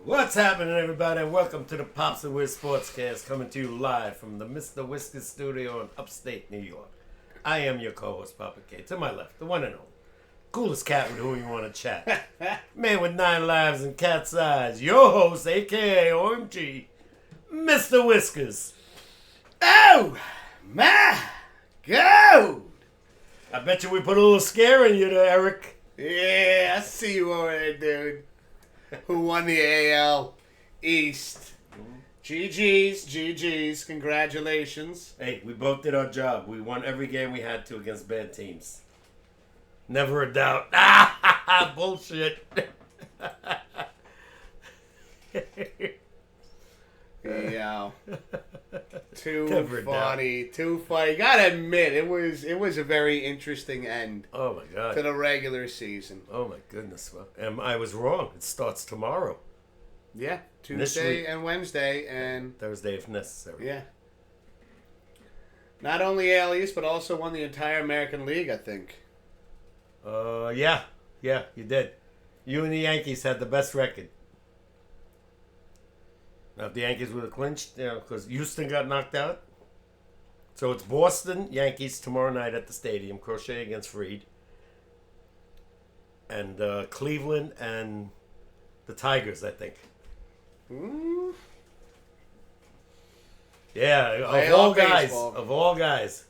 What's happening, everybody, and welcome to the Pops Wiz SportsCast, coming to you live from the Mr. Whiskers studio in upstate New York. I am your co-host, Papa K. To my left, the one and only, coolest cat with whom you want to chat. Man with 9 lives and cat's eyes, your host, a.k.a. OMG, Mr. Whiskers. Oh, my God. I bet you we put a little scare in you there, Eric. Yeah, I see you over there, dude. Who won the AL East? GG's, congratulations. Hey, we both did our job. We won every game we had to against bad teams. Never a doubt. Bullshit. Yeah. Too Never a funny. Gotta admit, it was a very interesting end Oh my God. to the regular season. Oh my goodness. Well, and I was wrong. It starts tomorrow. Yeah, Tuesday Initially- and Wednesday, and Thursday if necessary. yeah. Not only AL East, but also won the entire American League, I think. Yeah, you did. You and the Yankees had the best record. Now, if the Yankees would have clinched, because Houston got knocked out. So it's Boston, Yankees tomorrow night at the stadium. Crochet against Freed. And Cleveland and the Tigers, I think. Mm. Yeah, Playoff baseball. Of all guys.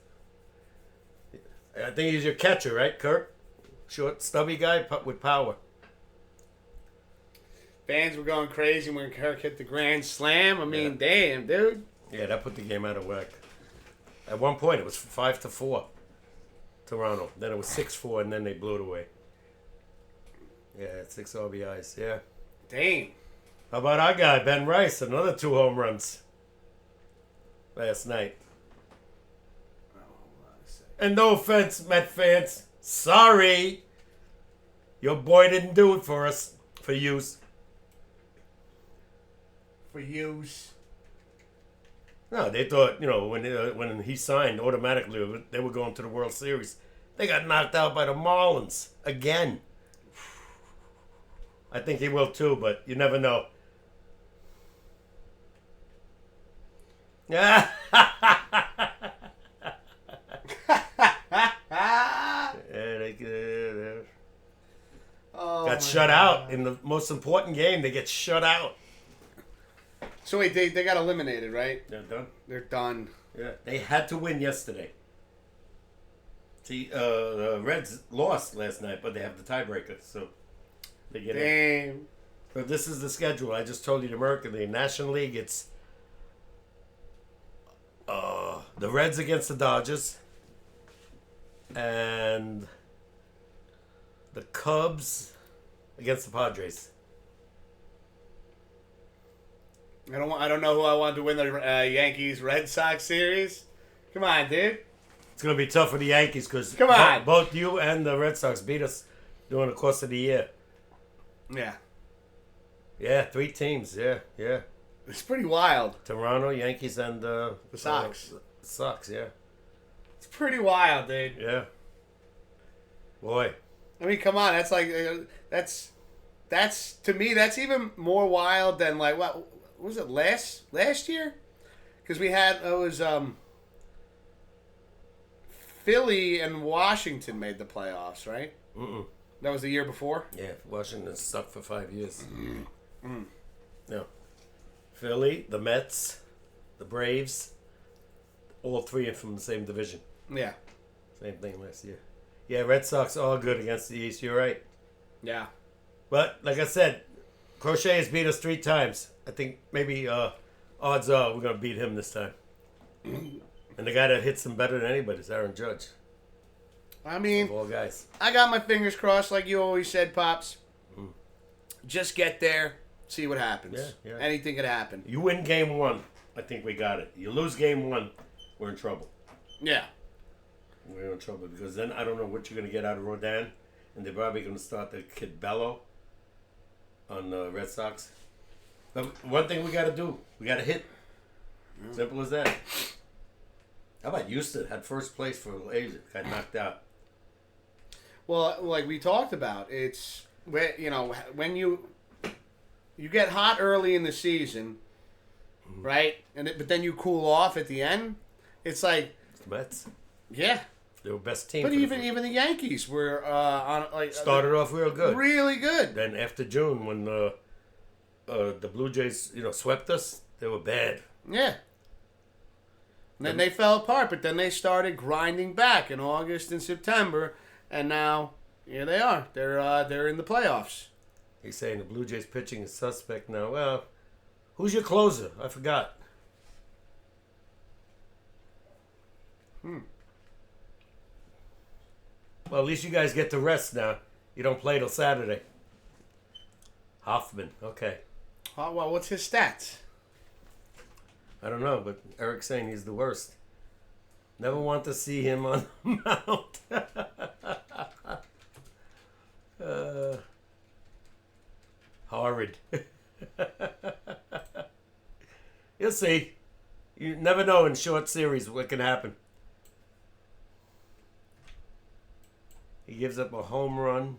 I think he's your catcher, right, Kirk? Short, stubby guy with power. Fans were going crazy when Kirk hit the grand slam. I mean, damn, dude. Yeah, that put the game out of whack. At one point, it was 5-4, Toronto. Then it was 6-4, and then they blew it away. Yeah, 6 RBIs. Yeah. Damn. How about our guy, Ben Rice? Another 2 home runs last night. And no offense, Met fans. Sorry. Your boy didn't do it for us. For yous. For use. No, they thought, when he signed, automatically they were going to the World Series. They got knocked out by the Marlins again. I think he will too, but you never know. Yeah. Got shut out in the most important game. They get shut out. So wait, they got eliminated, right? They're done. They're done. Yeah, they had to win yesterday. See, the Reds lost last night, but they have the tiebreaker, so they get in. Damn. But this is the schedule. I just told you the American League. National League, it's the Reds against the Dodgers and the Cubs against the Padres. I don't know who I want to win the Yankees Red Sox series. Come on, dude. It's going to be tough for the Yankees because Come on. both you and the Red Sox beat us during the course of the year. Yeah. Yeah, 3 teams. Yeah. It's pretty wild. Toronto, Yankees, and the Sox. Sox, yeah. It's pretty wild, dude. Yeah. Boy. I mean, come on. That's like that's to me. That's even more wild than like what was it last year? Because we had it was Philly and Washington made the playoffs, right? Mm-mm. That was the year before. Yeah, Washington stuck for 5 years. No. Philly, the Mets, the Braves, all 3 are from the same division. Yeah. Same thing last year. Yeah, Red Sox all good against the East. You're right. Yeah. But like I said, Crochet has beat us 3 times. I think maybe odds are we're gonna beat him this time. And the guy that hits him better than anybody is Aaron Judge. I mean, Of all guys. I got my fingers crossed, like you always said, Pops. Just get there, see what happens. Yeah. Anything could happen. You win game 1, I think we got it. You lose game 1, we're in trouble. Yeah. We're in trouble because then I don't know what you're going to get out of Rodin. And they're probably going to start the kid Bello on the Red Sox. But one thing we got to do, we got to hit. Simple as that. How about Houston? Had first place for Asia. Got knocked out. Well, like we talked about, it's when you you get hot early in the season, right? But then you cool off at the end. It's like The Mets. yeah. They were best team. But even the Yankees were on like started off real good. Really good. Then after June, when the Blue Jays swept us, they were bad. Yeah. And then they fell apart, but then they started grinding back in August and September, and now here they are. They're in the playoffs. He's saying the Blue Jays pitching is suspect now. Well, who's your closer? I forgot. Well, at least you guys get to rest now. You don't play till Saturday. Hoffman, okay. Oh, well, what's his stats? I don't know, but Eric's saying he's the worst. Never want to see him on the mount. Horrid. You'll see. You never know in short series what can happen. He gives up a home run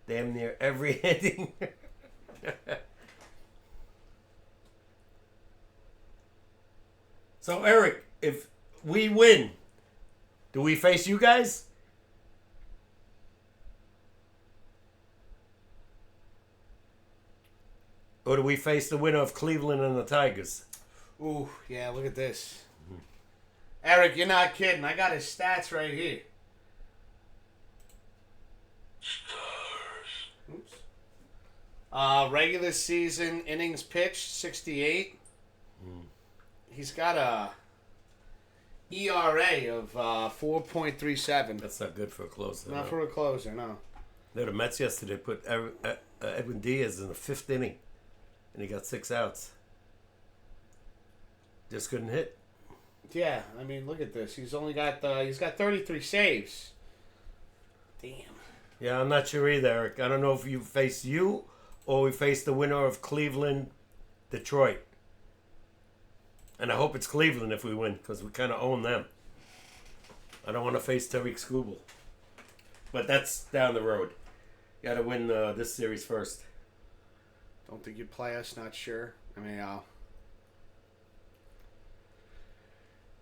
damn near every inning. So, Eric, if we win, do we face you guys? Or do we face the winner of Cleveland and the Tigers? Ooh, yeah, look at this. Eric, you're not kidding. I got his stats right here. Oops. Regular season innings pitched, 68. He's got a ERA of 4.37. That's not good for a closer. Not for a closer, no. The Mets yesterday put Edwin Diaz in the 5th inning, and he got 6 outs. Just couldn't hit. Yeah, I mean, look at this. He's got 33 saves. Damn. Yeah, I'm not sure either, Eric. I don't know if you face you or we face the winner of Cleveland, Detroit. And I hope it's Cleveland if we win, because we kind of own them. I don't want to face Tariq Skubal. But that's down the road. Got to win this series first. Don't think you'd play us, not sure. I mean,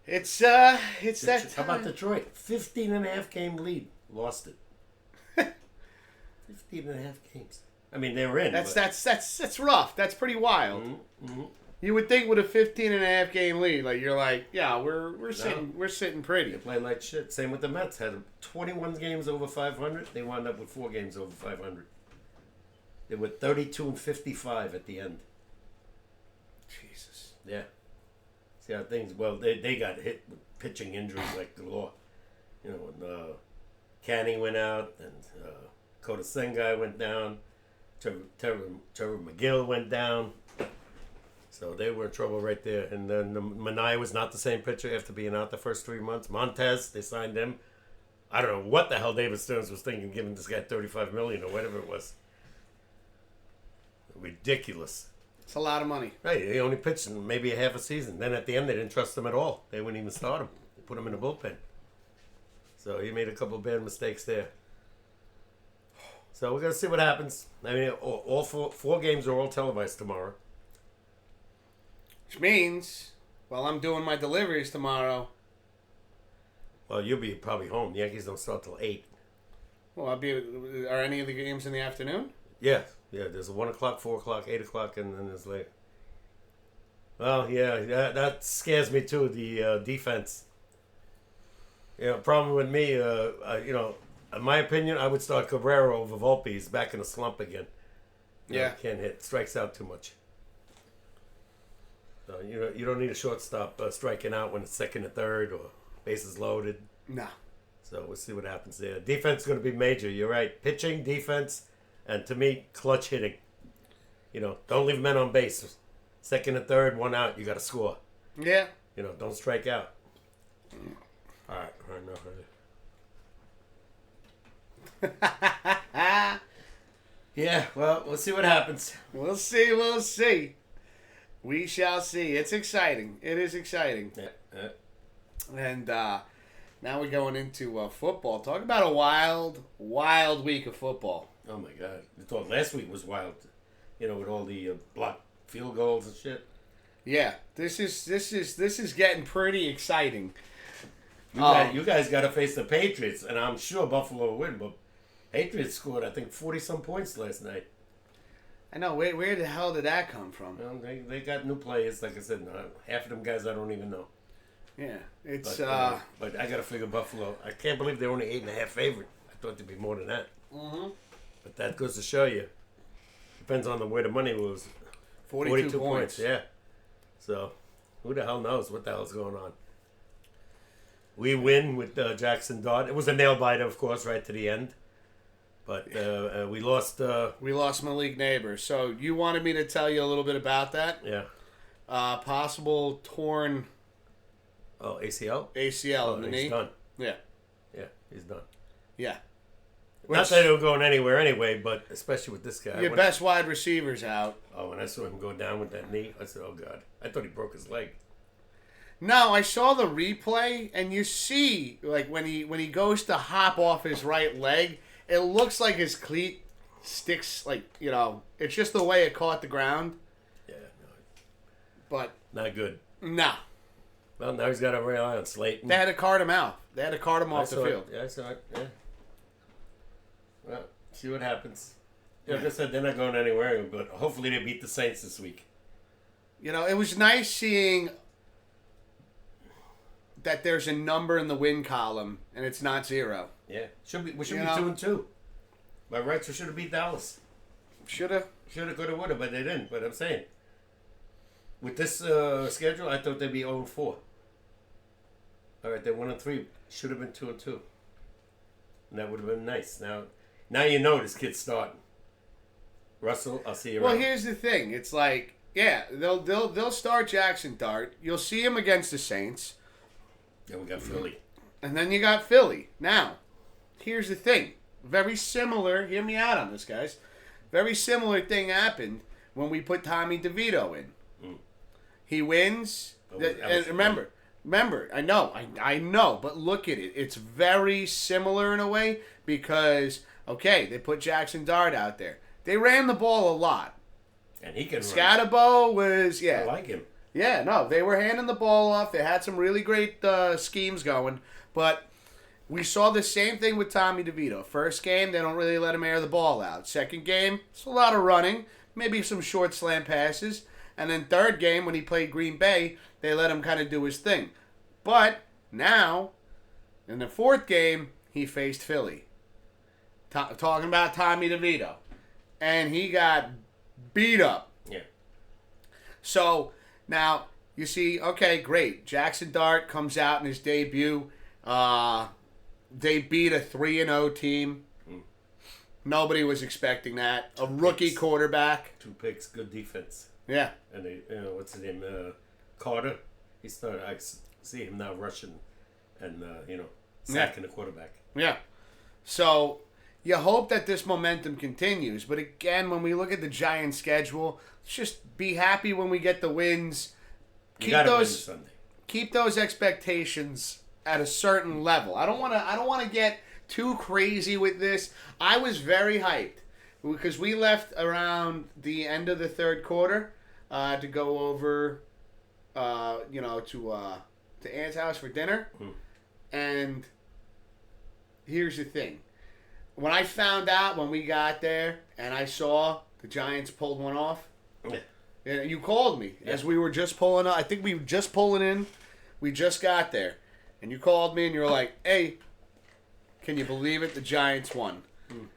it's that time. How about Detroit? 15.5 game lead. Lost it. 15.5 games. I mean, they were in. That's rough. That's pretty wild. Mm-hmm. You would think with a 15.5 game lead, you're like, yeah, we're sitting pretty. They play like shit. Same with the Mets. Had 21 games over 500. They wound up with 4 games over 500. They were 32-55 at the end. Jesus. Yeah. See how things. Well, they got hit with pitching injuries like galore. You know, when Canning went out and Kota Sengai went down. Trevor McGill went down. So they were in trouble right there. And then Manai was not the same pitcher after being out the first 3 months. Montez, they signed him. I don't know what the hell David Stearns was thinking, giving this guy $35 million or whatever it was. Ridiculous. It's a lot of money. Right, he only pitched in maybe a half a season. Then at the end, they didn't trust him at all. They wouldn't even start him. They put him in the bullpen. So he made a couple of bad mistakes there. So we're going to see what happens. I mean, all four games are all televised tomorrow. Which means, while I'm doing my deliveries tomorrow... Well, you'll be probably home. The Yankees don't start till 8. Well, are any of the games in the afternoon? Yeah. There's a 1 o'clock, 4 o'clock, 8 o'clock, and then there's late. Well, yeah, that scares me too. The defense. Problem with me, in my opinion, I would start Cabrera over Volpe. He's back in a slump again. Yeah, can't hit. Strikes out too much. So you don't need a shortstop striking out when it's second or third or bases loaded. No. So we'll see what happens there. Defense is going to be major. You're right. Pitching, defense. And to me, clutch hitting. Don't leave men on base. Second and third, 1 out, you got to score. Yeah. Don't strike out. All right. Yeah, well, we'll see what happens. We'll see. We shall see. It's exciting. It is exciting. Yeah. And now we're going into football. Talk about a wild week of football. Oh, my God. We thought last week was wild. with all the blocked field goals and shit. Yeah, this is getting pretty exciting. You guys got to face the Patriots, and I'm sure Buffalo will win. But Patriots scored, I think, 40-some points last night. I know. Where the hell did that come from? Well, they got new players. Like I said, half of them guys I don't even know. Yeah, it's but I got to figure Buffalo. I can't believe they're only 8.5 favorite. I thought they'd be more than that. Mm-hmm. But that goes to show you. Depends on where the money was. 42 points. Yeah. So, who the hell knows what the hell's going on? We win with Jackson Dart. It was a nail biter, of course, right to the end. But we lost. We lost Malik Neighbors. So you wanted me to tell you a little bit about that? Yeah. Possible torn. Oh, ACL. ACL in the knee. He's done. Yeah. Yeah, he's done. Yeah. Not that they were going anywhere anyway, but especially with this guy. Your best wide receiver's out. Oh, when I saw him go down with that knee, I said, "Oh God!" I thought he broke his leg. No, I saw the replay, and you see, like when he goes to hop off his right leg, it looks like his cleat sticks, like it's just the way it caught the ground. Yeah, no, but not good. No. Well, now he's got to rely on Slayton. They had to cart him out. They had to cart him off the field. Yeah, I saw it. Yeah. Well, see what happens. Yeah, like I said, they're not going anywhere, but hopefully they beat the Saints this week. It was nice seeing that there's a number in the win column and it's not 0. Yeah, we should be 2-2. By rights, we should have beat Dallas. Shoulda, coulda, woulda, but they didn't. But I'm saying, with this schedule, I thought they'd be 0-4. All right, they're 1-3. Should have been 2-2, and that would have been nice. Now you know this kid's starting. Russell, I'll see you around. Well, here's the thing. It's like, yeah, they'll start Jackson Dart. You'll see him against the Saints. Yeah, we got Philly. And then you got Philly. Now, here's the thing. Very similar. Hear me out on this, guys. Very similar thing happened when we put Tommy DeVito in. Mm. He wins. And remember, I know, but look at it. It's very similar in a way because, okay, they put Jackson Dart out there. They ran the ball a lot. And he can run. Scatterbo was, yeah. I like him. Yeah, no, they were handing the ball off. They had some really great schemes going. But we saw the same thing with Tommy DeVito. First game, they don't really let him air the ball out. Second game, it's a lot of running, maybe some short slant passes. And then third game, when he played Green Bay, they let him kind of do his thing. But now, in the fourth game, he faced Philly. Talking about Tommy DeVito. And he got beat up. Yeah. So, now, you see, okay, great. Jackson Dart comes out in his debut. They beat a 3-0 team. Mm. Nobody was expecting that. A rookie quarterback. 2 picks, good defense. Yeah. And what's his name? Carter. I see him now rushing and sacking the quarterback. Yeah. So you hope that this momentum continues, but again, when we look at the Giants' schedule, let's just be happy when we get the wins. Keep those expectations at a certain level. I don't want to get too crazy with this. I was very hyped because we left around the end of the third quarter to go over, to Ant's house for dinner. Mm. And here's the thing. When I found out when we got there and I saw the Giants pulled one off, you called me as we were just pulling up. I think we were just pulling in. We just got there. And you called me and you were like, hey, can you believe it? The Giants won. Mm.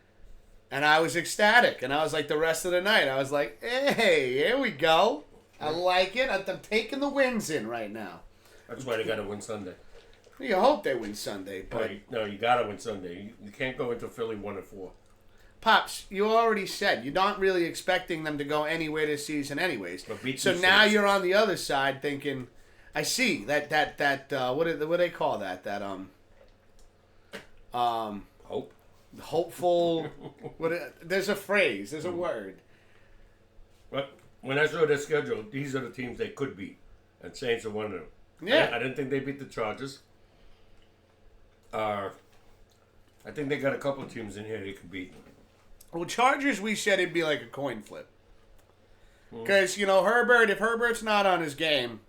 And I was ecstatic. And I was like, the rest of the night, I was like, hey, here we go. I like it. I'm taking the wins in right now. That's why they got to win Sunday. You hope they win Sunday, but no, you got to win Sunday. You can't go into Philly 1-4. Pops, you already said you're not really expecting them to go anywhere this season, anyways. So now you're on the other side thinking, I see that what do they call that? That hope, hopeful. There's a phrase. There's a word. But when I saw their schedule, these are the teams they could beat, and Saints are one of them. Yeah, I didn't think they beat the Chargers. I think they got a couple of teams in here they could beat. Well, Chargers, we said it'd be like a coin flip. Because, Herbert, if Herbert's not on his game,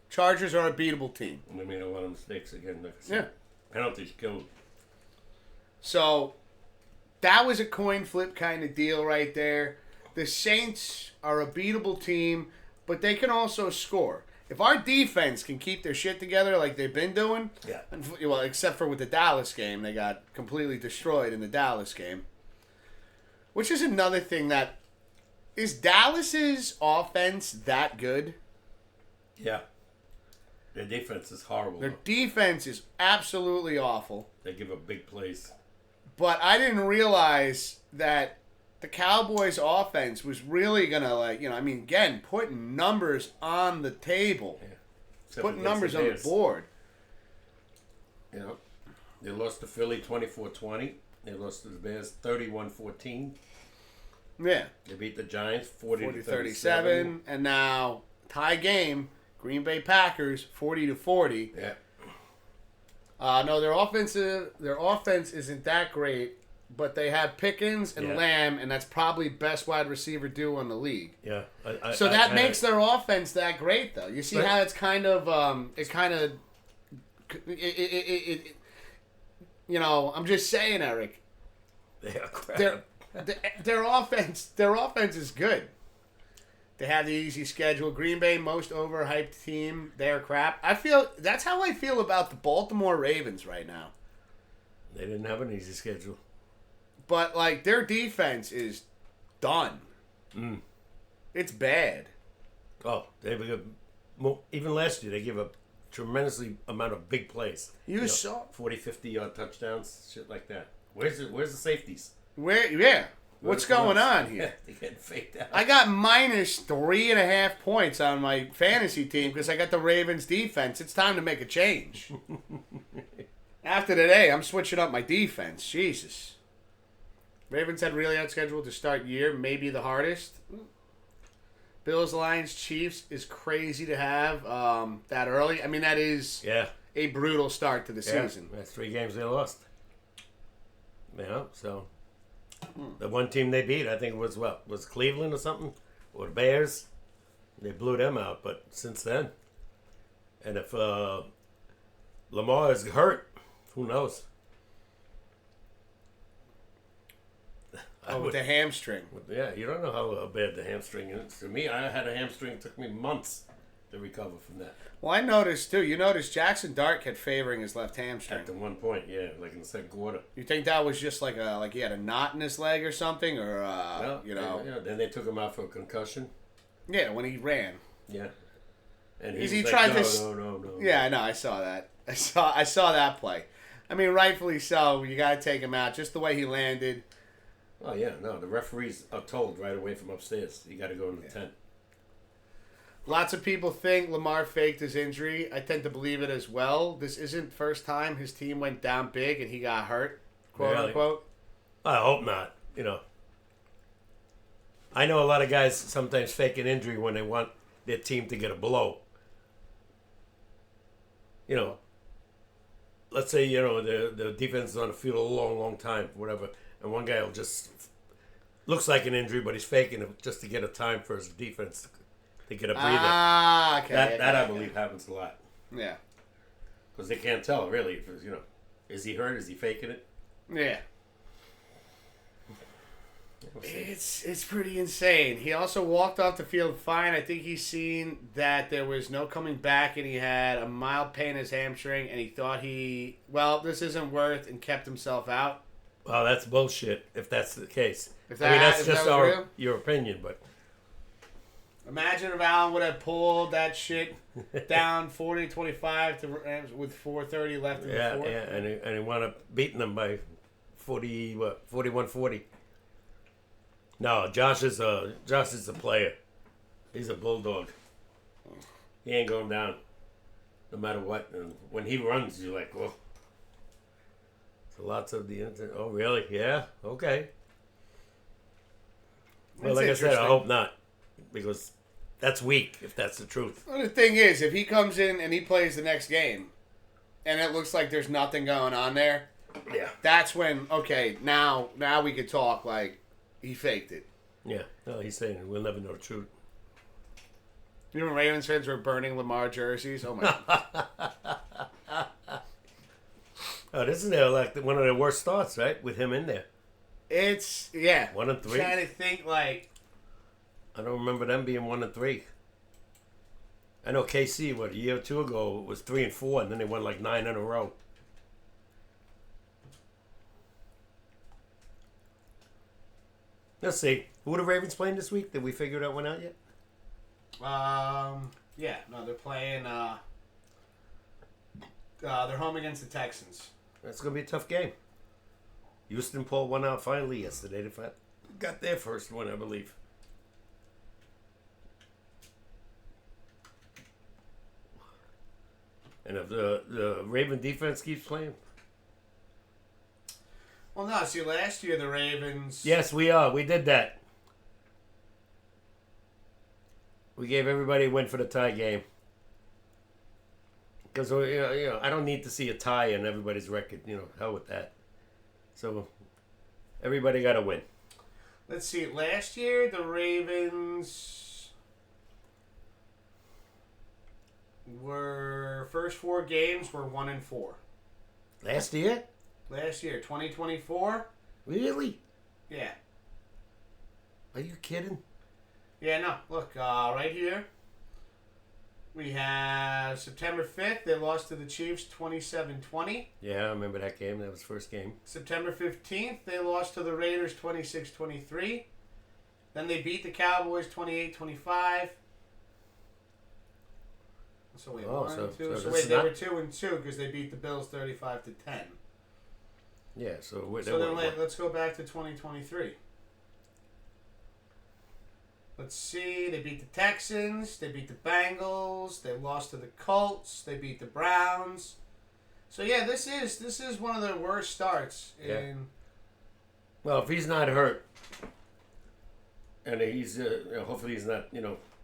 Chargers are a beatable team. They made a lot of mistakes again. Like I said. Penalties killed. So, that was a coin flip kind of deal right there. The Saints are a beatable team, but they can also score. If our defense can keep their shit together like they've been doing, well, except for with the Dallas game, they got completely destroyed in the Dallas game. Which is another thing that, is Dallas's offense that good? Yeah. Their defense is horrible. Their defense is absolutely awful. They give up big plays. But I didn't realize that the Cowboys' offense was really going to, again, putting numbers on the table. Yeah. Putting numbers on the board. They lost to Philly 24-20. They lost to the Bears 31-14. Yeah. They beat the Giants 40-37. And now, tie game, Green Bay Packers 40-40. Yeah. No, their offense isn't that great, but they have Pickens and Lamb, and that's probably best wide receiver duo in the league. Yeah. So that makes their offense that great, though. You see how it's kind of, I'm just saying, Eric. They are crap. Their offense is good. They have the easy schedule. Green Bay, most overhyped team. They're crap. That's how I feel about the Baltimore Ravens right now. They didn't have an easy schedule. But, their defense is done. It's bad. Oh, even last year, they gave a tremendously amount of big plays. You saw 40, 50-yard touchdowns, shit like that. Where's the safeties? What's going on here? They're getting faked out. I got minus 3.5 points on my fantasy team because I got the Ravens defense. It's time to make a change. After today, I'm switching up my defense. Jesus. Ravens had really hard schedule to start year, maybe the hardest. Bills, Lions, Chiefs is crazy to have that early. I mean, that is a brutal start to the season. That's 3 games they lost. So the one team they beat, I think was Cleveland or something, or the Bears. They blew them out, but since then, and if Lamar is hurt, who knows? With the hamstring. Yeah, you don't know how bad the hamstring is. For me, I had a hamstring. It took me months to recover from that. Well, I noticed, too. You noticed Jackson Dart kept favoring his left hamstring. At the one point, yeah, like in the second quarter. You think that was just like he had a knot in his leg or something? Or, Yeah, then they took him out for a concussion. Yeah, when he ran. Yeah. And he tried to... No. Yeah, I know. I saw that. I saw that play. I mean, rightfully so. You got to take him out. Just the way he landed. Oh, yeah. No, the referees are told right away from upstairs. You got to go in the tent. Lots of people think Lamar faked his injury. I tend to believe it as well. This isn't the first time his team went down big and he got hurt, quote unquote. I hope not. I know a lot of guys sometimes fake an injury when they want their team to get a blow. Let's say, the defense is on the field a long time, whatever, and one guy will just looks like an injury, but he's faking it just to get a time for his defense to get a breather. Okay. That I believe happens a lot. Yeah. Because they can't tell, really. If it's, is he hurt? Is he faking it? Yeah. It's pretty insane. He also walked off the field fine. I think he's seen that there was no coming back, and he had a mild pain in his hamstring, and he thought this isn't worth, and kept himself out. Well, that's bullshit. If that's the case, that's just your opinion, but. Imagine if Allen would have pulled that shit down 40-25 with 4:30 left in the fourth. Yeah, and he wound up beating them by 41-40. No, Josh is a player. He's a bulldog. He ain't going down, no matter what. And when he runs, you're like, whoa. So lots of the internet. Oh, really? Yeah. Okay. Well, like I said, I hope not, because that's weak, if that's the truth. Well, the thing is, if he comes in and he plays the next game, and it looks like there's nothing going on there, yeah, that's when, okay, now we could talk like he faked it. Yeah. No, he's saying we'll never know the truth. You know when Ravens fans were burning Lamar jerseys? Oh, my God. Oh, this is like one of their worst starts, right? With him in there. It's, yeah. 1-3. Trying to think, like... I don't remember them being 1-3. I know KC, a year or two ago, was 3-4, and then they won like 9 in a row. Let's see. Who are the Ravens playing this week? Did we figure that one out yet? Yeah. No, they're playing, they're home against the Texans. That's going to be a tough game. Houston pulled one out finally yesterday. They got their first one, I believe. And if the Raven defense keeps playing? Well, no. See, last year the Ravens... Yes, we are. We did that. We gave everybody a win for the tie game. Because, I don't need to see a tie in everybody's record. Hell with that. So, everybody got a win. Let's see. Last year, the Ravens were... First 4 games were 1-4. Last year? Last year, 2024. Really? Yeah. Are you kidding? Yeah, no. Look, right here. We have September 5th. They lost to the Chiefs 27-20. Yeah, I remember that game. That was the first game. September 15th, they lost to the Raiders 26-23. Then they beat the Cowboys 28-25. So wait, Oh, 1, so 2. So this wait, is they not- were 2-2 because they beat the Bills 35-10. Yeah, so... So then let's go back to 2023. Let's see. They beat the Texans. They beat the Bengals. They lost to the Colts. They beat the Browns. So yeah, this is one of their worst starts in. Well, if he's not hurt, and he's hopefully he's not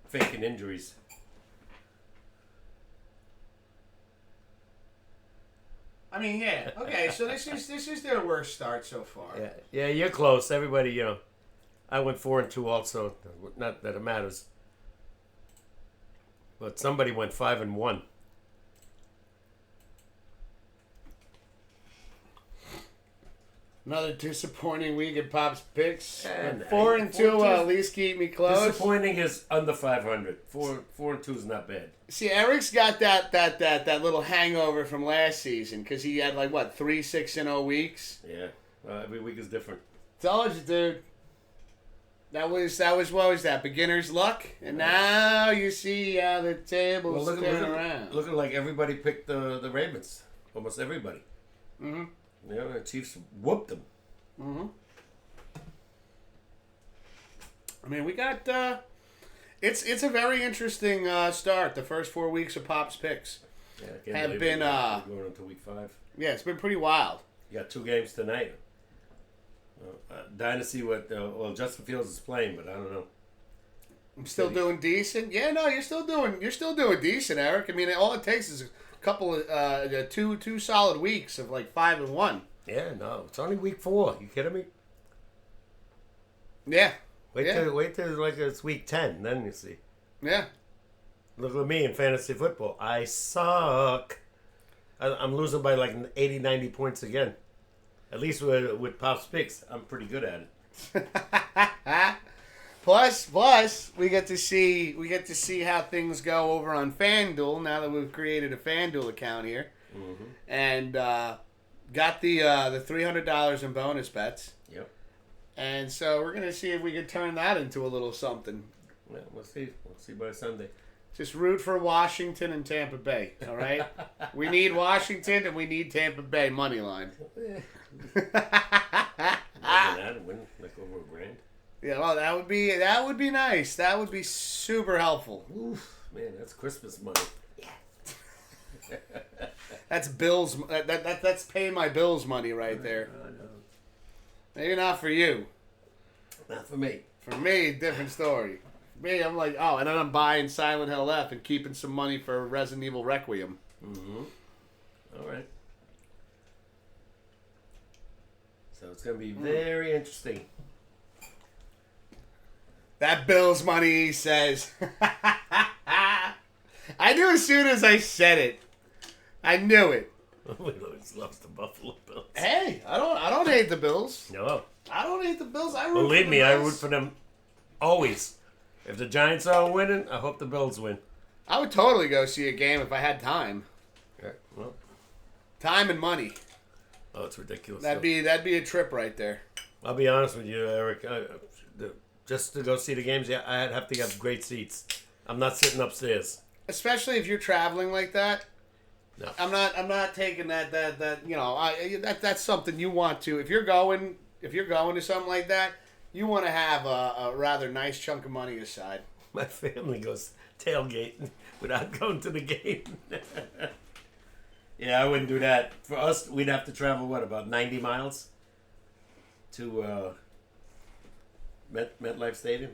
faking injuries. I mean, yeah. Okay, so this is their worst start so far. Yeah, you're close. Everybody, I went 4-2 also. Not that it matters. But somebody went 5-1. Another disappointing week at Pops Picks. And 4-2 will at least keep me close. Disappointing is under 500. 4-2 is not bad. See, Eric's got that little hangover from last season because he had 3 6-0 weeks. Yeah, every week is different. Told you, dude. That was what was that? Beginner's luck, and now you see how the tables turn around. Looking like everybody picked the Ravens. Almost everybody. Mm-hmm. Yeah, the Chiefs whooped them. Mm-hmm. I mean, we got. It's a very interesting start. The first 4 weeks of Pops Picks have been going into week 5. Yeah, it's been pretty wild. You got 2 games tonight. Dynasty, Justin Fields is playing, but I don't know. I'm still doing decent. Yeah, no, you're still doing decent, Eric. I mean, all it takes is a couple of two solid weeks of 5-1. Yeah, no, it's only week 4. You kidding me? Yeah. Wait till it's week 10, then you see. Yeah. Look at me in fantasy football. I suck. I'm losing by 80, 90 points again. At least with Pops Picks, I'm pretty good at it. Plus, we get to see how things go over on FanDuel now that we've created a FanDuel account here, and got the $300 in bonus bets. Yep. And so we're gonna see if we can turn that into a little something. Yeah, we'll see. We'll see by Sunday. Just root for Washington and Tampa Bay. All right. We need Washington and we need Tampa Bay money line. Win over $1,000. Yeah, well, that would be nice. That would be super helpful. Oof, man, that's Christmas money. Yeah. That's bills. That's paying my bills money right there. I know. Maybe not for you. Not for me. For me, different story. For me, I'm like, and then I'm buying Silent Hill F and keeping some money for Resident Evil Requiem. Mm-hmm. All right. So it's going to be very interesting. That Bills money, he says. I knew as soon as I said it. I knew it. Louis loves the Buffalo Bills. Hey, I don't hate the Bills. No. I don't hate the Bills. I root Believe for me, the I Bills. root for them always. If the Giants are winning, I hope the Bills win. I would totally go see a game if I had time. Yeah, well, Time and money. oh, it's ridiculous. That'd be a trip right there. I'll be honest with you, Eric. Just to go see the games, yeah, I'd have to get great seats. I'm not sitting upstairs. Especially if you're traveling like that. No. I'm not taking that that's something you want to. If you're going to something like that, you want to have a rather nice chunk of money aside. My family goes tailgating without going to the game. Yeah, I wouldn't do that. For us, we'd have to travel, about 90 miles to MetLife Stadium?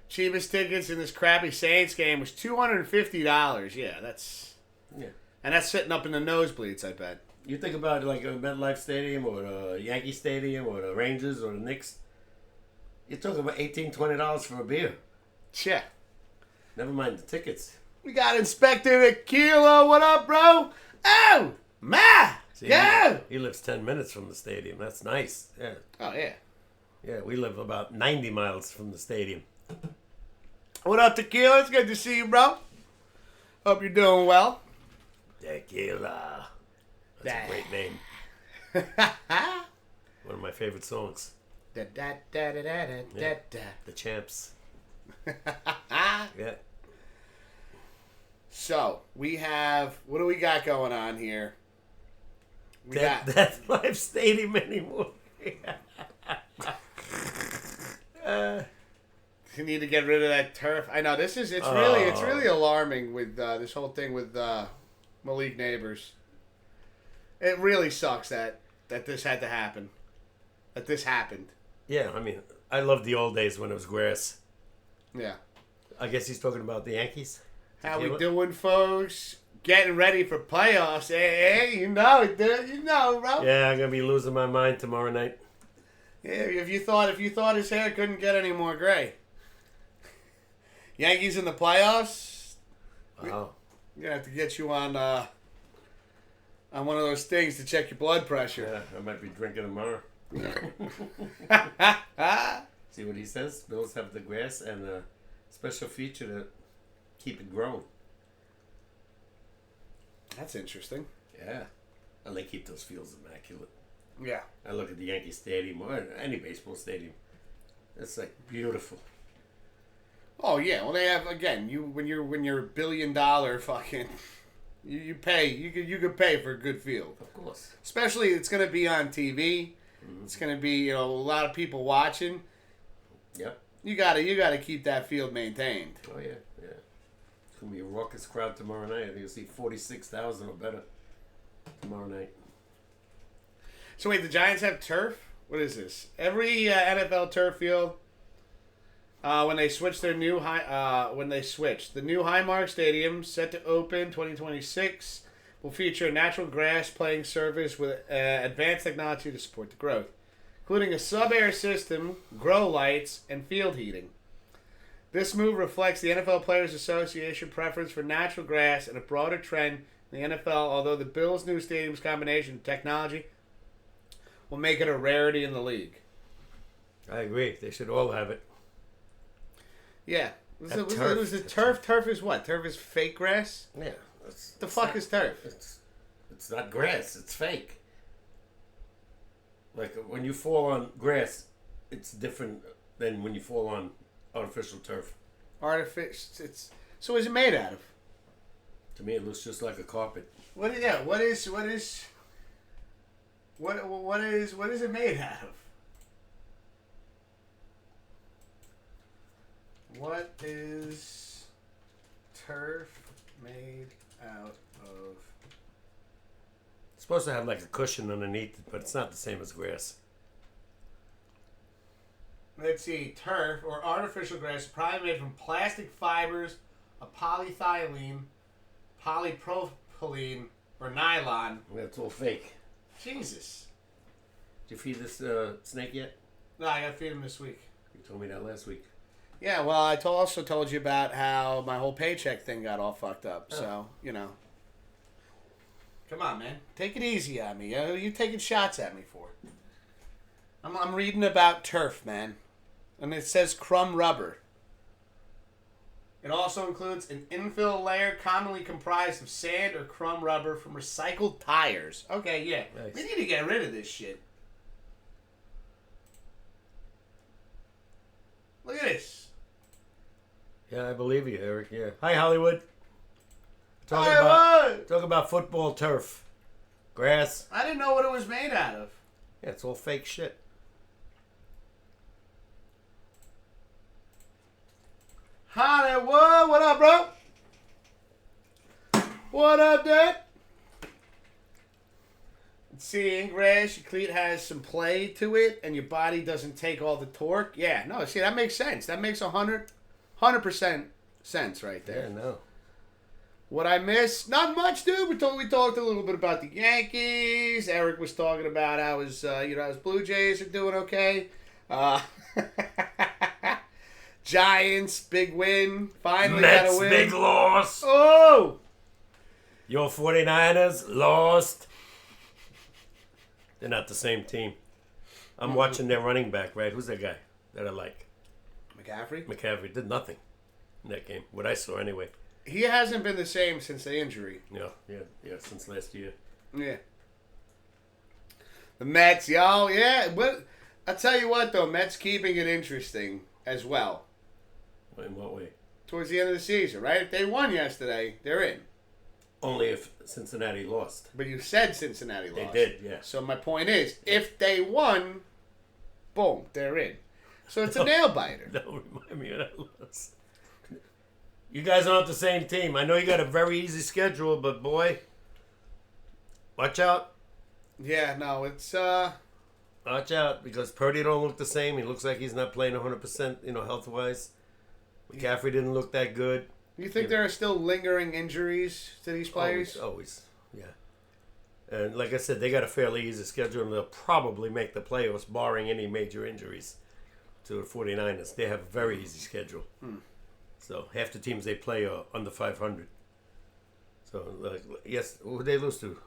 Cheapest tickets in this crappy Saints game was $250. Yeah, that's sitting up in the nosebleeds, I bet. You think about like a MetLife Stadium or a Yankee Stadium or the Rangers or the Knicks, you're talking about $18, $20 for a beer. Yeah. Never mind the tickets. We got Inspector Aquilo. What up, bro? Oh, ma! See, Go! he lives 10 minutes from the stadium. That's nice. Yeah. Oh, yeah. Yeah, we live about 90 miles from the stadium. What up, Tequila? It's good to see you, bro. Hope you're doing well. Tequila. That's a great name. One of my favorite songs. Da, da, da, da, da, da, da. The Champs. Yeah. So, we have... What do we got going on here? That's Live Stadium anymore. You need to get rid of that turf. I know, it's really alarming with this whole thing with Malik Neighbors. It really sucks that this had to happen. That this happened. Yeah, I mean, I love the old days when it was grass. Yeah. I guess he's talking about the Yankees. How we doing, folks? Getting ready for playoffs. Hey, you know it, dude. You know, bro. Yeah, I'm gonna be losing my mind tomorrow night. Yeah, if you thought his hair couldn't get any more gray. Yankees in the playoffs. Wow. I'm gonna have to get you on one of those things to check your blood pressure. Yeah, I might be drinking tomorrow. See what he says? Bills have the grass and a special feature to keep it growing. That's interesting. Yeah. And they keep those fields immaculate. Yeah. I look at the Yankee Stadium or any baseball stadium. It's like beautiful. Oh yeah. Well, they have again. When you're $1 billion fucking, you pay. You could pay for a good field. Of course. Especially it's gonna be on TV. Mm-hmm. It's gonna be a lot of people watching. Yep. You gotta keep that field maintained. Oh yeah. It's gonna be a raucous crowd tomorrow night. I think you'll see 46,000 or better tomorrow night. So wait, the Giants have turf? What is this? Every NFL turf field, when they switch their new the new Highmark Stadium set to open 2026 will feature a natural grass playing surface with advanced technology to support the growth, including a sub-air system, grow lights, and field heating. This move reflects the NFL Players Association preference for natural grass and a broader trend in the NFL, although the Bills' new stadium's combination of technology will make it a rarity in the league. I agree. They should all have it. Yeah. Was it turf? Turf is what? Turf is fake grass? Yeah. The fuck is turf? It's not grass. It's fake. Like when you fall on grass, it's different than when you fall on artificial turf. So is it made out of? To me, it looks just like a carpet. What is it made out of? What is turf made out of? It's supposed to have like a cushion underneath it, but it's not the same as grass. Let's see, turf or artificial grass, probably made from plastic fibers, a polyethylene, polypropylene, or nylon. That's all fake. Jesus. Did you feed this snake yet? No, I got to feed him this week. You told me that last week. Yeah, well, also told you about how my whole paycheck thing got all fucked up. So, Come on, man. Take it easy on me. You taking shots at me for? I'm reading about turf, man. And it says crumb rubber. It also includes an infill layer commonly comprised of sand or crumb rubber from recycled tires. Okay, yeah. Nice. We need to get rid of this shit. Look at this. Yeah, I believe you, Eric. Yeah. Hi, Hollywood. Hollywood! Talk about football turf. Grass. I didn't know what it was made out of. Yeah, it's all fake shit. Hollywood, what up, bro? What up, Dad? Let's see, in grass, your cleat has some play to it, and your body doesn't take all the torque. Yeah, no, see, that makes sense. That makes 100% sense right there. Yeah, no. What I miss? Not much, dude. We talked a little bit about the Yankees. Eric was talking about how his Blue Jays are doing okay. Giants, big win. Finally got Mets, a win. big loss. Oh! Your 49ers lost. They're not the same team. I'm watching their running back, right? Who's that guy that I like? McCaffrey? McCaffrey did nothing in that game. What I saw, anyway. He hasn't been the same since the injury. Yeah, since last year. Yeah. The Mets, y'all, yeah. But I'll tell you what, though, Mets keeping it interesting as well. In what way? Towards the end of the season, right? If they won yesterday, they're in. Only if Cincinnati lost. But you said Cincinnati lost. They did, yeah. So my point is, if they won, boom, they're in. So it's a nail biter. Don't remind me of that loss. You guys aren't the same team. I know you got a very easy schedule, but boy, watch out. Yeah, no, it's Watch out, because Purdy don't look the same. He looks like he's not playing 100%, health-wise. McCaffrey didn't look that good. You think there are still lingering injuries to these players? Always, yeah. And like I said, they got a fairly easy schedule, and they'll probably make the playoffs, barring any major injuries to the 49ers. They have a very easy schedule. So half the teams they play are under 500. So, yes, who did they lose to?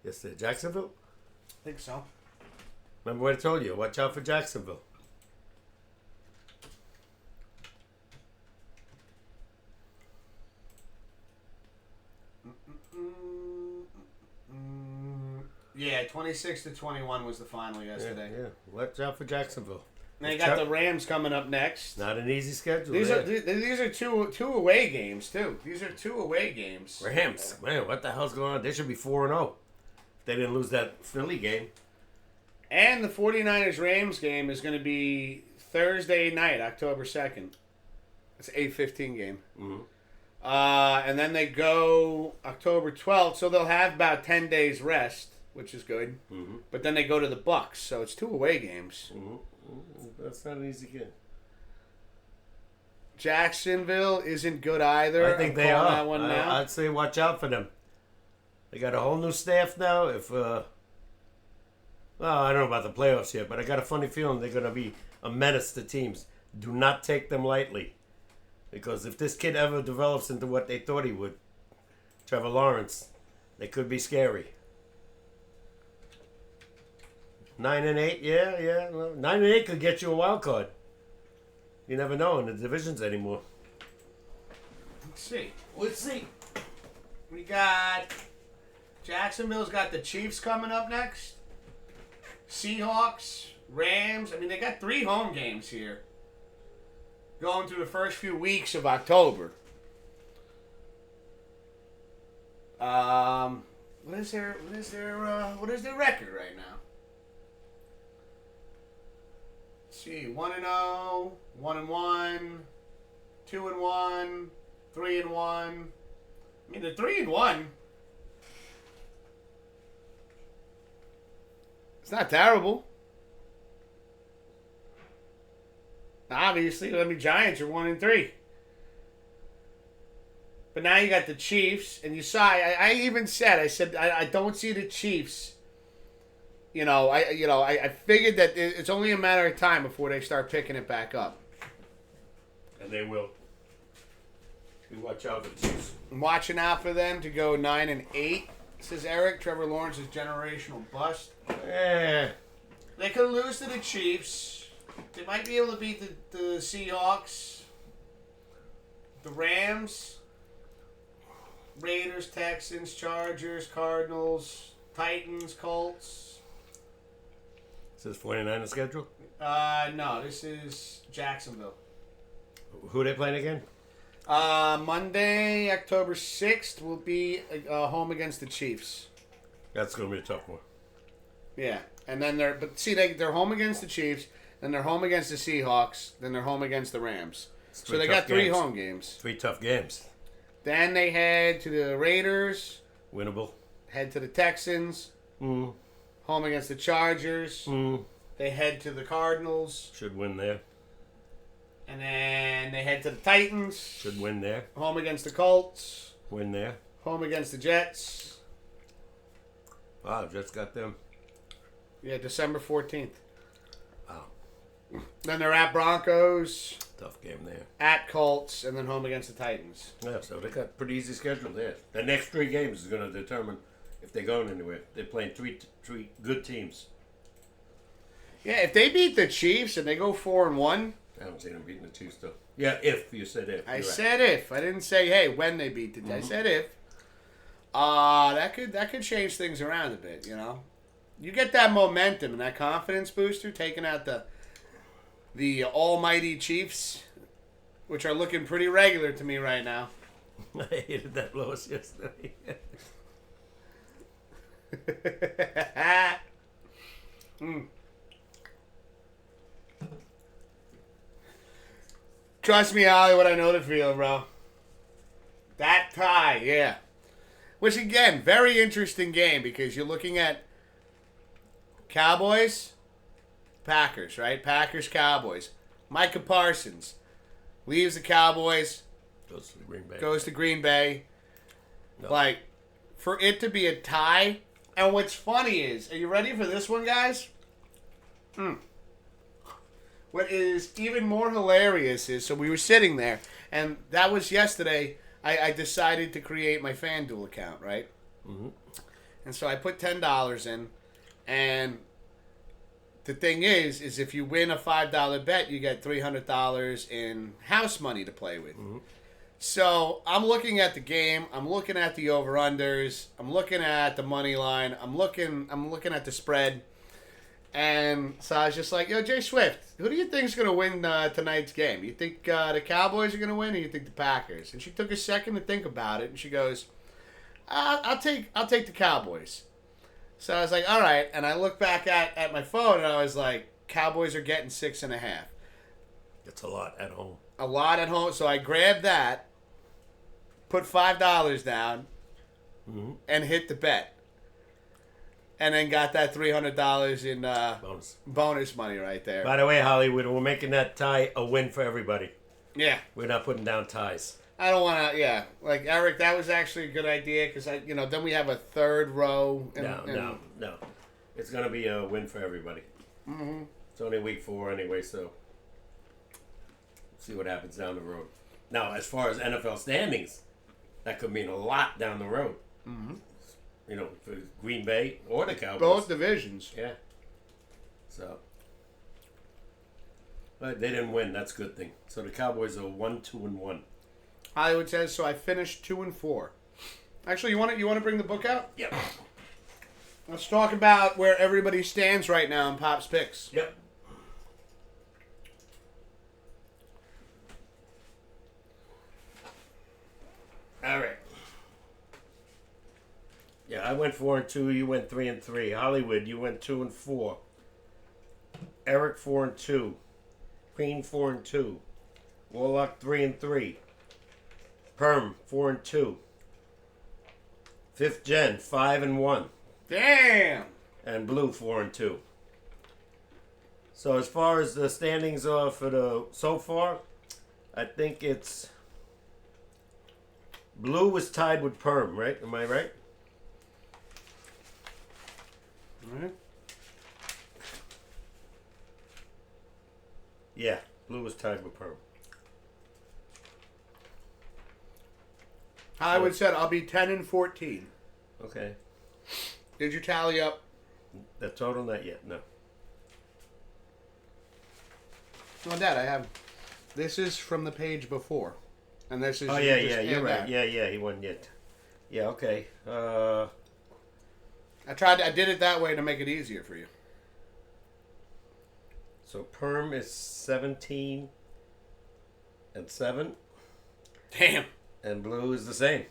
Yesterday, Jacksonville? I think so. Remember what I told you? Watch out for Jacksonville. Yeah, 26-21 was the final yesterday. Yeah. Watch out for Jacksonville. Now you got the Rams coming up next. Not an easy schedule. These are two away games too. These are 2 away games. Rams, man, what the hell's going on? They should be 4-0. If they didn't lose that Philly game. And the 49ers Rams game is going to be Thursday night, October 2nd. It's an 8:15 game. Mm-hmm. And then they go October 12th, so they'll have about 10 days rest, which is good. Mm-hmm. But then they go to the Bucks, so it's 2 away games. Mm-hmm. That's not an easy game. Jacksonville isn't good either. I think I'm they calling are. that one now. I'd say watch out for them. They got a whole new staff now. Well, I don't know about the playoffs yet, but I got a funny feeling they're going to be a menace to teams. Do not take them lightly. Because if this kid ever develops into what they thought he would, Trevor Lawrence, they could be scary. 9-8, yeah. Well, 9-8 could get you a wild card. You never know in the divisions anymore. Let's see. We got Jacksonville's got the Chiefs coming up next. Seahawks, Rams. I mean, they got 3 home games here. Going through the first few weeks of October. What is their record right now? Let's see, 1-0, 1-1, 2-1, 3-1. I mean, they're 3-1. It's not terrible. Obviously, Giants are 1-3. But now you got the Chiefs, and you saw. I even said, I don't see the Chiefs. I figured that it's only a matter of time before they start picking it back up. And they will. We watch out for the Chiefs. I'm watching out for them to go 9-8, says Eric. Trevor Lawrence is generational bust. They could lose to the Chiefs. They might be able to beat the Seahawks, the Rams, Raiders, Texans, Chargers, Cardinals, Titans, Colts. Is this 49ers schedule? No, this is Jacksonville. Who are they playing again? Monday, October 6th, will be home against the Chiefs. That's going to be a tough one. Yeah, and then they're home against the Chiefs, then they're home against the Seahawks, then they're home against the Rams. So they got 3 home games. 3 tough games. Then they head to the Raiders. Winnable. Head to the Texans. Home against the Chargers. They head to the Cardinals. Should win there. And then they head to the Titans. Should win there. Home against the Colts. Win there. Home against the Jets. Wow, Jets got them. Yeah, December 14th. Wow. Then they're at Broncos. Tough game there. At Colts. And then home against the Titans. Yeah, so they got a pretty easy schedule there. The next 3 games is going to determine if they're going anywhere. They're playing three good teams. Yeah, if they beat the Chiefs and they go 4-1. I haven't seen them beating the Chiefs, though. Yeah, if. You said if. I said if. I didn't say, hey, when they beat the I said if. That could change things around a bit, you know? You get that momentum and that confidence booster taking out the almighty Chiefs, which are looking pretty regular to me right now. I hated that loss yesterday. Trust me, Hollywood, I know the feeling, bro. That tie, yeah. Which, again, very interesting game because you're looking at Cowboys, Packers, right? Packers, Cowboys. Micah Parsons leaves the Cowboys, Goes to Green Bay. No. Like, for it to be a tie, and what's funny is, are you ready for this one, guys? What is even more hilarious is, so we were sitting there, and that was yesterday. I decided to create my FanDuel account, right? And so I put $10 in, and the thing is if you win a $5 bet, you get $300 in house money to play with. So I'm looking at the game. I'm looking at the over/unders. I'm looking at the money line. I'm looking at the spread. And so I was just like, yo, Jay Swift, who do you think is going to win tonight's game? You think the Cowboys are going to win, or you think the Packers? And she took a second to think about it, and she goes, I'll take the Cowboys. So I was like, all right. And I looked back at my phone, and I was like, Cowboys are getting 6.5. It's a lot at home. A lot at home. So I grabbed that, put $5 down, and hit the bet. And then got that $300 in bonus money right there. By the way, Hollywood, we're making that tie a win for everybody. Yeah. We're not putting down ties. I don't want to, yeah. Like, Eric, that was actually a good idea because, then we have a third row. No. It's going to be a win for everybody. It's only week 4 anyway, so see what happens down the road. Now, as far as NFL standings, that could mean a lot down the road. For Green Bay or the Cowboys. Both divisions. Yeah. So. But they didn't win. That's a good thing. So the Cowboys are 1-2-1. Hollywood says, so I finished 2-4. Actually, you want to bring the book out? Yep. Let's talk about where everybody stands right now in Pops Picks. Yep. All right. Yeah, I went 4-2. You went 3-3. Hollywood, you went 2-4. Eric 4-2. Queen 4-2. Warlock 3-3. Perm 4-2. Fifth Gen 5-1. Damn. And Blue 4-2. So as far as the standings are for so far, I think it's Blue was tied with Perm, right? Am I right? Right. Yeah, Blue was tied with Perm. Hollywood said I'll be 10-14. Okay. Did you tally up? The total, not yet. No. Oh, Dad, I have. This is from the page before, and this is. Oh you yeah, just yeah, you're add right. that. Yeah, he won yet. Yeah, okay. I did it that way to make it easier for you. So Perm is 17 and 7, Damn. and Blue is the same.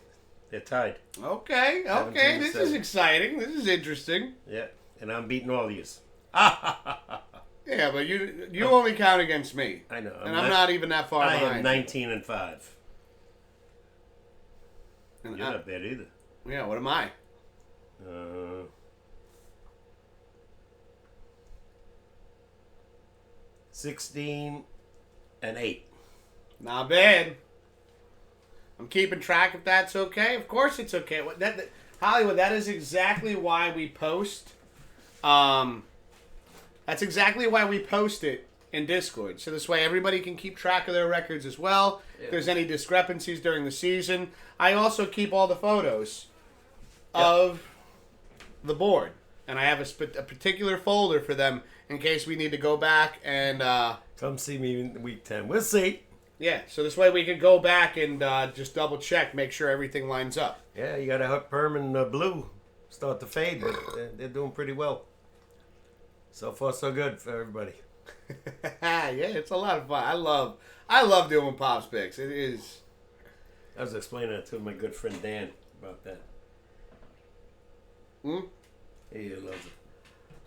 They're tied. Okay. 17 This to 7. is exciting. This is interesting. Yeah, and I'm beating all these. Yeah, but you only count against me. I know. And I'm not even that far I behind. am 19 and 5. And You're not bad either. Yeah, what am I? 16 and 8. Not bad. I'm keeping track if that's okay. Of course it's okay. Hollywood, that is exactly why we post. That's exactly why we post it in Discord. So this way everybody can keep track of their records as well. Yeah. If there's any discrepancies during the season. I also keep all the photos of the board. And I have a particular folder for them in case we need to go back and... Come see me in week 10. We'll see. Yeah, so this way we can go back and just double check, make sure everything lines up. Yeah, you got to help Perm and Blue start to fade, but they're doing pretty well. So far, so good for everybody. Yeah, it's a lot of fun. I love doing Pops picks. It is. I was explaining it to my good friend Dan about that. Hmm? He loves it.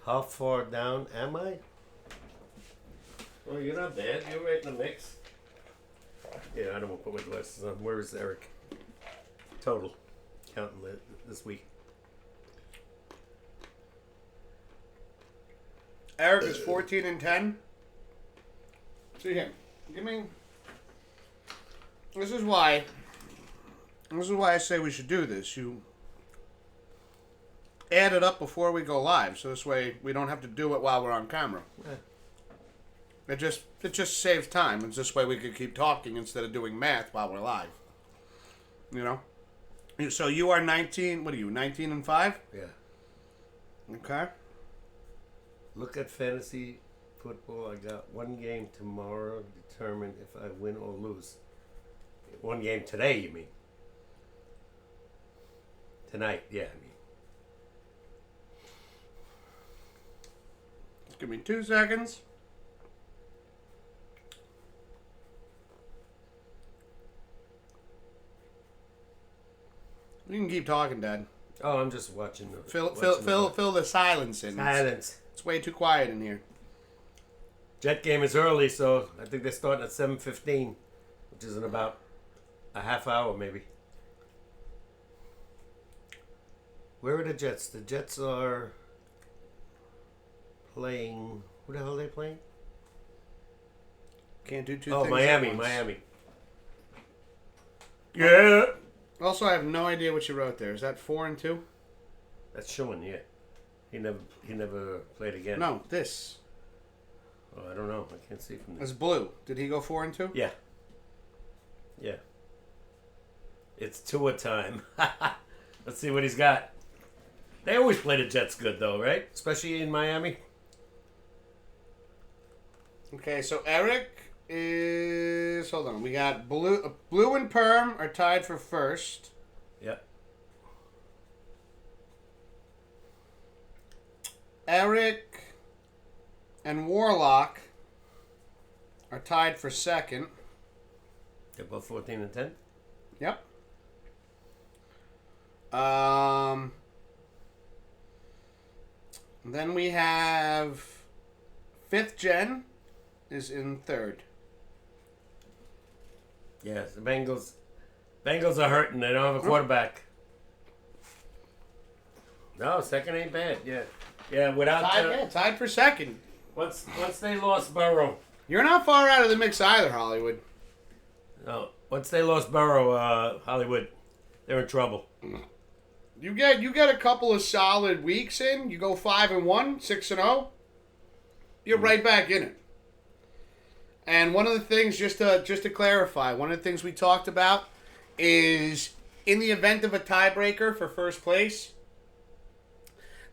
How far down am I? Oh, you're not bad. You're right in the mix. Yeah, I don't want to put my glasses on. Where is Eric? Total. Counting this week. Eric is 14 and 10. See him. Give me. This is why I say we should do this. You add it up before we go live, so this way we don't have to do it while we're on camera. Yeah. It just saves time. It's this way we could keep talking instead of doing math while we're live. You know? So you are 19, what are you, 19 and 5? Yeah. Okay. Look at fantasy football. I got one game tomorrow to determine if I win or lose. One game today, you mean? Tonight, yeah, I mean. Just give me 2 seconds. You can keep talking, Dad. Oh, I'm just watching. Fill the silence in. Silence. It's way too quiet in here. Jet game is early, so I think they're starting at 7:15, which is in about a half hour, maybe. Where are the Jets? The Jets are playing. Who the hell are they playing? Can't do two Oh, things. Miami, at once. Miami. Yeah. Also, I have no idea what you wrote there. Is that 4 and 2? That's showing, yeah. He never played again. No, this. Oh, I don't know. I can't see from this. It's blue. Did he go 4 and 2? Yeah. Yeah. It's Tua time. Let's see what he's got. They always play the Jets good, though, right? Especially in Miami. Okay, so Eric is. Hold on. We got Blue and Perm are tied for first. Yep. Eric and Warlock are tied for second. They're both 14 and 10. Yep. Then we have Fifth Gen is in third. Yes, the Bengals are hurting. They don't have a quarterback. No, second ain't bad. Yeah. Yeah, without Tied for second. once they lost Burrow. You're not far out of the mix either, Hollywood. No, once they lost Burrow, Hollywood, they're in trouble. You get a couple of solid weeks in. You go 5-1, 6-0. You're right back in it. And one of the things, just to clarify, one of the things we talked about is in the event of a tiebreaker for first place,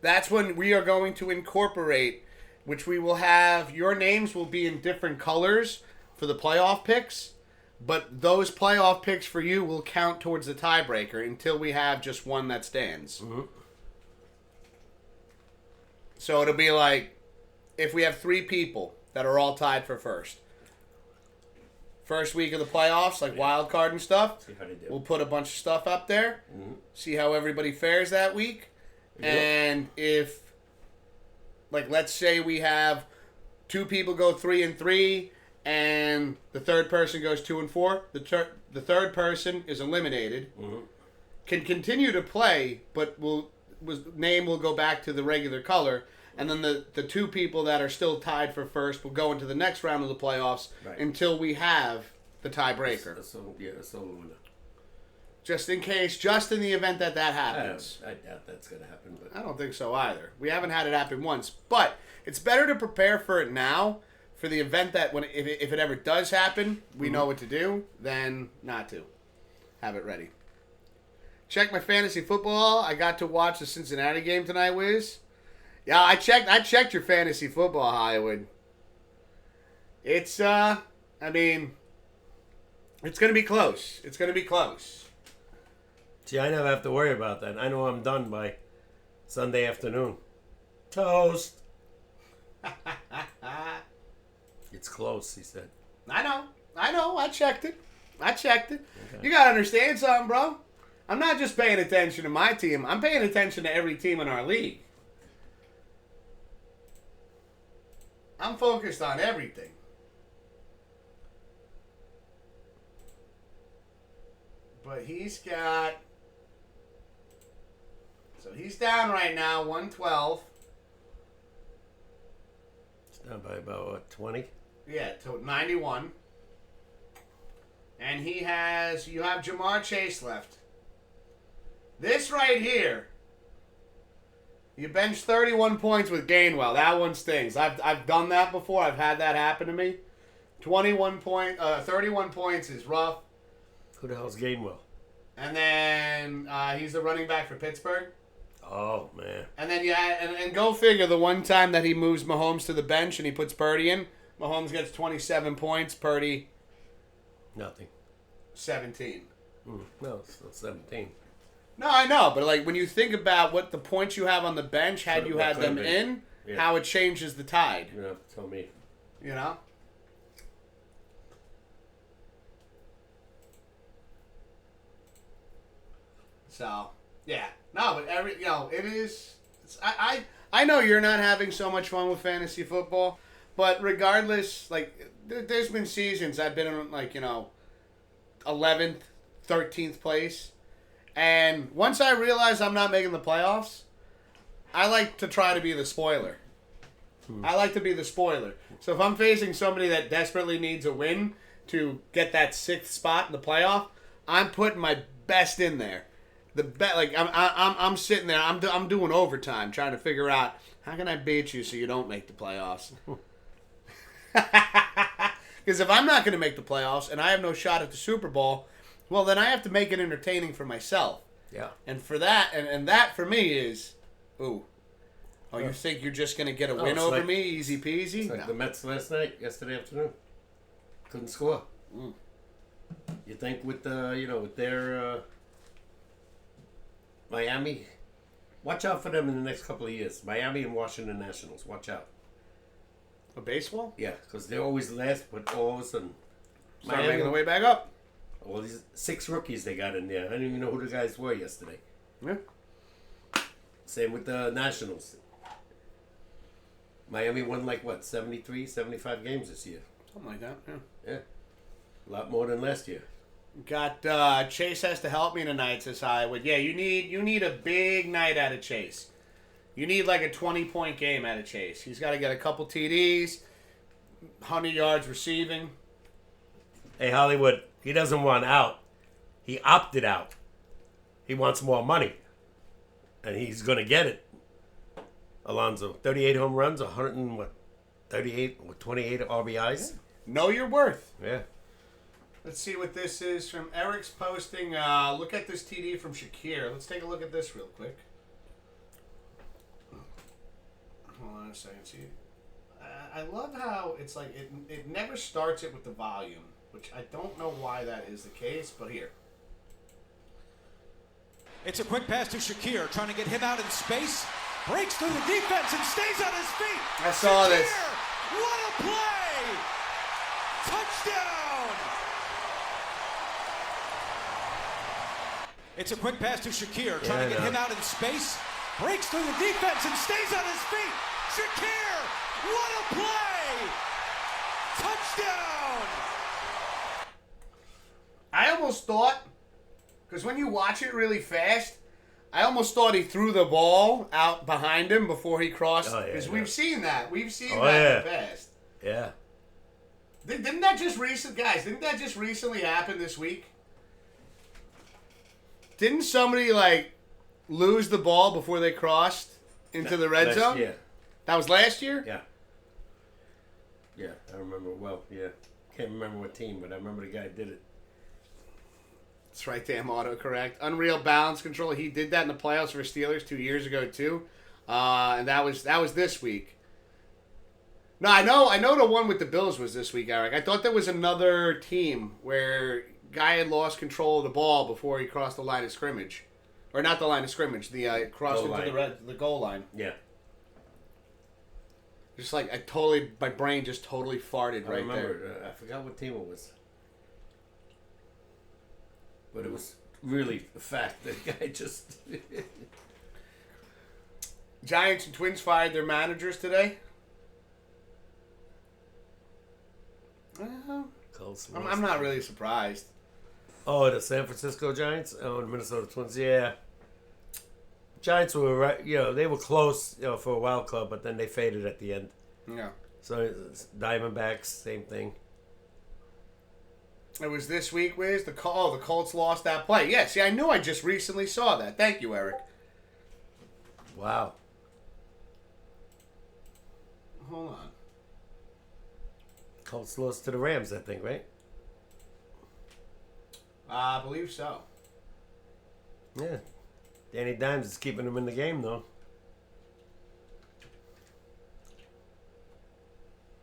that's when we are going to incorporate, which we will have, your names will be in different colors for the playoff picks, but those playoff picks for you will count towards the tiebreaker until we have just one that stands. Mm-hmm. So it'll be like, if we have 3 people that are all tied for first week of the playoffs, like wild card and stuff, See how they do. we'll put a bunch of stuff up there, see how everybody fares that week. Yep. And if, like, let's say we have 2 people go 3-3, and the third person goes 2-4, the third person is eliminated, can continue to play, but name will go back to the regular color, and then the 2 people that are still tied for first will go into the next round of the playoffs until we have the tiebreaker. So Just in case, just in the event that happens. I doubt that's going to happen. But I don't think so either. We haven't had it happen once. But it's better to prepare for it now, for the event that if it ever does happen, we know what to do, than not to. Have it ready. Check my fantasy football. I got to watch the Cincinnati game tonight, Wiz. Yeah, I checked your fantasy football, Hollywood. It's it's going to be close. It's going to be close. See, I never have to worry about that. I know I'm done by Sunday afternoon. Toast. It's close, he said. I know. I checked it. Okay. You got to understand something, bro. I'm not just paying attention to my team. I'm paying attention to every team in our league. I'm focused on everything. But he's got... So he's down right now, 112. It's down by about, what, 20? Yeah, to 91. And you have Jamar Chase left. This right here, you bench 31 points with Gainwell. That one stings. I've done that before. I've had that happen to me. 31 points is rough. Who the hell's Gainwell? And then he's the running back for Pittsburgh. Oh, man. And then and go figure, the one time that he moves Mahomes to the bench and he puts Purdy in, Mahomes gets 27 points, Purdy Nothing. 17. No, it's still 17. No, I know, but like when you think about what the points you have on the bench, had you had them in, how it changes the tide. You don't have to tell me. You know? So, yeah. No, but it is... I know you're not having so much fun with fantasy football, but regardless, like, there's been seasons I've been in, like, 11th, 13th place. And once I realize I'm not making the playoffs, I like to try to be the spoiler. I like to be the spoiler. So if I'm facing somebody that desperately needs a win to get that 6th spot in the playoff, I'm putting my best in there. I'm sitting there. I'm doing overtime trying to figure out how can I beat you so you don't make the playoffs. Because if I'm not going to make the playoffs and I have no shot at the Super Bowl, well, then I have to make it entertaining for myself. Yeah. And for that, and that for me is, you think you're just going to get a win over me, easy peasy? It's like the Mets yesterday afternoon. Couldn't score. You think with their Miami, watch out for them in the next couple of years. Miami and Washington Nationals, watch out. A baseball? Yeah, because they're always last, but all of a sudden, Start making the way back up. Well, these 6 rookies they got in there. I didn't even know who the guys were yesterday. Yeah. Same with the Nationals. Miami won 73, 75 games this year. Something like that, yeah. Yeah. A lot more than last year. Got Chase has to help me tonight, says Hollywood. Yeah, you need a big night out of Chase. You need like a 20-point game out of Chase. He's got to get a couple TDs, 100 yards receiving. Hey, Hollywood, he doesn't want out. He opted out. He wants more money. And he's going to get it. Alonzo, 38 home runs, 138 with 28 RBIs. Know your worth. Yeah. Let's see what this is from Eric's posting. Look at this TD from Shakir. Let's take a look at this real quick. Hold on a second. See, I love how it's like it never starts it with the volume, which I don't know why that is the case, but here. It's a quick pass to Shakir, trying to get him out in space. Breaks through the defense and stays on his feet. I saw this. What a play! Touchdown! It's a quick pass to Shakir, trying to get him out in space. Breaks through the defense and stays on his feet. Shakir! What a play! Touchdown! I almost thought, because when you watch it really fast, I almost thought he threw the ball out behind him before he crossed. Because we've seen that. We've seen that in the past. Yeah. Didn't that just recently happen this week? Didn't somebody, lose the ball before they crossed into the red zone? Yeah. That was last year? Yeah. Yeah, I remember. Well, yeah. Can't remember what team, but I remember the guy did it. That's right, damn autocorrect. Unreal balance control. He did that in the playoffs for Steelers 2 years ago too, and that was this week. No, I know the one with the Bills was this week, Eric. I thought there was another team where guy had lost control of the ball before he crossed the line of scrimmage, or not the line of scrimmage, the crossed Goal into line. the goal line. Yeah. Just like my brain just totally farted I right remember, there. I forgot what team it was. But it was really the fact that the guy just... Giants and Twins fired their managers today. Well, I'm not really surprised. Oh, the San Francisco Giants? Oh, the Minnesota Twins, yeah. Giants were right, they were close, for a wild card, but then they faded at the end. Yeah. So Diamondbacks, same thing. It was this week, Wiz. The Colts lost that play. Yeah, see, I knew I just recently saw that. Thank you, Eric. Wow. Hold on. Colts lost to the Rams, I think, right? I believe so. Yeah. Danny Dimes is keeping them in the game, though.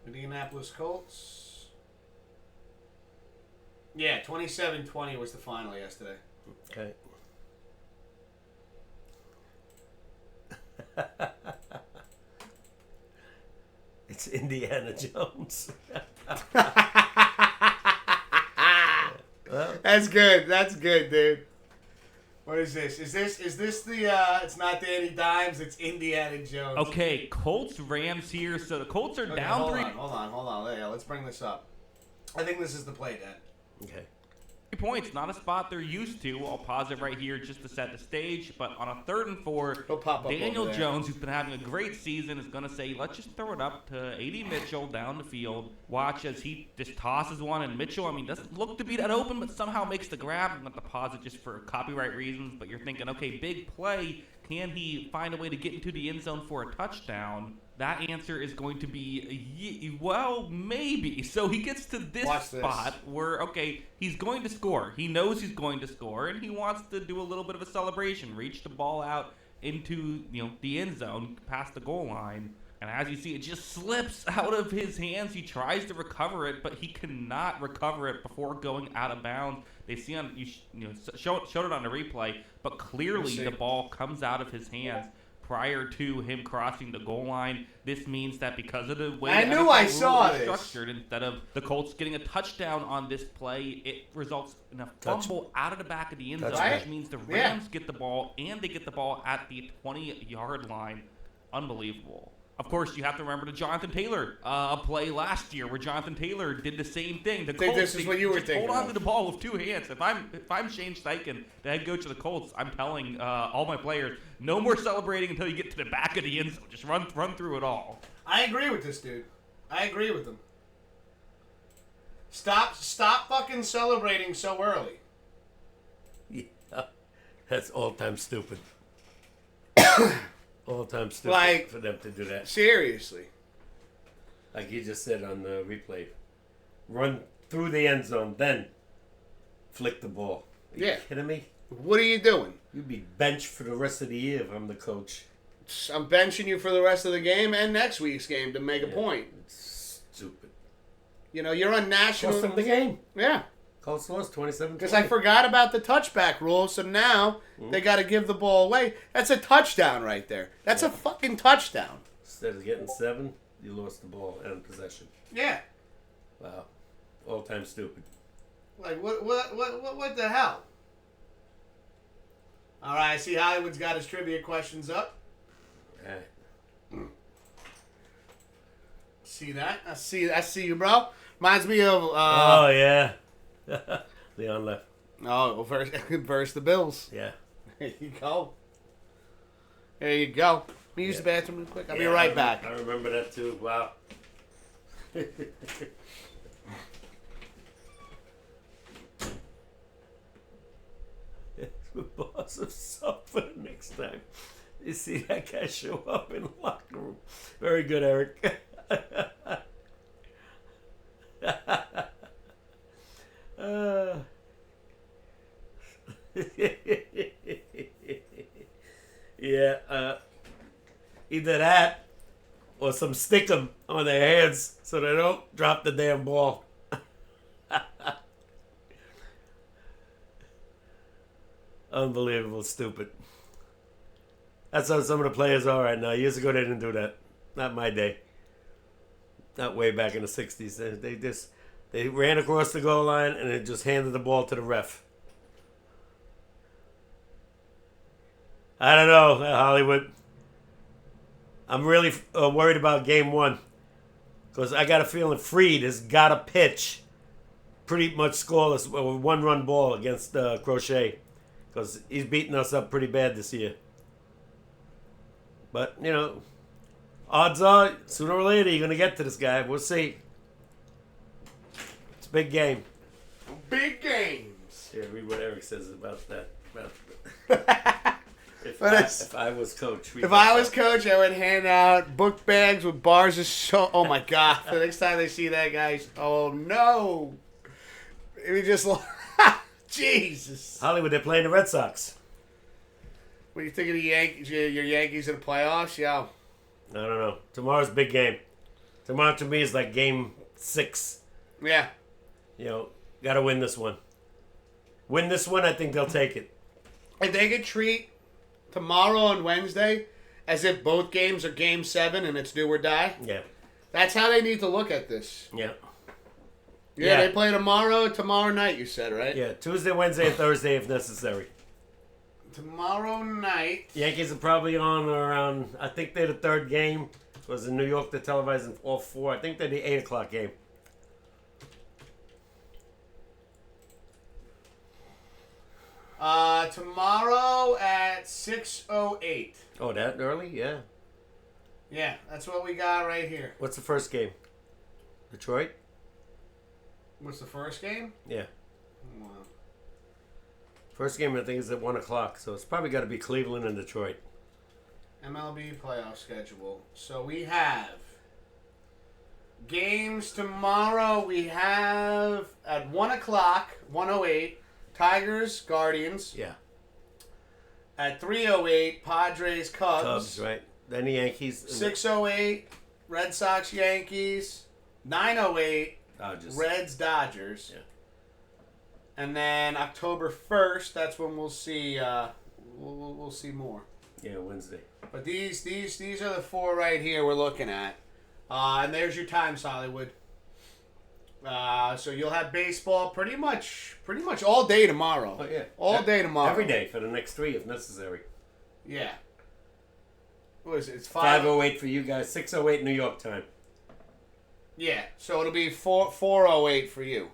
Indianapolis Colts. Yeah, 27-20 was the final yesterday. Okay. It's Indiana Jones. Well, That's good, dude. What is this? Is this the it's not Danny Dimes, it's Indiana Jones. Okay, Colts Rams here. So the Colts are down 3 Hold on. Yeah, let's bring this up. I think this is the play, Dad. okay. points. Not a spot they're used to. I'll pause it right here just to set the stage. But on a 3rd and 4, He'll pop up Daniel over there. Jones, who's been having a great season, is going to say, let's just throw it up to A.D. Mitchell down the field. Watch as he just tosses one. And Mitchell, I mean, doesn't look to be that open, but somehow makes the grab. I'm going to pause it just for copyright reasons. But you're thinking, okay, big play. Can he find a way to get into the end zone for a touchdown? That answer is going to be, well, maybe. So he gets to this spot where, okay, he's going to score. He knows he's going to score, and he wants to do a little bit of a celebration, reach the ball out into, the end zone, past the goal line. And as you see, it just slips out of his hands. He tries to recover it, but he cannot recover it before going out of bounds. They see showed it on the replay, but clearly the ball comes out of his hands prior to him crossing the goal line. This means that because of the way I saw is structured, instead of the Colts getting a touchdown on this play, it results in a fumble out of the back of the end zone, which means the Rams get the ball, and they get the ball at the 20-yard line. Unbelievable. Of course, you have to remember the Jonathan Taylor play last year, where Jonathan Taylor did the same thing. The Colts, this is what you were thinking. Hold on to the ball with 2 hands. If I'm Shane Steichen, the head coach of the Colts, I'm telling all my players, no more celebrating until you get to the back of the end zone. Just run through it all. I agree with this dude. I agree with him. Stop fucking celebrating so early. Yeah, that's all-time stupid. All-time stupid for them to do that. Seriously. Like you just said on the replay. Run through the end zone, then flick the ball. Are you Yeah. kidding me? What are you doing? You'd be benched for the rest of the year if I'm the coach. I'm benching you for the rest of the game and next week's game to make a point. It's stupid. You know, you're on national. Cost them the game. Yeah. Colts lost 27-20. Because I forgot about the touchback rule, so now they got to give the ball away. That's a touchdown right there. That's a fucking touchdown. Instead of getting 7, you lost the ball and possession. Yeah. Wow. All time stupid. Like, what the hell? All right, I see Hollywood's got his trivia questions up. See that? I see you, bro. Reminds me of... oh, yeah. Leon left. Oh, versus the Bills. Yeah. There you go. There you go. Let me use the bathroom real quick. I'll be right back. I remember that too. Wow. The boss of stuff for the next time. You see that guy show up in the locker room. Very good, Eric. Yeah, either that or some stick 'em on their hands so they don't drop the damn ball. Unbelievable, stupid. That's how some of the players are right now. Years ago, they didn't do that. Not my day. Not way back in the 60s. They ran across the goal line and they just handed the ball to the ref. I don't know, Hollywood. I'm really worried about game 1. Because I got a feeling Freed has got to pitch pretty much scoreless, a 1-run ball against Crochet. Because he's beating us up pretty bad this year. But, you know, odds are, sooner or later, you're going to get to this guy. We'll see. It's a big game. Big games. Yeah, read what Eric says about that. If I was coach. If I was coach, I would hand out book bags with bars of soap. Oh, my God. The next time they see that guy, oh, no. It just... Jesus. Hollywood, they're playing the Red Sox. What do you think of the Yankees? Your Yankees in the playoffs? Yo. I don't know. Tomorrow's a big game. Tomorrow to me is like game 6. Yeah. You know, got to win this one. Win this one, I think they'll take it. If they could treat tomorrow and Wednesday as if both games are game 7 and it's do or die, Yeah. that's how they need to look at this. Yeah. Yeah, they play tomorrow night, you said, right? Yeah, Tuesday, Wednesday, and Thursday if necessary. Tomorrow night. Yankees are probably on around, I think they're the 3rd game. Because in New York, they're televising all 4. I think they're the 8 o'clock game. Tomorrow at 6:08. Oh, that early? Yeah. Yeah, that's what we got right here. What's the first game? Detroit? What's the first game? Yeah. Wow. First game, I think, is at 1 o'clock. So it's probably got to be Cleveland and Detroit. MLB playoff schedule. So we have games tomorrow. We have at 1 o'clock, 1:08, Tigers, Guardians. Yeah. At 3:08, Padres, Cubs. Cubs, right. Then the Yankees. 6:08, Red Sox, Yankees. 9:08, Dodgers. Reds, Dodgers. Yeah. And then October 1st, that's when we'll see. We'll see more. Yeah, Wednesday. But these are the 4 right here we're looking at. And there's your times, Hollywood. So you'll have baseball pretty much all day tomorrow. Oh, yeah. All day tomorrow. Every day for the next 3 if necessary. Yeah. What is it? It's 5:08 for you guys. 6:08 New York time. Yeah. So it'll be 4:08 for you.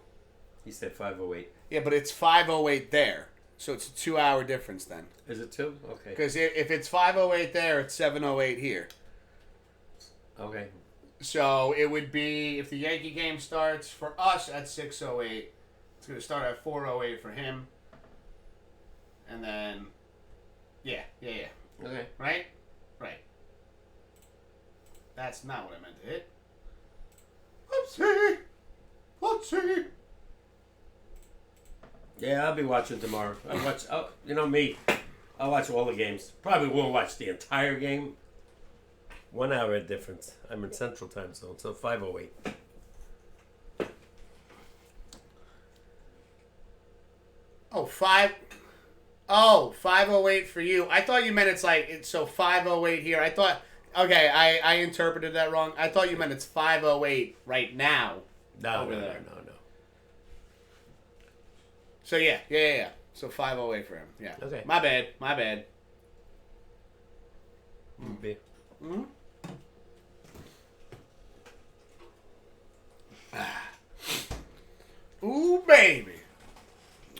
He said 5:08. Yeah, but it's 5:08 there. So it's a 2-hour difference then. Is it 2? Okay. Because if it's 5:08 there, it's 7:08 here. Okay. So it would be, if the Yankee game starts for us at 6:08, it's going to start at 4:08 for him. And then, yeah. Okay. Right? Right. That's not what I meant to hit. Let's see. Yeah, I'll be watching tomorrow. You know me, I'll watch all the games. Probably won't watch the entire game. 1 hour difference. I'm in Central Time Zone, so 5:08. Oh, 5:08 for you. I thought you meant it's 5:08 here. I thought, okay, I interpreted that wrong. I thought you meant it's 5:08 right now. No. So yeah. So 5:08 for him. Yeah. Okay. My bad. Be. Mm-hmm. Ooh, baby.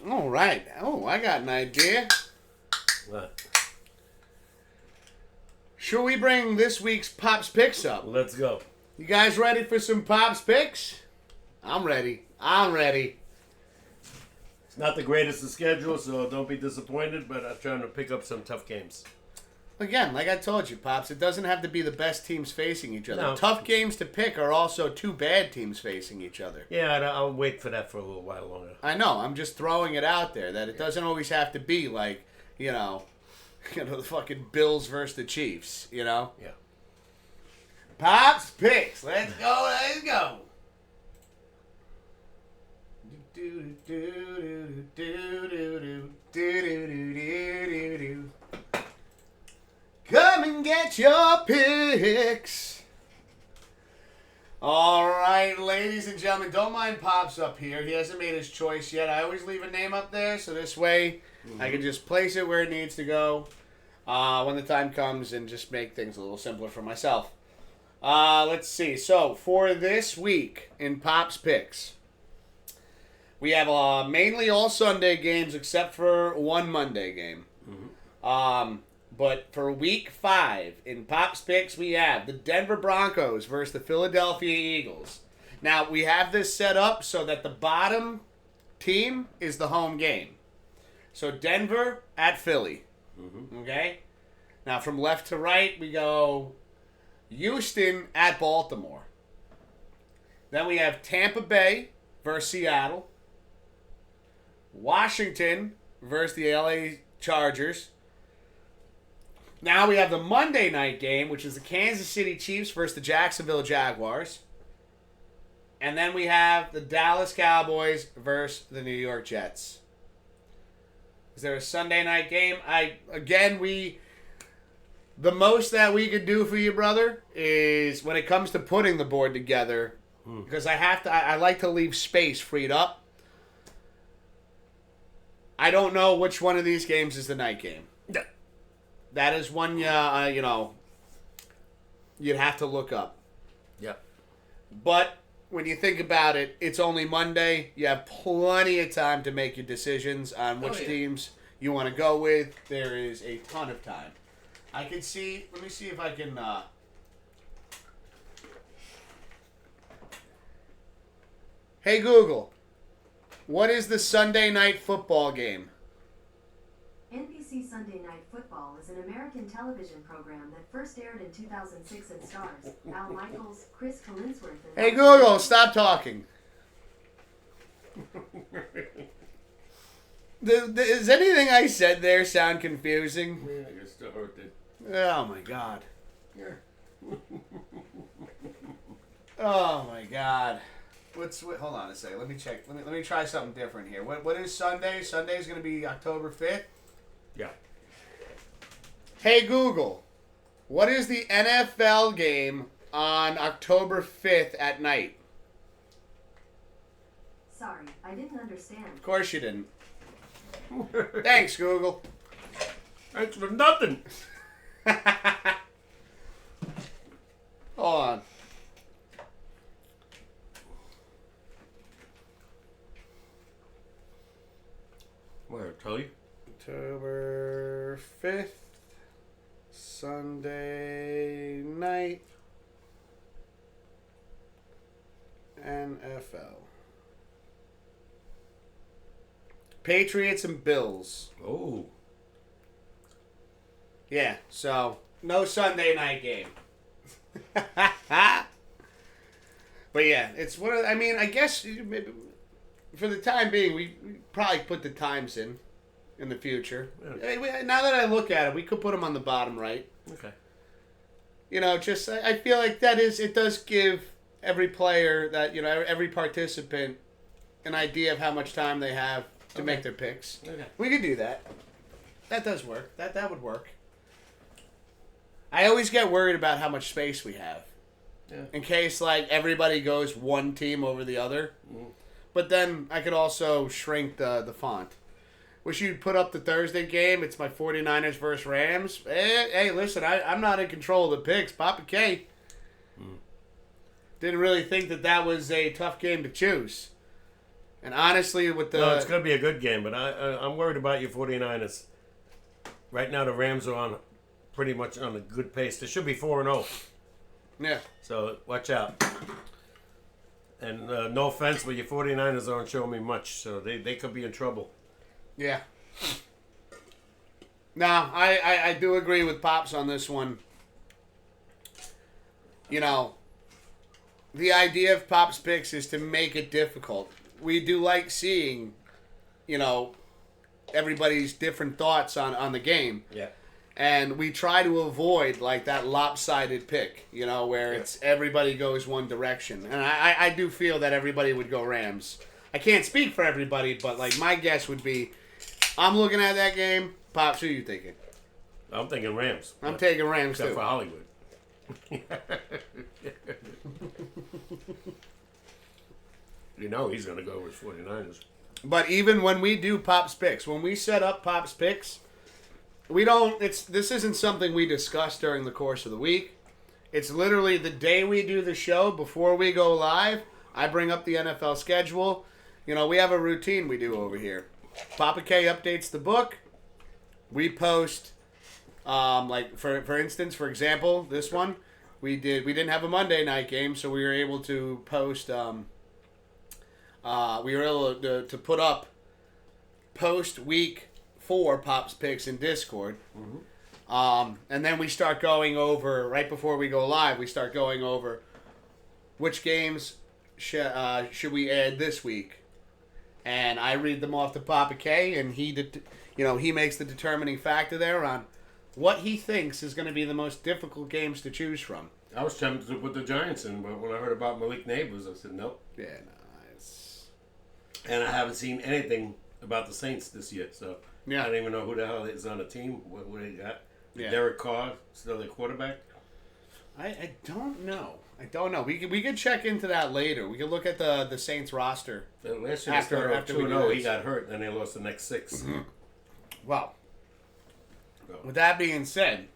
All right. Oh, I got an idea. What? Should we bring this week's Pops Picks up? Let's go. You guys ready for some Pops Picks? I'm ready. It's not the greatest of schedule, so don't be disappointed, but I'm trying to pick up some tough games. Again, like I told you, Pops, it doesn't have to be the best teams facing each other. No. Tough games to pick are also two bad teams facing each other. Yeah, I'll wait for that for a little while longer. I know. I'm just throwing it out there that it doesn't always have to be like, the fucking Bills versus the Chiefs, Yeah. Pops Picks. Let's go. Come and get your picks. All right, ladies and gentlemen, don't mind Pops up here. He hasn't made his choice yet. I always leave a name up there, so this way I can just place it where it needs to go when the time comes and just make things a little simpler for myself. Let's see. So, for this week in Pops Picks, we have mainly all Sunday games except for one Monday game. But for week 5 in Pops Picks, we have the Denver Broncos versus the Philadelphia Eagles. Now, we have this set up so that the bottom team is the home game. So Denver at Philly. Okay? Now, from left to right, we go Houston at Baltimore. Then we have Tampa Bay versus Seattle. Washington versus the LA Chargers. Now we have the Monday night game, which is the Kansas City Chiefs versus the Jacksonville Jaguars. And then we have the Dallas Cowboys versus the New York Jets. Is there a Sunday night game? The most that we could do for you, brother, is when it comes to putting the board together, because I like to leave space freed up. I don't know which one of these games is the night game. Yeah. That is one, you'd have to look up. Yep. But when you think about it, it's only Monday. You have plenty of time to make your decisions on which teams you want to go with. There is a ton of time. Let me see if I can... Hey, Google, what is the Sunday night football game? NBC Sunday Night Football is an American television program that first aired in 2006 and stars Al Michaels, Chris Collinsworth, and... Hey, Google, stop talking. Does anything I said there sound confusing? Yeah, I still heard it. Oh, my God. Yeah. Oh, my God. Hold on a second. Let me check. Let me try something different here. What is Sunday? Sunday's going to be October 5th? Yeah. Hey, Google, what is the NFL game on October 5th at night? Sorry, I didn't understand. Of course you didn't. Thanks, Google. Thanks for nothing. Hold on. Where, tell you? October 5th, Sunday night, NFL. Patriots and Bills. Oh. Yeah, so no Sunday night game. But yeah, it's I guess for the time being, we probably put the times in the future. Yeah. Now that I look at it, we could put them on the bottom right. Okay. Just I feel like it does give every player every participant an idea of how much time they have to make their picks. Okay. We could do that. That does work. That would work. I always get worried about how much space we have. Yeah. In case, everybody goes one team over the other. Mm. But then I could also shrink the font. Wish you'd put up the Thursday game. It's my 49ers versus Rams. Hey, listen, I'm not in control of the picks. Papa K didn't really think that was a tough game to choose. And honestly, with the... No, it's going to be a good game, but I'm worried about your 49ers. Right now, the Rams are pretty much on a good pace. They should be 4-0. Yeah. So, watch out. And no offense, but your 49ers aren't showing me much, so they could be in trouble. Yeah. No, I do agree with Pops on this one. The idea of Pops picks is to make it difficult. We do like seeing, everybody's different thoughts on the game. Yeah. And we try to avoid that lopsided pick, where it's everybody goes one direction. And I do feel that everybody would go Rams. I can't speak for everybody, but my guess would be, I'm looking at that game. Pops, who are you thinking? I'm thinking Rams. I'm taking Rams Except too. for Hollywood. He's going to go with 49ers. But even when we do Pops picks, when we set up Pops picks, this isn't something we discuss during the course of the week. It's literally the day we do the show, before we go live, I bring up the NFL schedule. We have a routine we do over here. Papa K updates the book. We post, for instance, for example, this one, we didn't have a Monday night game, so we were able to post, we were able to put up post week 4 Pops picks in Discord. Mm-hmm. And then we start going over, right before we go live, we start going over which games should we add this week. And I read them off to Papa K, and he makes the determining factor there on what he thinks is going to be the most difficult games to choose from. I was tempted to put the Giants in, but when I heard about Malik Neighbors, I said nope. Yeah, nice. And I haven't seen anything about the Saints this year, so Yeah. I don't even know who the hell is on the team, what they got. Yeah. Derek Carr, still their quarterback? I don't know. We could check into that later. We could look at the Saints roster. Last year they started off 2-0. He got hurt, and they lost the next 6. Mm-hmm. Well, So, with that being said,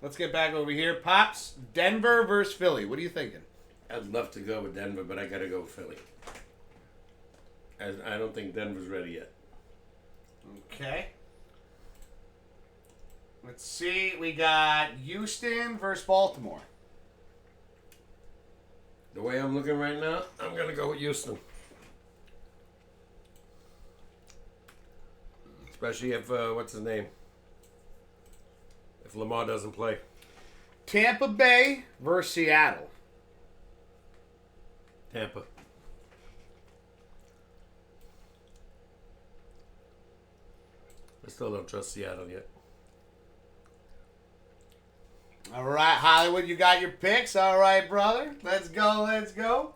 let's get back over here. Pops, Denver versus Philly. What are you thinking? I'd love to go with Denver, but I got to go with Philly. I don't think Denver's ready yet. Okay. Let's see. We got Houston versus Baltimore. The way I'm looking right now, I'm going to go with Houston. Especially if, what's his name? If Lamar doesn't play. Tampa Bay versus Seattle. Tampa. I still don't trust Seattle yet. All right, Hollywood, you got your picks. All right, brother. Let's go.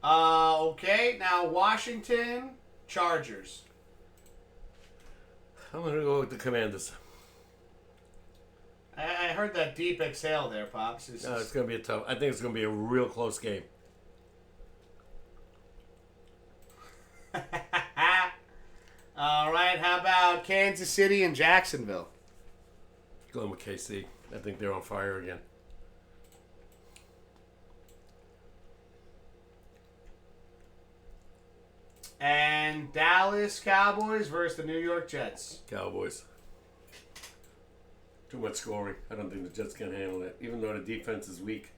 Okay, now Washington Chargers. I'm going to go with the Commanders. I heard that deep exhale there, Pops. No, it's going to be I think it's going to be a real close game. All right, how about Kansas City and Jacksonville? Going with KC. I think they're on fire again. And Dallas Cowboys versus the New York Jets. Cowboys. Too much scoring. I don't think the Jets can handle it, even though the defense is weak.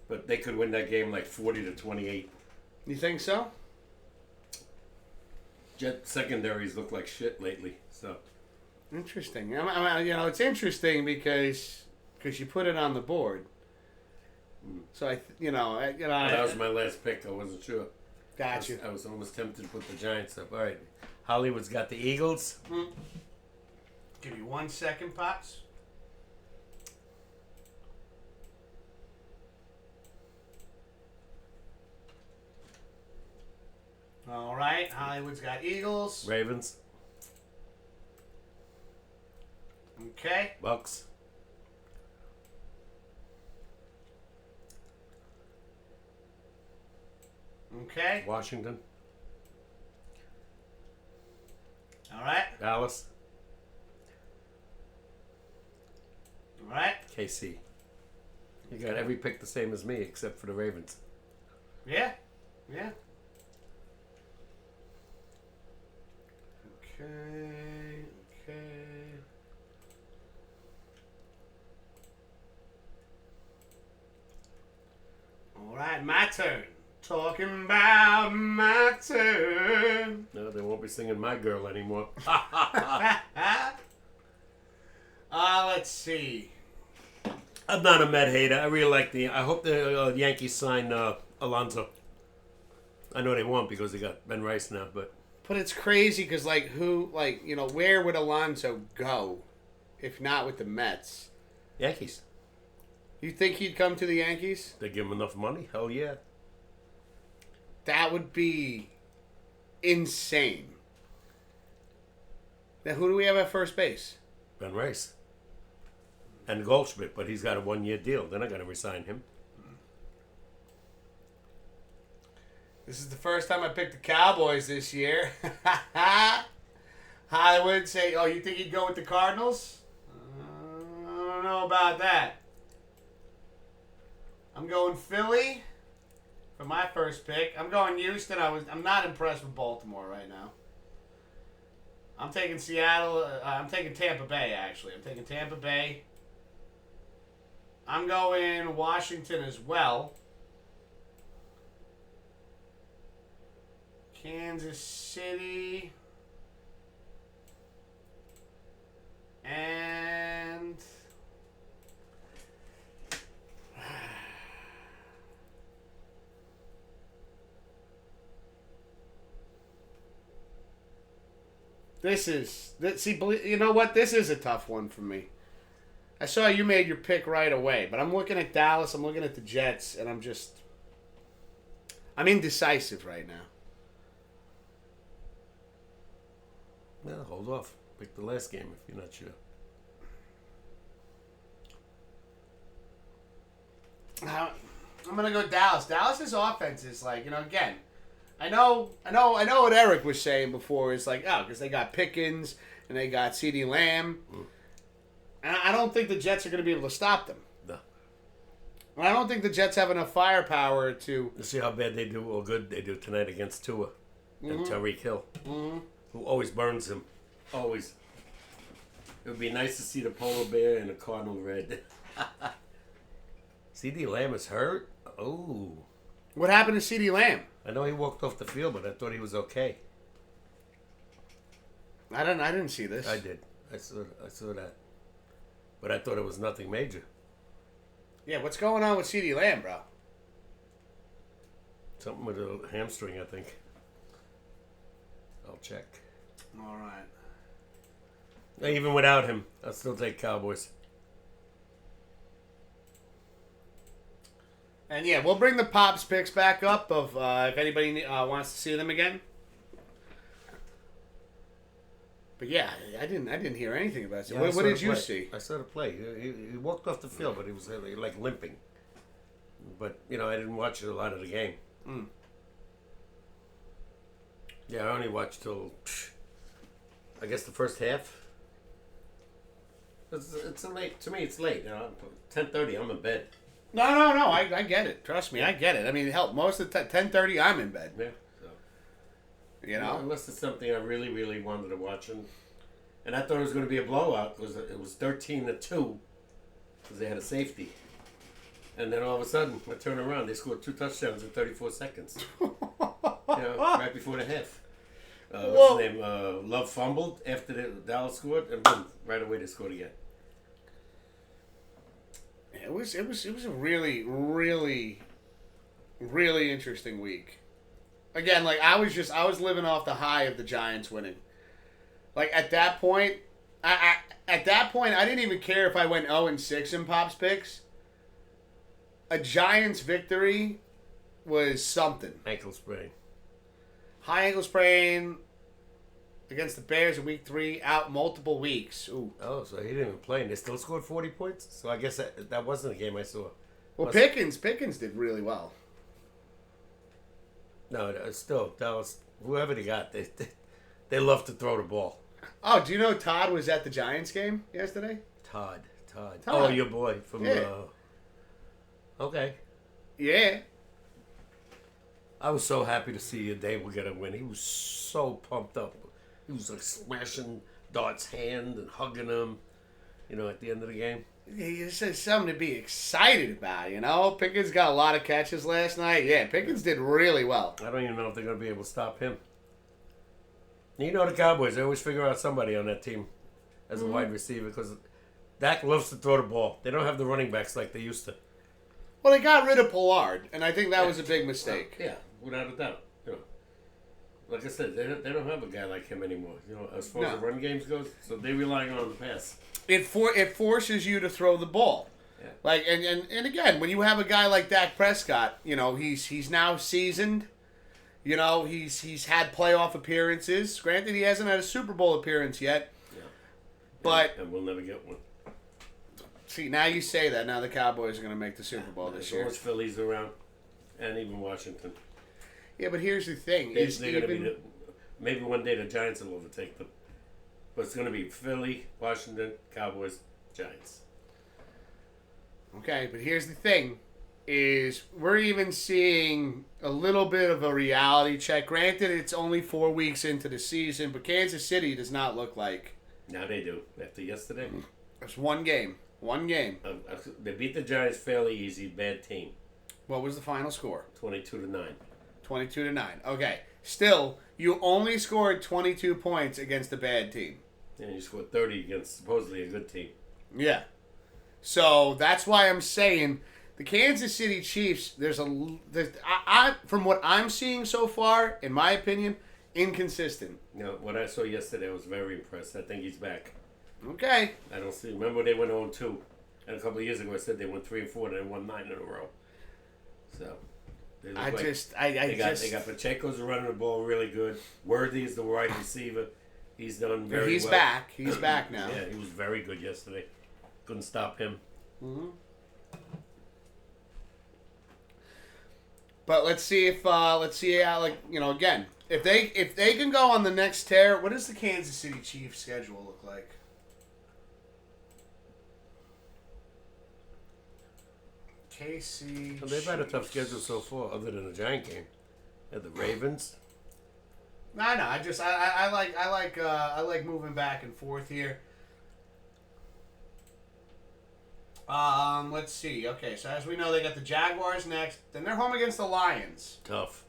But they could win that game like 40-28. You think so? Jet secondaries look like shit lately. So Interesting. It's interesting because you put it on the board. So that was my last pick. I wasn't sure. Gotcha. I was almost tempted to put the Giants up. All right. Hollywood's got the Eagles. Give you 1 second, Pops. All right. Hollywood's got Eagles. Ravens. Okay. Bucks. Okay. Washington. All right. Dallas. All right. KC. You got every pick the same as me except for the Ravens. Yeah. Yeah. Okay. Okay. All right, my turn. Talking about my turn. No, they won't be singing My Girl anymore. Let's see. I'm not a Met hater. I really like I hope the Yankees sign Alonso. I know they won't because they got Ben Rice now, but But it's crazy because, where would Alonso go if not with the Mets? Yankees. You think he'd come to the Yankees? They give him enough money. Hell yeah. That would be insane. Now, who do we have at first base? Ben Rice. And Goldschmidt, but he's got a 1-year deal. They're not going to resign him. This is the first time I picked the Cowboys this year. Hollywood say, oh, you think he'd go with the Cardinals? I don't know about that. I'm going Philly for my first pick. I'm going Houston. I'm not impressed with Baltimore right now. I'm taking Seattle. I'm taking Tampa Bay, actually. I'm taking Tampa Bay. I'm going Washington as well. Kansas City. And you know what? This is a tough one for me. I saw you made your pick right away, but I'm looking at Dallas, I'm looking at the Jets, and I'm indecisive right now. No, hold off. Pick the last game if you're not sure. I'm gonna go Dallas. Dallas's offense is again. I know what Eric was saying before. It's because they got Pickens and they got CeeDee Lamb. And I don't think the Jets are going to be able to stop them. No. And I don't think the Jets have enough firepower to... Let's see how bad they do or good they do tonight against Tua and Tyreek Hill, who always burns him. Always. It would be nice to see the polar bear in a cardinal red. CeeDee Lamb is hurt? Oh. What happened to CeeDee Lamb? I know he walked off the field, but I thought he was okay. I didn't see this. I did. I saw that. But I thought it was nothing major. Yeah, what's going on with CeeDee Lamb, bro? Something with a hamstring, I think. I'll check. All right. Even without him, I'll still take Cowboys. And yeah, we'll bring the Pops picks back up if anybody wants to see them again. But yeah, I didn't hear anything about it. Yeah, What did you see? I saw the play. He walked off the field, but he was like limping. But I didn't watch a lot of the game. Yeah, I only watched till I guess the first half. It's late to me. It's late. 10:30. I'm in bed. No. I get it. Trust me, I get it. I mean, hell, most of the 10:30, I'm in bed. Yeah. So. You know, unless it's something I really, really wanted to watch, and I thought it was going to be a blowout because it was 13-2 because they had a safety, and then all of a sudden, I turn around, they scored 2 touchdowns in 34 seconds. Right before the half. What's his name? Love fumbled after the Dallas scored, and boom, right away they scored again. It was a really, really, really interesting week. Again, like I was living off the high of the Giants winning. Like at that point, I didn't even care if I went 0-6 in Pops picks. A Giants victory was something. Ankle sprain. High ankle sprain against the Bears in week 3, out multiple weeks. Ooh. Oh, so he didn't even play, and they still scored 40 points? So I guess that wasn't a game I saw. Well, Pickens did really well. No, still, that was whoever they got. They love to throw the ball. Oh, do you know Todd was at the Giants game yesterday? Todd. Oh, your boy from. Yeah. Okay. Yeah. I was so happy to see they were gonna win. He was so pumped up. He was like smashing Dart's hand and hugging him. At the end of the game. It's just something to be excited about, Pickens got a lot of catches last night. Yeah, Pickens did really well. I don't even know if they're going to be able to stop him. The Cowboys, they always figure out somebody on that team as a wide receiver because Dak loves to throw the ball. They don't have the running backs like they used to. Well, they got rid of Pollard, and I think that was a big mistake. Yeah, without a doubt. Like I said, they don't have a guy like him anymore. As far as the run games goes, so they're relying on the pass. It forces you to throw the ball. Yeah. Like and again, when you have a guy like Dak Prescott, he's now seasoned. He's had playoff appearances. Granted, he hasn't had a Super Bowl appearance yet. Yeah. But and we'll never get one. See, now you say that. Now the Cowboys are going to make the Super Bowl this year. As long as Philly's around, and even Washington. Yeah, but here's the thing: maybe one day the Giants will overtake them. But it's going to be Philly, Washington, Cowboys, Giants. Okay, but here's the thing, is we're even seeing a little bit of a reality check. Granted, it's only 4 weeks into the season, but Kansas City does not look like... Now they do. After yesterday. It's one game. They beat the Giants fairly easy. Bad team. What was the final score? 22-9. 22-9. Okay. Still, you only scored 22 points against a bad team. And you scored 30 against supposedly a good team. Yeah. So that's why I'm saying the Kansas City Chiefs, from what I'm seeing so far, in my opinion, inconsistent. What I saw yesterday, I was very impressed. I think he's back. Okay. I don't see. Remember they went 0-2. And a couple of years ago I said they went 3-4 and they won 9 in a row. So they got Pacheco's running the ball really good. Worthy is the wide receiver. He's done very well. He's back. He's back now. Yeah, he was very good yesterday. Couldn't stop him. Mm-hmm. But let's see how again, if they can go on the next tear. What does the Kansas City Chiefs schedule look like? KC. Well, they've had a tough schedule so far, other than the Giant game. They had the Ravens. No, I like moving back and forth here. Let's see. Okay, so as we know, they got the Jaguars next. Then they're home against the Lions. Tough.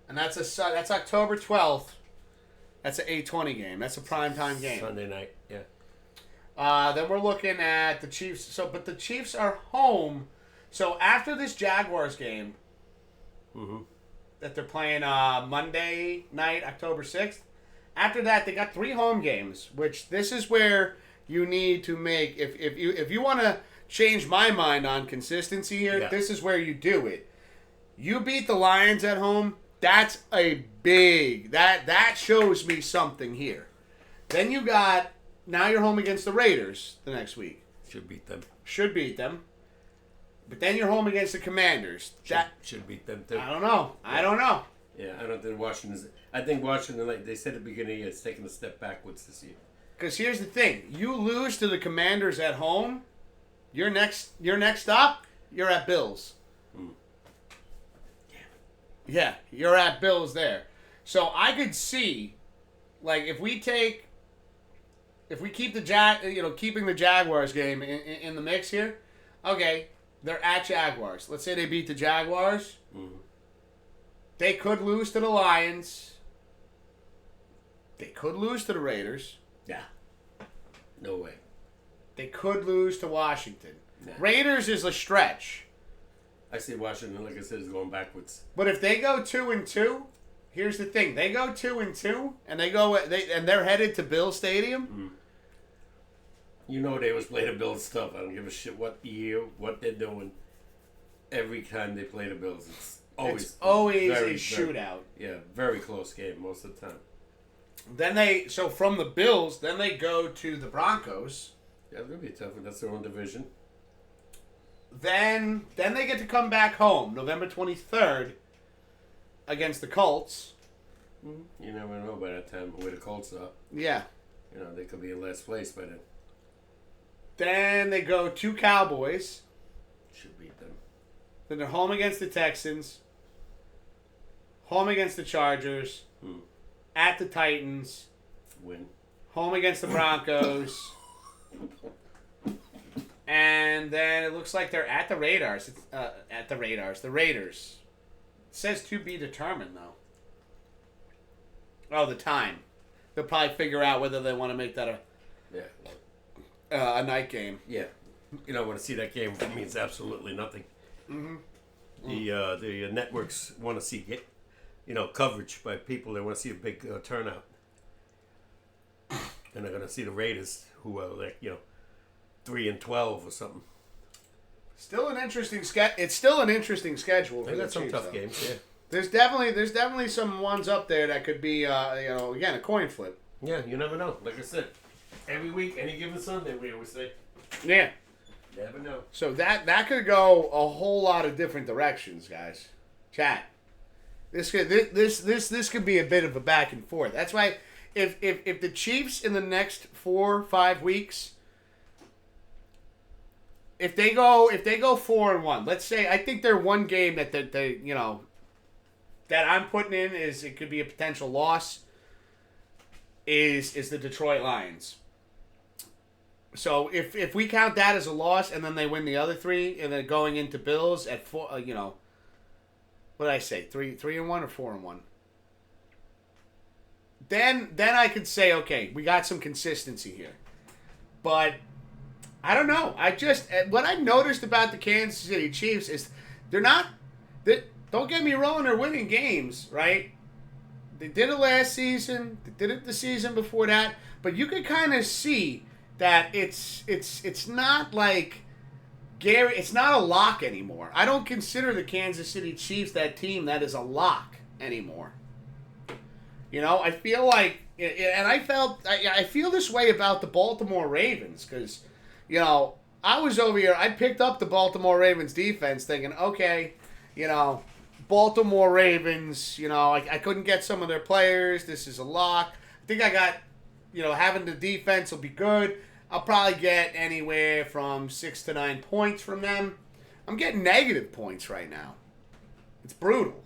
And that's October 12th. That's an 8:20 game. That's a primetime game. Sunday night. Yeah. Then we're looking at the Chiefs. But the Chiefs are home. So after this Jaguars game, that they're playing Monday night, October 6th. After that, they got 3 home games, which this is where you need to make, if you want to change my mind on consistency here, this is where you do it. You beat the Lions at home, that's a big, that shows me something here. Then now you're home against the Raiders the next week. Should beat them. But then you're home against the Commanders. Should beat them too. I don't know. Yeah, I don't think Washington. I think Washington, like they said at the beginning of the year, is taking a step backwards this year. Because here's the thing: you lose to the Commanders at home, your next stop, you're at Bills. Yeah, you're at Bills there. So I could see, like, if we keep the keeping the Jaguars game in the mix here, okay. They're at Jaguars. Let's say they beat the Jaguars. Mm-hmm. They could lose to the Lions. They could lose to the Raiders. Yeah. No way. They could lose to Washington. Nah. Raiders is a stretch. I see Washington, like I said, is going backwards. But if they go 2-2, here's the thing: they go 2-2, and they're headed to Bill Stadium. You know they always play the Bills tough. I don't give a shit what year, what they're doing. Every time they play the Bills, it's always a shootout. Very close game most of the time. Then from the Bills, then they go to the Broncos. Yeah, it's gonna be tough. That's their own division. Then they get to come back home November 23rd against the Colts. You never know by that time where the Colts are. Yeah. You know, they could be in last place by then. Then they go to Cowboys. Should beat them. Then they're home against the Texans. Home against the Chargers. At the Titans. Win. Home against the Broncos. And then it looks like they're at the Raiders. The Raiders. It says to be determined, though. Oh, the time. They'll probably figure out whether they want to make that a night game. Yeah. You don't want to see that game. It means absolutely nothing. The networks want to see coverage by people. They want to see a big turnout. And they're going to see the Raiders, who are 3-12 or something. Still an interesting It's still an interesting schedule. They got some tough games. Yeah. There's definitely some ones up there that could be again a coin flip. Yeah, you never know. Like I said, every week, any given Sunday, we always say. Yeah. Never know. So that could go a whole lot of different directions, guys. Chat. This could be a bit of a back and forth. That's why if the Chiefs in the next 4 or 5 weeks, if they go 4-1, let's say I think their one game that that I'm putting in is it could be a potential loss is the Detroit Lions. So if we count that as a loss and then they win the other 3 and then going into Bills at 4, what did I say? 3-1 or 4-1? Then I could say, okay, we got some consistency here. But I don't know. What I noticed about the Kansas City Chiefs is don't get me wrong, they're winning games, right? They did it last season. They did it the season before that. But you could kind of see that it's not like Gary. It's not a lock anymore. I don't consider the Kansas City Chiefs that team that is a lock anymore. I feel like, and I feel this way about the Baltimore Ravens because, I was over here. I picked up the Baltimore Ravens defense, thinking, okay, Baltimore Ravens. I couldn't get some of their players. This is a lock. I think I got, having the defense will be good. I'll probably get anywhere from 6 to 9 points from them. I'm getting negative points right now. It's brutal.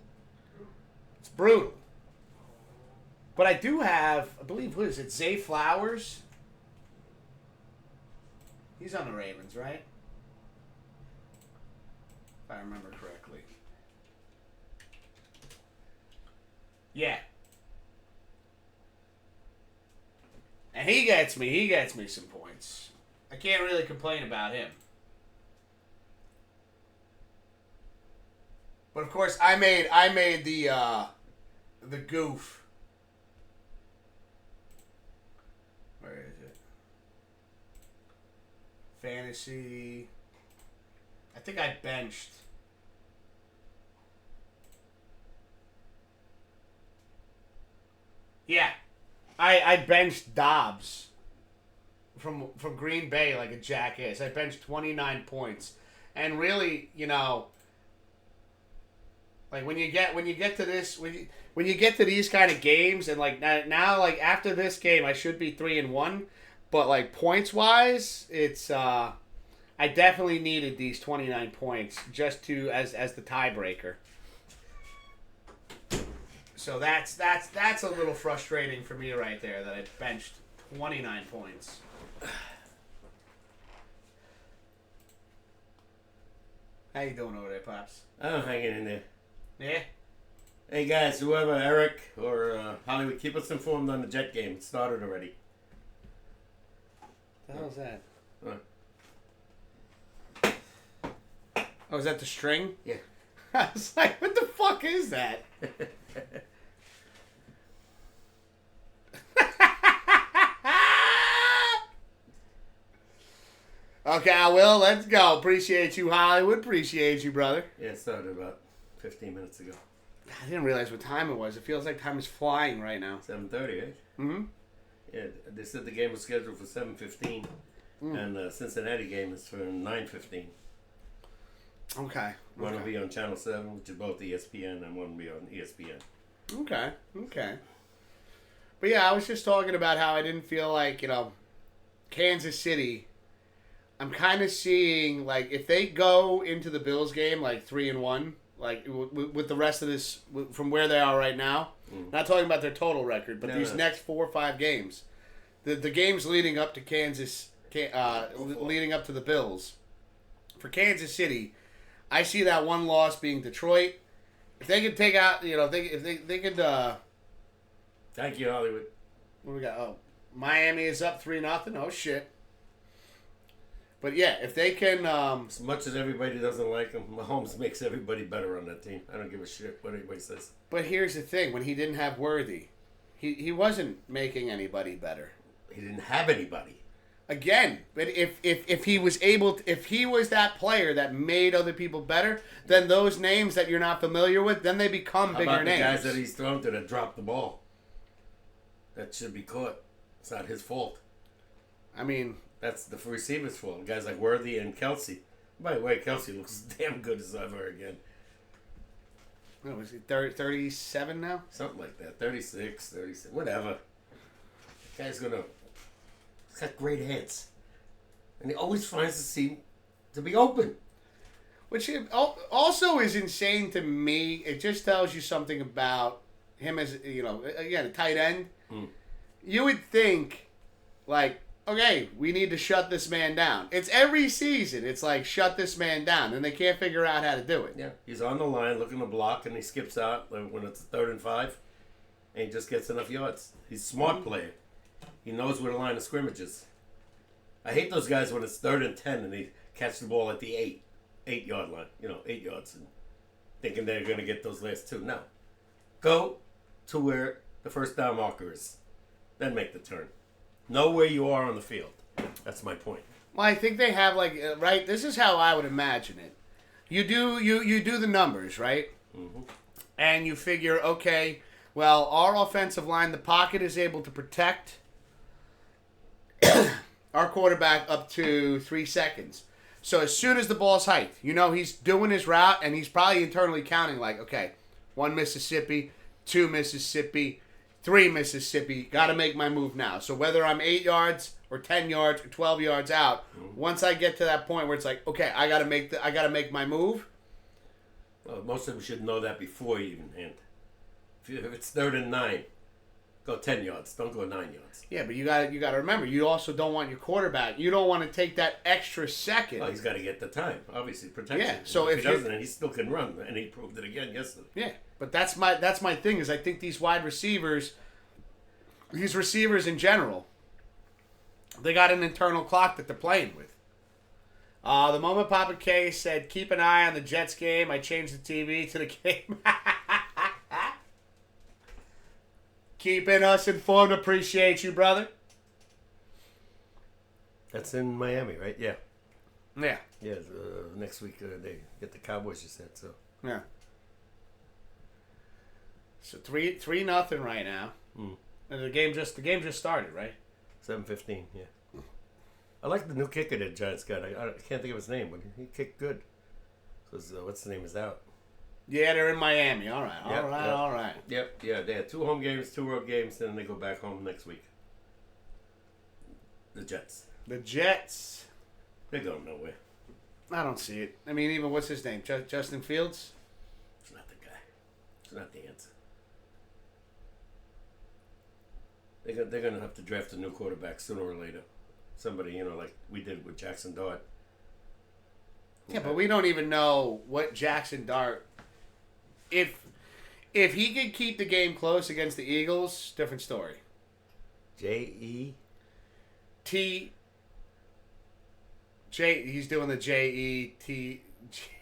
But I do have, I believe, who is it? Zay Flowers. He's on the Ravens, right? If I remember correctly. Yeah. And he gets me some points. I can't really complain about him. But of course, I made the goof. Where is it? Fantasy. I think I benched. Yeah. I benched Dobbs from Green Bay like a jackass. I benched 29 points. And really, like when you get to this when you get to these kind of games and like now like after this game I should be 3-1, but like points wise, it's I definitely needed these 29 points just to as the tiebreaker. So that's a little frustrating for me right there that I benched 29 points. How you doing over there, Pops? I'm hanging in there. Yeah? Hey guys, whoever, Eric or Hollywood, keep us informed on the Jet game. It started already. What the hell is that? Oh, is that the string? Yeah. I was like, what the fuck is that? Okay, I will. Let's go. Appreciate you, Hollywood. Appreciate you, brother. Yeah, it started about 15 minutes ago. I didn't realize what time it was. It feels like time is flying right now. 7:30, right? Mm-hmm. Yeah, they said the game was scheduled for 7:15, and the Cincinnati game is for 9:15. Okay. One will be on Channel 7, which is both ESPN, and one will be on ESPN. Okay. But yeah, I was just talking about how I didn't feel like, Kansas City. I'm kind of seeing, like, if they go into the Bills game, like, 3-1, like, with the rest of this, from where they are right now, not talking about their total record, but these next 4 or 5 games, the games leading up to leading up to the Bills, for Kansas City, I see that one loss being Detroit. If they could take out, if they could, Thank you, Hollywood. what do we got? Oh, Miami is up 3-0. Oh, shit. But yeah, if they can, As much as everybody doesn't like him, Mahomes makes everybody better on that team. I don't give a shit what anybody says. but here's the thing: when he didn't have Worthy, he wasn't making anybody better. He didn't have anybody. Again, but if he was able, if he was that player that made other people better, then those names that you're not familiar with, then they become How bigger about names. the guys that he's thrown to that dropped the ball? That should be caught. It's not his fault. I mean, That's the receiver's fault. Guys like Worthy and Kelsey. By the way, Kelsey looks damn good as ever again. what was he 37 now? Something like that. 36, 37, whatever. Guy's gonna... He's got great hands. And he always finds the seam to be open. Which also is insane to me. It just tells you something about him as, again, a tight end. You would think, like, okay, we need to shut this man down. It's every season. It's like, shut this man down. And they can't figure out how to do it. Yeah, he's on the line looking to block, and he skips out when it's 3rd and 5, and he just gets enough yards. He's a smart player. He knows where the line of scrimmage is. I hate those guys when it's 3rd and 10, and they catch the ball at the 8-yard line. 8 yards, and thinking they're going to get those last 2. No. Go to where the first down marker is. Then make the turn. Know where you are on the field. That's my point. Well, I think they have, like, right? This is how I would imagine it. You do the numbers, right? Mm-hmm. And you figure, okay, well, our offensive line, the pocket is able to protect our quarterback up to 3 seconds. So as soon as the ball's hiked, he's doing his route, and he's probably internally counting, like, okay, 1 Mississippi, 2 Mississippi, 3 Mississippi, got to make my move now. So whether I'm 8 yards or 10 yards or 12 yards out, once I get to that point where it's like, okay, I got to make my move. Well, most of them should know that before you even hint. If it's 3rd and 9, go 10 yards. Don't go 9 yards. Yeah, but you got to remember, you also don't want your quarterback. You don't want to take that extra second. Well, he's got to get the time. Obviously, protection. Yeah, so if if he you- doesn't, he still can run, and he proved it again yesterday. Yeah, but that's my thing is I think these wide receivers, these receivers in general, they got an internal clock that they're playing with. The moment Papa K said, keep an eye on the Jets game, I changed the TV to the game. Keeping us informed. Appreciate you, brother. That's in Miami, right? Yeah. Yeah. Yeah, next week they get the Cowboys, you said, so. Yeah. So 3-0 right now. And the game just started, right? 7:15, yeah. I like the new kicker that Giants got. I can't think of his name, but he kicked good. Because what's the name is out. Yeah, they're in Miami. All right. Yep, All right. Yep, yeah. They had 2 home games, 2 road games, then they go back home next week. The Jets. The Jets. They're going nowhere. I don't see it. I mean, even what's his name? Justin Fields? It's not the guy. It's not the answer. They're going to have to draft a new quarterback sooner or later. Somebody, like we did with Jackson Dart. Yeah, but we don't even know what Jackson Dart. If he could keep the game close against the Eagles, different story. J-E? He's doing the J-E-T.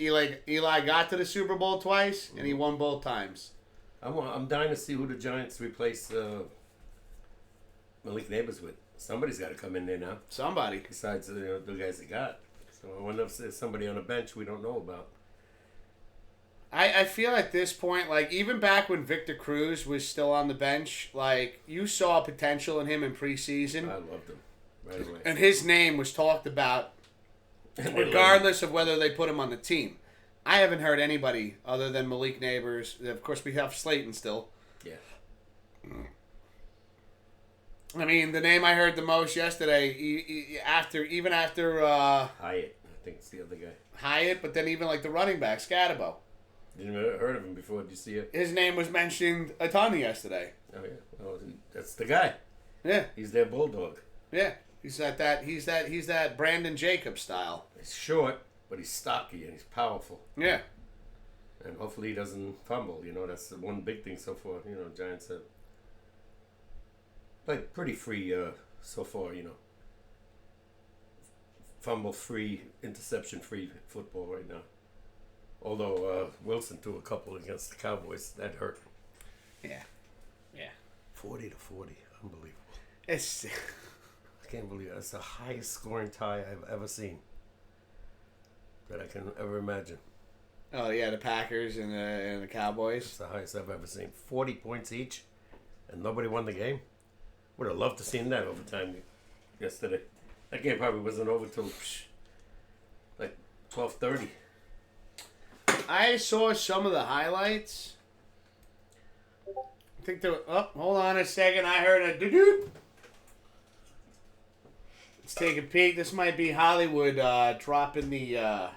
Eli got to the Super Bowl twice, and he won both times. I'm dying to see who the Giants replace Malik Neighbors with. Somebody's got to come in there now. Somebody. Besides the guys they got. So I wonder if there's somebody on the bench we don't know about. I feel at this point, like, even back when Victor Cruz was still on the bench, like, you saw potential in him in preseason. I loved him right away. And his name was talked about regardless of whether they put him on the team. I haven't heard anybody other than Malik Neighbors. Of course, we have Slayton still. Yeah. I mean, the name I heard the most yesterday, after Hyatt, I think it's the other guy. Hyatt, but then even like the running back, Scatabo. Didn't even heard of him before. Did you see it? His name was mentioned a ton yesterday. Oh yeah. Oh, that's the guy. Yeah. He's their bulldog. Yeah. He's that Brandon Jacobs style. He's short, but he's stocky and he's powerful. Yeah. And hopefully he doesn't fumble. That's the one big thing so far. Giants have played pretty free so far. Fumble-free, interception-free football right now. Although Wilson threw a couple against the Cowboys, that hurt. Yeah. 40-40, unbelievable. It's. I can't believe it. It's the highest scoring tie I've ever seen. That I can ever imagine. Oh yeah, the Packers and the Cowboys. It's the highest I've ever seen. 40 points each, and nobody won the game. Would have loved to seen that overtime yesterday. That game probably wasn't over till like 12:30. I saw some of the highlights. I think hold on a second. I heard a doo-doo. Let's take a peek. This might be Hollywood dropping the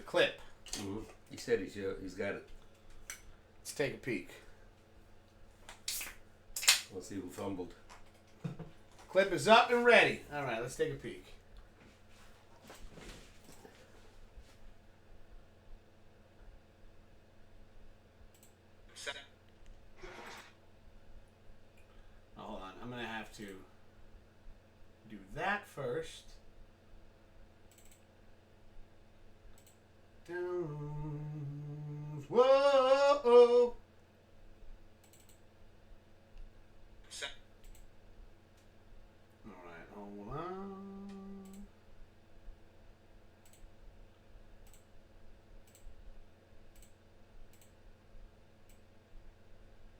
clip. Mm-hmm. He said he's got it. Let's take a peek. We'll see who fumbled. Clip is up and ready. All right, let's take a peek. Hold on. I'm going to have to do that first. Whoa! Alright, hold on.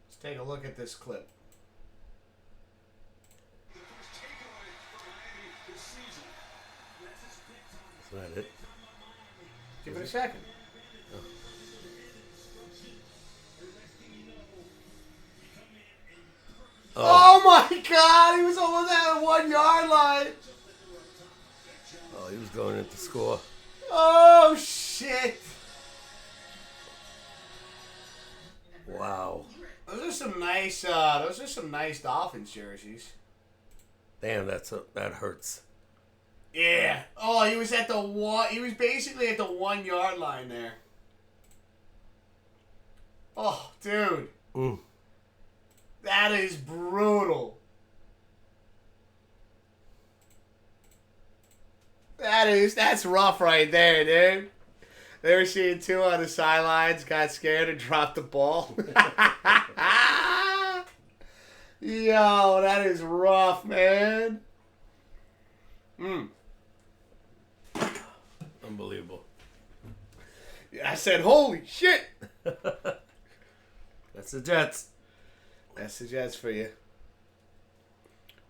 Let's take a look at this clip. Is that it? Give it a second. Oh my God! He was almost at the 1 yard line. Oh, he was going in to score. Oh shit! Wow. Those are some nice Dolphins jerseys. Damn, that hurts. Yeah. Oh, he was at the one. He was basically at the 1 yard line there. Oh, dude. Mm. That is brutal. That's rough right there, dude. They were seeing two on the sidelines, got scared and dropped the ball. Yo, that is rough, man. Unbelievable. I said, holy shit. That's the Jets. That's the Jets for you.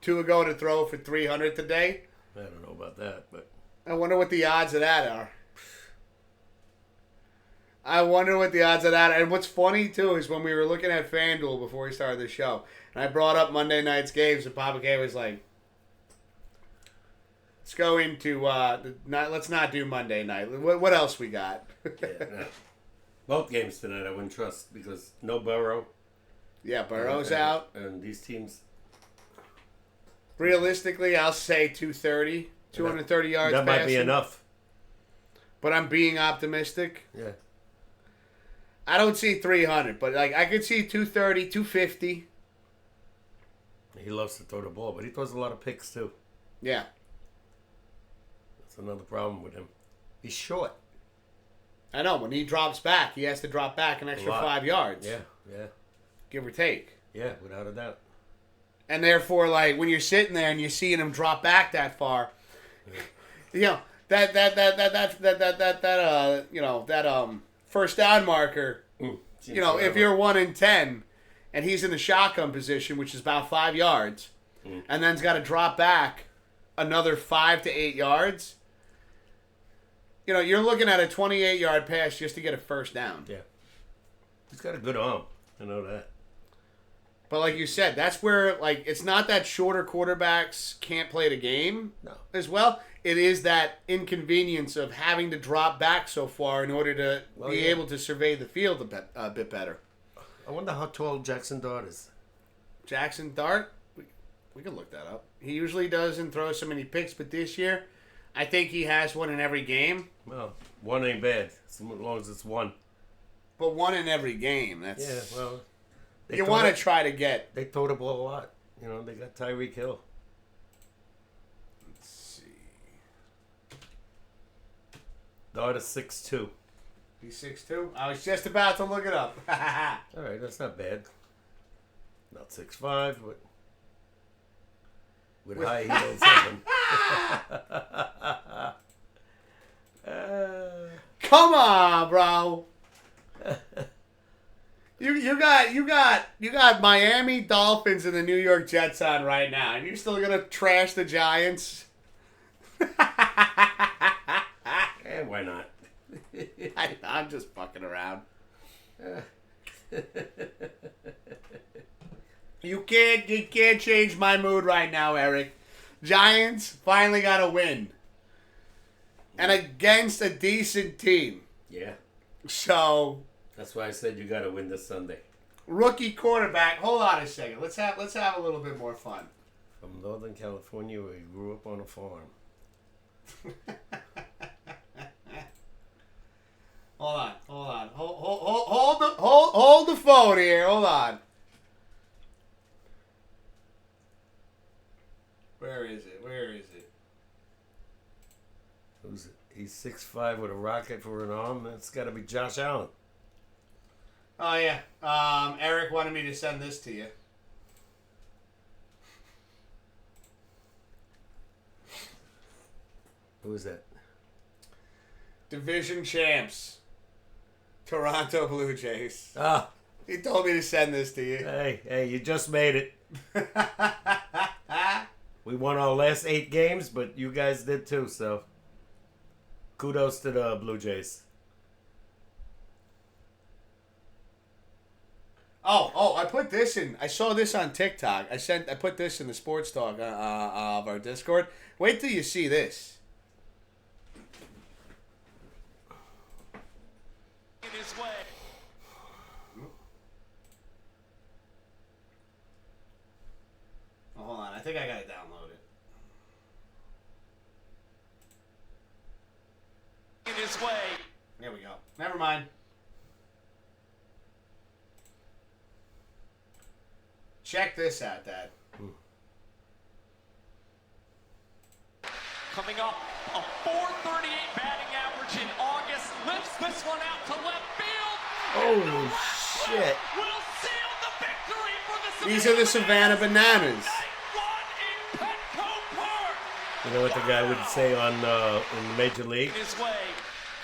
Tua going to throw for 300 today. I don't know about that, but I wonder what the odds of that are. And what's funny, too, is when we were looking at FanDuel before we started the show, and I brought up Monday night's games, and Papa K was like, let's go into, let's not do Monday night. What else we got? yeah, no. Both games tonight I wouldn't trust because no Burrow. Yeah, Burrow's out. And these teams. Realistically, I'll say 230 yards That might passing. be enough. But I'm being optimistic. Yeah. I don't see 300, but I could see 230, 250. He loves to throw the ball, but he throws a lot of picks too. Yeah. That's another problem with him. He's short. I know. When he drops back, he has to drop back an extra 5 yards. Yeah. Give or take. Yeah, without a doubt. And therefore, like, when you're sitting there and you're seeing him drop back that far, you know, that first down marker, you know, if you're 1 and 10 and he's in the shotgun position, which is about 5 yards, and then's got to drop back another 5 to 8 yards, you know, you're looking at a 28-yard pass just to get a first down. Yeah. He's got a good arm. I know that. But like you said, that's where, like, it's not that shorter quarterbacks can't play the game as well. It is that inconvenience of having to drop back so far in order to be able to survey the field a bit better. I wonder how tall Jackson Dart is. Jackson Dart? We can look that up. He usually doesn't throw so many picks, but this year, I think he has one in every game. Well, one ain't bad, as long as it's one. But one in every game, that's... Yeah, well... You want to try to get... They throw the ball a lot. You know, they got Tyreek Hill. Let's see. Dart is 6'2". He's 6'2"? I was just about to look it up. All right, that's not bad. Not 6'5", but with high heels on. Come on, bro. You got Miami Dolphins and the New York Jets on right now, and you're still gonna trash the Giants? Why not? I'm just fucking around. You can't change my mood right now, Eric. Giants finally got a win, and against a decent team. Yeah. So. That's why I said you got to win this Sunday. Rookie quarterback. Hold on a second. Let's have a little bit more fun. From Northern California, where he grew up on a farm. Hold on. Hold the phone here. Hold on. Where is it? Who's it? He's 6'5" with a rocket for an arm. That's got to be Josh Allen. Oh, yeah. Eric wanted me to send this to you. Who is that? Division champs. Toronto Blue Jays. Ah. He told me to send this to you. Hey, you just made it. We won our last 8 games, but you guys did too, so kudos to the Blue Jays. Oh! I put this in. I saw this on TikTok. I put this in the sports talk of our Discord. Wait till you see this. In his way. Oh, hold on. I think I gotta download it. In his way. There we go. Never mind. Check this out, Dad. Coming up, a .438 batting average in August. Lifts this one out to left field. Holy shit. Will seal the victory for the These are the Savannah Bananas. You know what the guy would say on in Major League? In his way.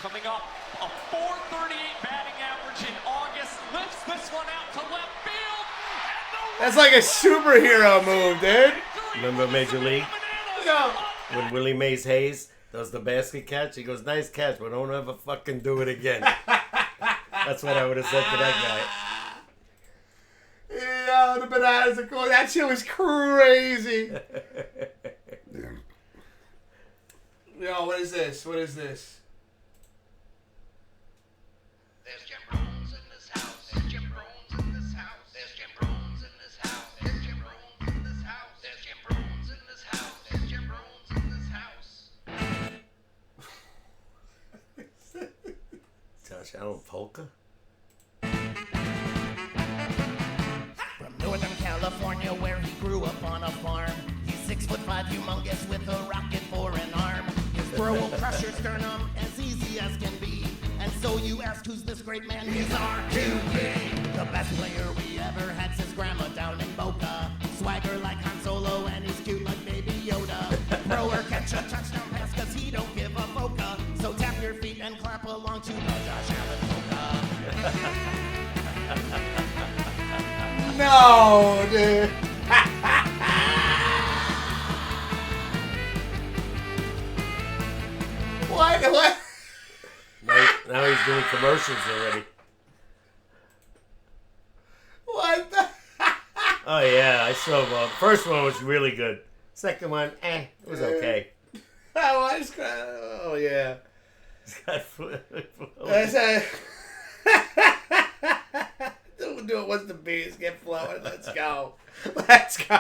Coming up, a .438 batting average in August. Lifts this one out to left field. That's like a superhero move, dude. Remember Major League? No. When Willie Mays Hayes does the basket catch, he goes, "Nice catch, but don't ever fucking do it again." That's what I would have said to that guy. Yeah, the Bananas are cool. That shit was crazy. Yo, what is this? There's Jim Brown's in this house. There's Jim Brown's in this house. There's Jim Brown's in this house. There's Jim Brown's in this house. There's Jim Brown's in this house. There's Jim Brown's in this house. Josh Allen polka? From Northern California, where he grew up on a farm, he's 6'5", humongous with a rocket for an arm. His throw will crush your sternum as easy as can be, and So you ask who's this great man? He's R2B, the best player we ever had since Grandma down in Boca. Swagger like Han Solo and he's cute like Baby Yoda. Throw or catch a touchdown pass cause he don't give a foca. So tap your feet and clap along to the Josh Allen polka. No, dude. What? Now he's doing commercials already. What the? Oh yeah, I saw one. The first one was really good. Second one, it was okay. Oh yeah. That's Do it once the bees get flowing. Let's go. Let's go.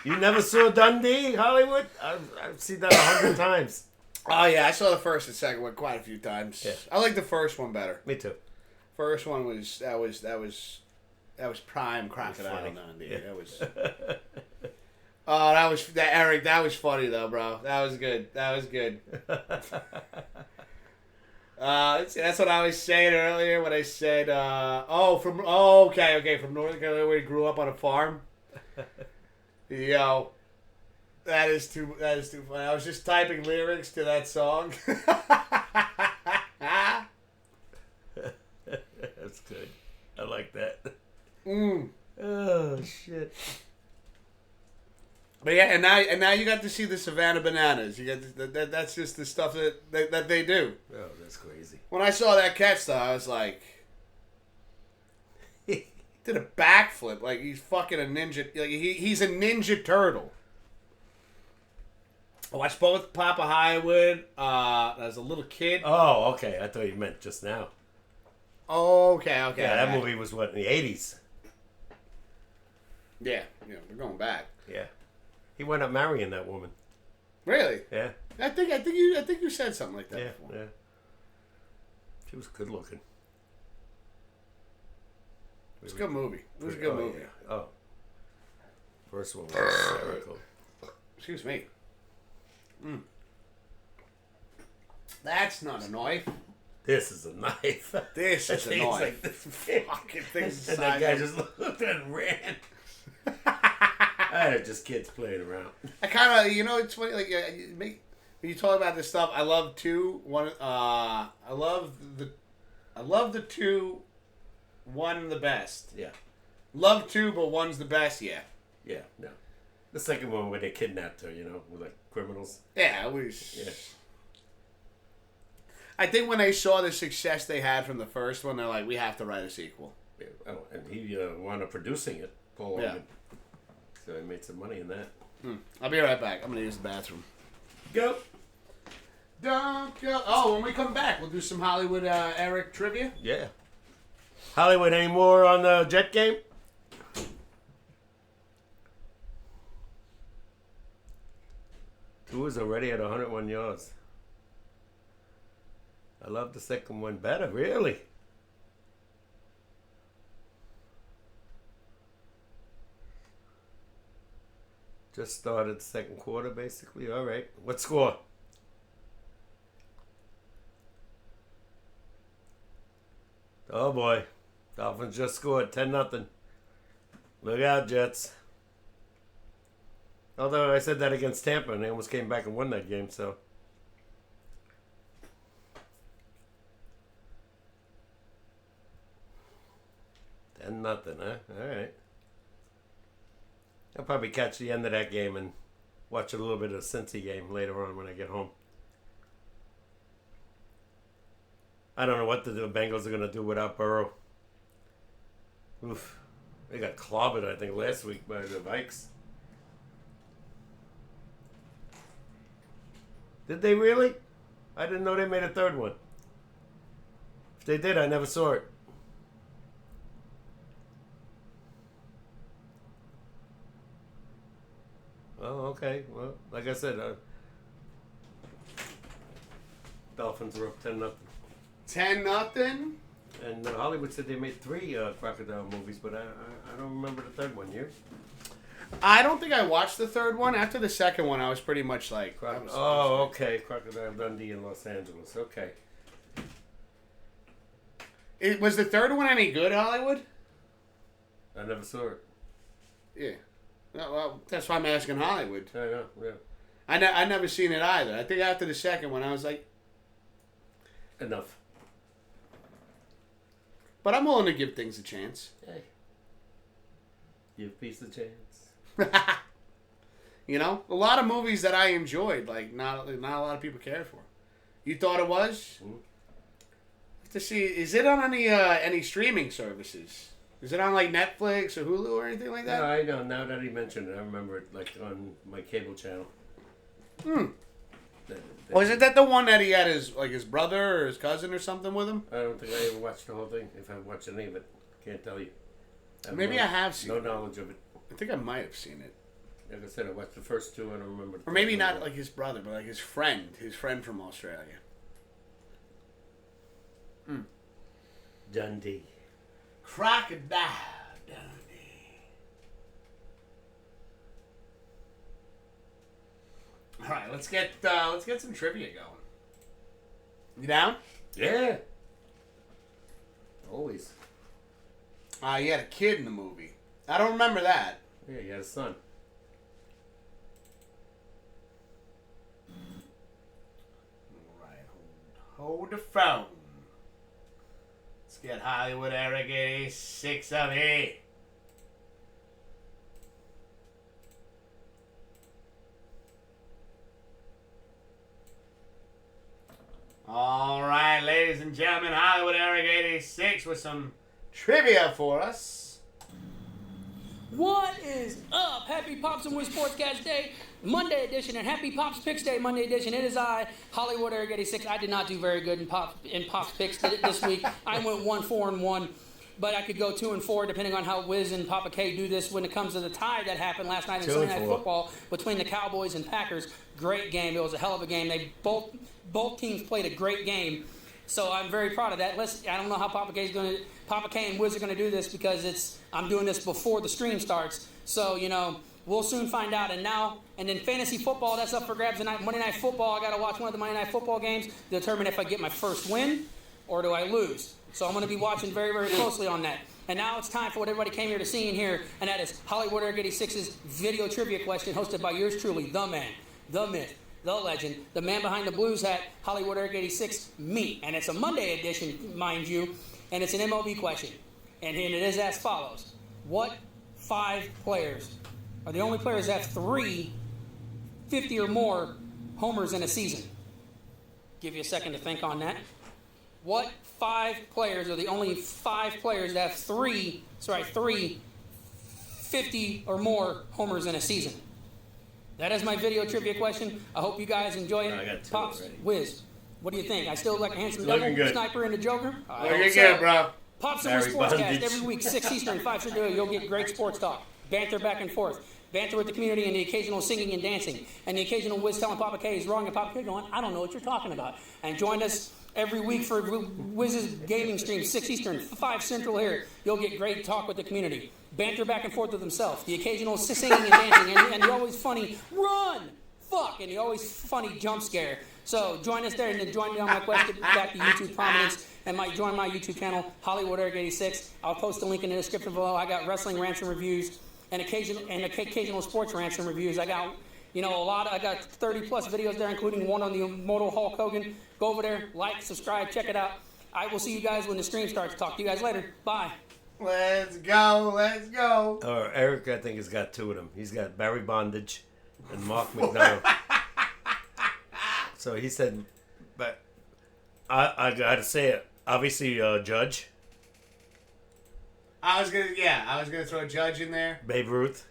You never saw Dundee, Hollywood? I've seen that 100 times. Oh yeah, I saw the first and second one quite a few times. Yeah. I like the first one better. Me too. First one was prime Crocodile funny. Dundee. Yeah. That was. Oh, Eric. That was funny though, bro. That was good. Let's see, that's what I was saying earlier when I said, from Northern Carolina where he grew up on a farm. Yo, that is too funny. I was just typing lyrics to that song. That's good. I like that. Mm. Oh shit. But yeah, and now you got to see the Savannah Bananas. You got that's just the stuff that they do. Oh, that's crazy. When I saw that catch, though, I was like, he did a backflip like he's fucking a ninja. Like he's a ninja turtle. I watched both Papa Hollywood as a little kid. Oh, okay. I thought you meant just now. Oh, okay. Yeah, that movie was what, in the 80s? Yeah, we're going back. Yeah. He wound up marrying that woman. Really? Yeah. I think you said something like that Yeah, before. yeah. She was good looking. It was a good movie. Movie. Yeah. Oh. First one was hysterical. Excuse me. Mm. That's not a knife. This is a knife. This is a It's knife. like this big. Fucking thing's And that guy just looked and ran. Just kids playing around. I kind of, it's funny. Like, when you talk about this stuff, I love two. One, I love the two. One the best. Yeah. Love two, but one's the best. Yeah. Yeah, no. The second one where they kidnapped her, with like criminals. Yeah, it was. Yeah. I think when they saw the success they had from the first one, they're like, we have to write a sequel. Yeah. Oh, and he wound up producing it, Paul Hogan. Yeah. So he made some money in that. I'll be right back. I'm gonna use the bathroom. Go. Don't go. Oh, when we come back, we'll do some Hollywood Eric trivia. Yeah. Hollywood, any more on the Jet game? Two is already at 101 yards. I love the second one better, really. Just started the second quarter, basically. All right. What score? Oh, boy. Dolphins just scored 10-0. Look out, Jets. Although I said that against Tampa, and they almost came back and won that game, so. Nothing, huh? All right. I'll probably catch the end of that game and watch a little bit of the Cincy game later on when I get home. I don't know what the Bengals are going to do without Burrow. Oof. They got clobbered, I think, last week by the Vikes. Did they really? I didn't know they made a third one. If they did, I never saw it. Oh, okay. Well, like I said, Dolphins are up 10-0. 10-0. And Hollywood said they made 3 crocodile movies, but I don't remember the third one. You? I don't think I watched the third one. After the second one, I was pretty much like... Okay. Crocodile Dundee in Los Angeles. Okay. Was the third one any good, Hollywood? I never saw it. Yeah. Well, that's why I'm asking Hollywood. I know, yeah. I never seen it either. I think after the second one, I was like, Enough. but I'm willing to give things a chance. Hey. Give peace a chance. You know, a lot of movies that I enjoyed, like not a lot of people cared for. You thought it was? To see, is it on any streaming services? Is it on like Netflix or Hulu or anything like that? No, I know. Now that he mentioned it, I remember it like on my cable channel. Was it that the one that he had his brother or his cousin or something with him? I don't think I ever watched the whole thing. If I watched any of it, can't tell you. Maybe I have seen no it. knowledge of it. I think I might have seen it. Like I said, I watched the first two. I don't remember. Or maybe not like his brother, but like his friend from Australia. Dundee. Crocodile Dundee. All right, let's get some trivia going. You down? Yeah. Always. He had a kid in the movie. I don't remember that. Yeah, he had a son. All right, hold the phone. Let's get Hollywood Eric 86 of here. All right, ladies and gentlemen, Hollywood Eric 86 with some trivia for us. What is up? Happy Pops Wiz SportsCast Day, Monday edition, and Happy Pops Picks Day, Monday edition. It is I, Hollywood Eric 86. I did not do very good in Pops Picks this week. I went 1-4-1, but I could go 2-4 depending on how Wiz and Papa K do this when it comes to the tie that happened last night in Sunday Night Football between the Cowboys and Packers. Great game. It was a hell of a game. They both teams played a great game. So I'm very proud of that. I don't know how Papa K and Wiz are going to do this because I'm doing this before the stream starts. So, we'll soon find out. And then fantasy football, that's up for grabs tonight. Monday Night Football, I got to watch one of the Monday Night Football games to determine if I get my first win or do I lose. So I'm going to be watching very, very closely on that. And now it's time for what everybody came here to see in here, and that is Hollywood Eric 86's video trivia question hosted by yours truly, the man, the myth, the legend, the man behind the blues hat, Hollywood Eric 86, me. And it's a Monday edition, mind you, and it's an MLB question. And it is as follows. What 5 players are the only players that have 3 50 or more homers in a season? Give you a second to think on that. What 5 players are the only 5 players that have 3 50 or more homers in a season? That is my video trivia question. I hope you guys enjoy it. I got 2 Pops, already. Wiz, what do you think? I still look like a handsome Looking devil, good. sniper, and a joker? Looking good, bro. Pops Wiz Barry SportsCast Bondage. every week, 6 Eastern, 5 Central. You'll get great sports talk, banter back and forth, banter with the community, and the occasional singing and dancing, and the occasional Wiz telling Papa K he's wrong, and Papa K going, I don't know what you're talking about. And join us every week for Wiz's gaming stream, 6 Eastern, 5 Central here. You'll get great talk with the community, banter back and forth with himself, the occasional singing and dancing, and the always funny run, fuck, and the always funny jump scare. So join us there, and then join me on my quest to back to YouTube prominence, and join my YouTube channel, Hollywood Eric 86. I'll post a link in the description below. I got wrestling rants and reviews, and occasional sports rants and reviews. I got I got 30 plus videos there, including one on the immortal Hulk Hogan. Go over there, like, subscribe, check it out. I will see you guys when the stream starts. Talk to you guys later. Bye. Let's go. Eric, I think, has got 2 of them. He's got Barry Bondage and Mark McDonald. So he said, but I got to say it. Obviously, Judge, I was gonna throw a Judge in there. Babe Ruth.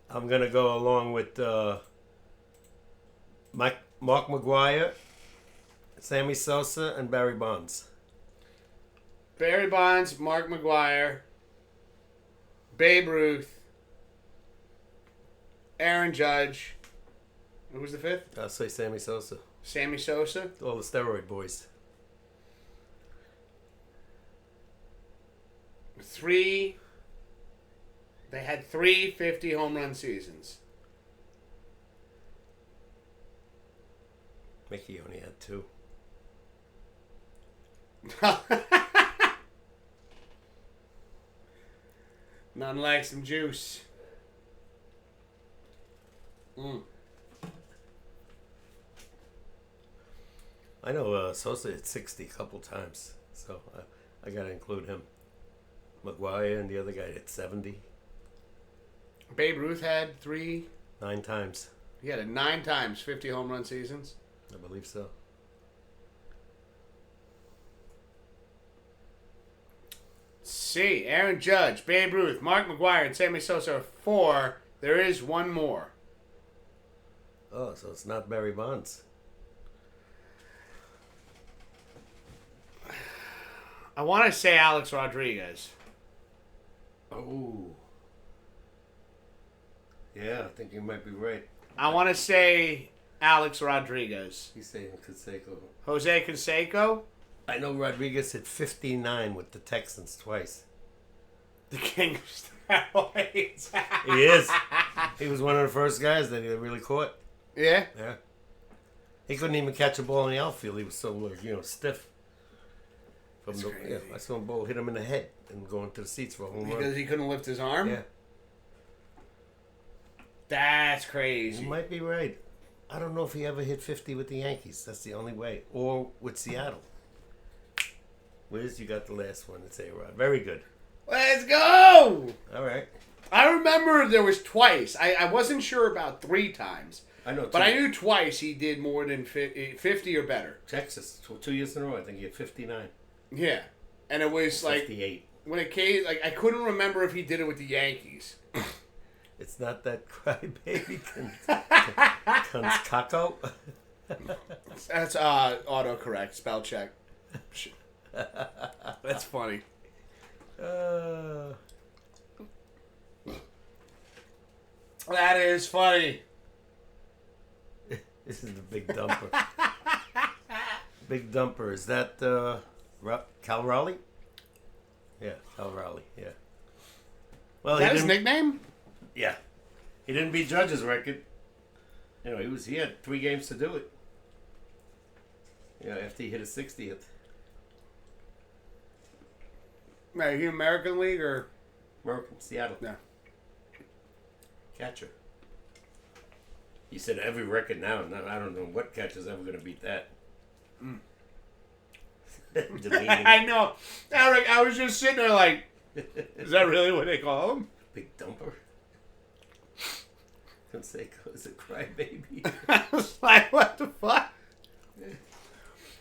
I'm going to go along with Mark McGuire, Sammy Sosa, and Barry Bonds. Barry Bonds, Mark McGuire, Babe Ruth, Aaron Judge. Who was the 5th? I'll say Sammy Sosa. Sammy Sosa. All the steroid boys. 3. They had 3 50 home run seasons. Mickey only had 2. Nothing like some juice. I know Sosa hit 60 a couple times, so I got to include him. McGuire and the other guy hit 70. Babe Ruth had 9 times. He had it 9 times, 50 home run seasons. I believe so. See, Aaron Judge, Babe Ruth, Mark McGuire, and Sammy Sosa are 4. There is one more. Oh, so it's not Barry Bonds. I want to say Alex Rodriguez. Oh. Yeah, I think you might be right. I want to say Alex Rodriguez. He's saying Canseco. Jose Canseco? I know Rodriguez hit 59 with the Texans twice. The king of steroids. He is. He was one of the first guys that he really caught. Yeah? Yeah. He couldn't even catch a ball in the outfield. He was so, stiff. That's crazy. Yeah, I saw a ball hit him in the head and go into the seats for a home run. Because he couldn't lift his arm? Yeah. That's crazy. You might be right. I don't know if he ever hit 50 with the Yankees. That's the only way. Or with Seattle. Wiz, you got the last one. It's A-Rod. Very good. Let's go! All right. I remember there was twice. I wasn't sure about 3 times. I know. But I knew twice he did more than 50 or better. Texas. 2 years in a row, I think he had 59. Yeah. And it was 58. When it came, I couldn't remember if he did it with the Yankees. It's not that crybaby Caco. That's autocorrect, spell check. That's funny. That is funny. This is the big dumper. Big dumper. Is that Cal Raleigh? Yeah, Cal Raleigh. Yeah. Well, Is that his nickname? Yeah. He didn't beat Judge's record. He had 3 games to do it. After he hit his 60th. Are you American League or American, Seattle. No. Catcher. He said every record now. I don't know what catcher's ever going to beat that. I know. Eric, I was just sitting there like, is that really what they call him? Big dumper. Canseco is a crybaby. I was like, what the fuck?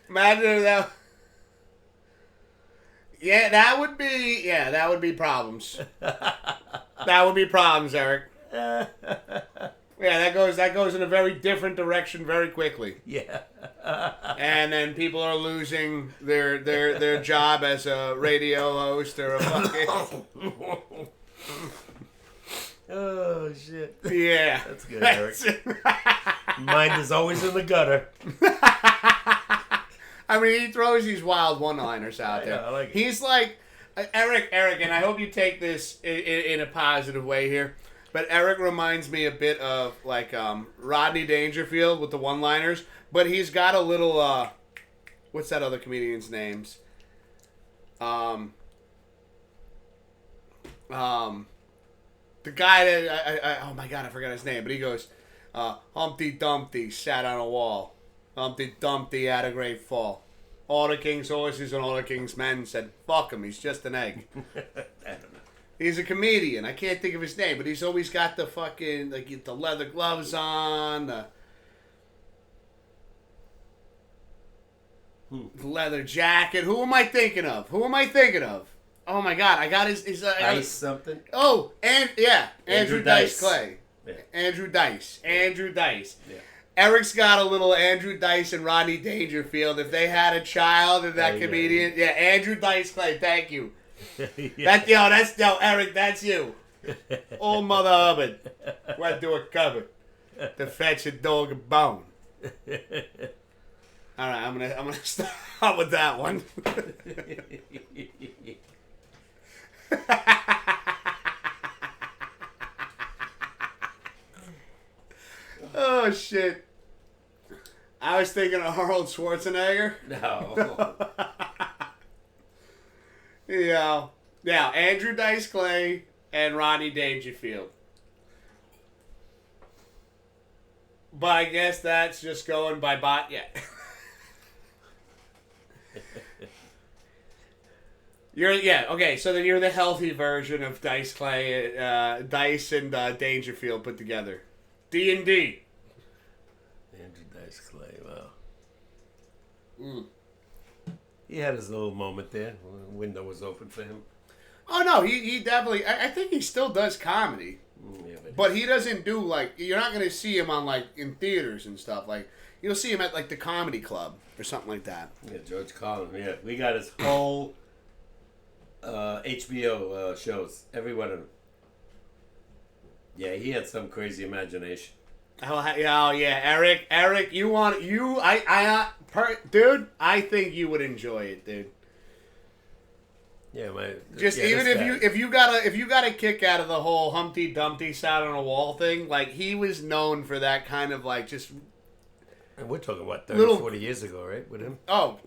Imagine that. Yeah, that would be problems. That would be problems, Eric. Yeah, that goes in a very different direction very quickly. Yeah. And then people are losing their job as a radio host or a fucking... Oh, shit. Yeah. That's good, Eric. Mine is always in the gutter. I mean, he throws these wild one-liners out there. I like it. He's like, Eric, and I hope you take this in a positive way here, but Eric reminds me a bit of, like, Rodney Dangerfield with the one-liners, but he's got a little, what's that other comedian's names? The guy that, oh my God, I forgot his name, but he goes, Humpty Dumpty sat on a wall. Humpty Dumpty had a great fall. All the king's horses and all the king's men said, fuck him, he's just an egg. I don't know. He's a comedian. I can't think of his name, but he's always got the fucking, like, the leather gloves on, the leather jacket. Who am I thinking of? Oh my God, I got his Dice something? Oh, and yeah, Andrew Dice Dice. Clay. Yeah. Andrew Dice. Yeah. Eric's got a little Andrew Dice and Rodney Dangerfield. If they had a child and that comedian, yeah, Andrew Dice Clay. Thank you. Yeah. Eric, that's you. Old Mother Hubbard went to a cupboard to fetch a dog a bone. All right, I'm gonna start with that one. Oh shit! I was thinking of Arnold Schwarzenegger. No. Now, Andrew Dice Clay and Ronnie Dangerfield. But I guess that's just going by bot yet. Okay, so then you're the healthy version of Dice Clay, Dice and Dangerfield put together. D&D. Andrew Dice Clay, wow. He had his little moment there. The window was open for him. Oh, no, he definitely... I think he still does comedy. Yeah, But he doesn't do, like... You're not going to see him on, like, in theaters and stuff. Like, you'll see him at, like, the comedy club or something like that. Yeah, George Carlin. Yeah, we got his whole HBO shows. Every one of them. Yeah, he had some crazy imagination. Oh yeah, Eric, dude, I think you would enjoy it, dude. Yeah, Just even if you got a kick out of the whole Humpty Dumpty sat on a wall thing, like he was known for that kind of like just. And we're talking about 30, 40 years ago, right? With him. Oh,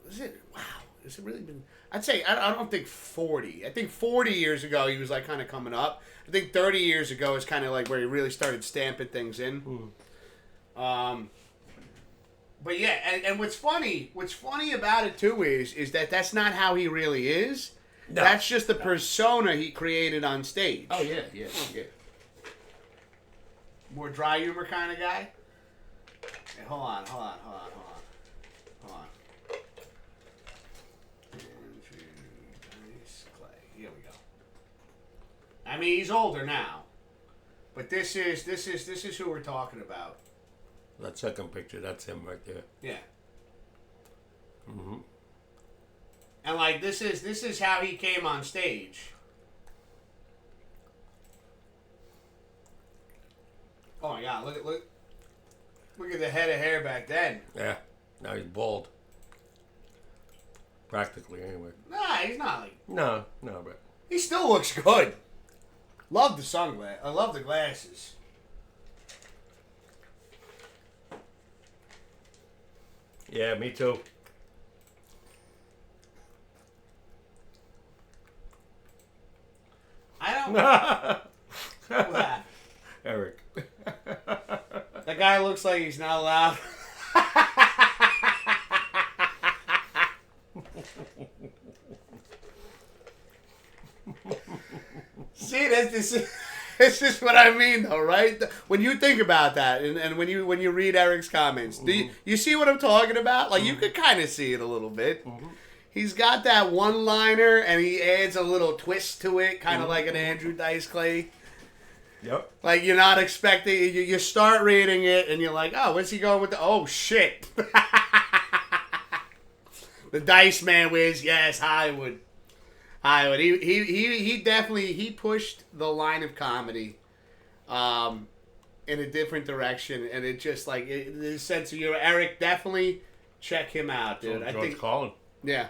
is it? Wow, has it really been? I'd say I don't think 40. I think 40 years ago he was like kind of coming up. I think 30 years ago is kind of like where he really started stamping things in. But yeah, and what's funny about it too is that that's not how he really is. No, that's just the persona he created on stage. Oh yeah. More dry humor kind of guy. Hey, hold on. Here we go. I mean, he's older now, but this is who we're talking about. That second picture, that's him right there. Yeah. And like this is how he came on stage. Oh my God! Look at the head of hair back then. Yeah. Now he's bald. Practically, anyway. Nah, he's not like. No, but He still looks good. Love the sunglasses. I love the glasses. Yeah, me too. I don't. What's that? Eric. That guy looks like he's not allowed. See, this is what I mean, though, right? When you think about that, and when you read Eric's comments, do you see what I'm talking about? Like, you could kind of see it a little bit. He's got that one-liner, and he adds a little twist to it, kind of like an Andrew Dice Clay. Yep. Like, you're not expecting... You start reading it, and you're like, oh, where's he going with the... Oh, shit. The Dice Man Wiz, yes, Hollywood. He definitely pushed the line of comedy in a different direction, and it just like the sense of Eric, definitely check him out, dude. I think Colin. Yeah.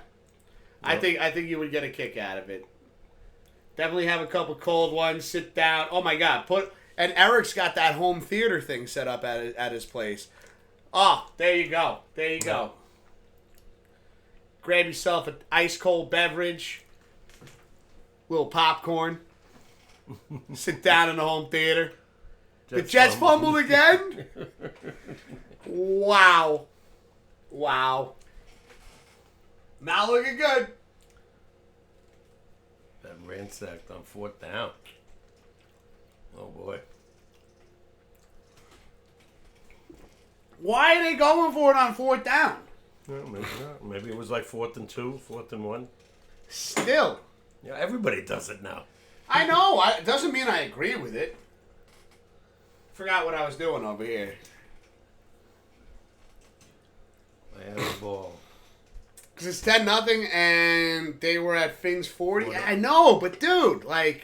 Yep. I think you would get a kick out of it. Definitely have a couple cold ones, sit down. Oh my God, and Eric's got that home theater thing set up at his place. Oh, there you go. Grab yourself an ice cold beverage. Little popcorn. Sit down in the home theater. The Jets fumbled again? Wow. Not looking good. That ransacked on 4th down. Oh boy. Why are they going for it on 4th down? Well, maybe not. Maybe it was like 4th and 2, 4th and 1. Still. Yeah, everybody does it now. I know. It doesn't mean I agree with it. Forgot what I was doing over here. I had the ball. Because it's 10-0 and they were at Finn's 40. I know, but dude, like,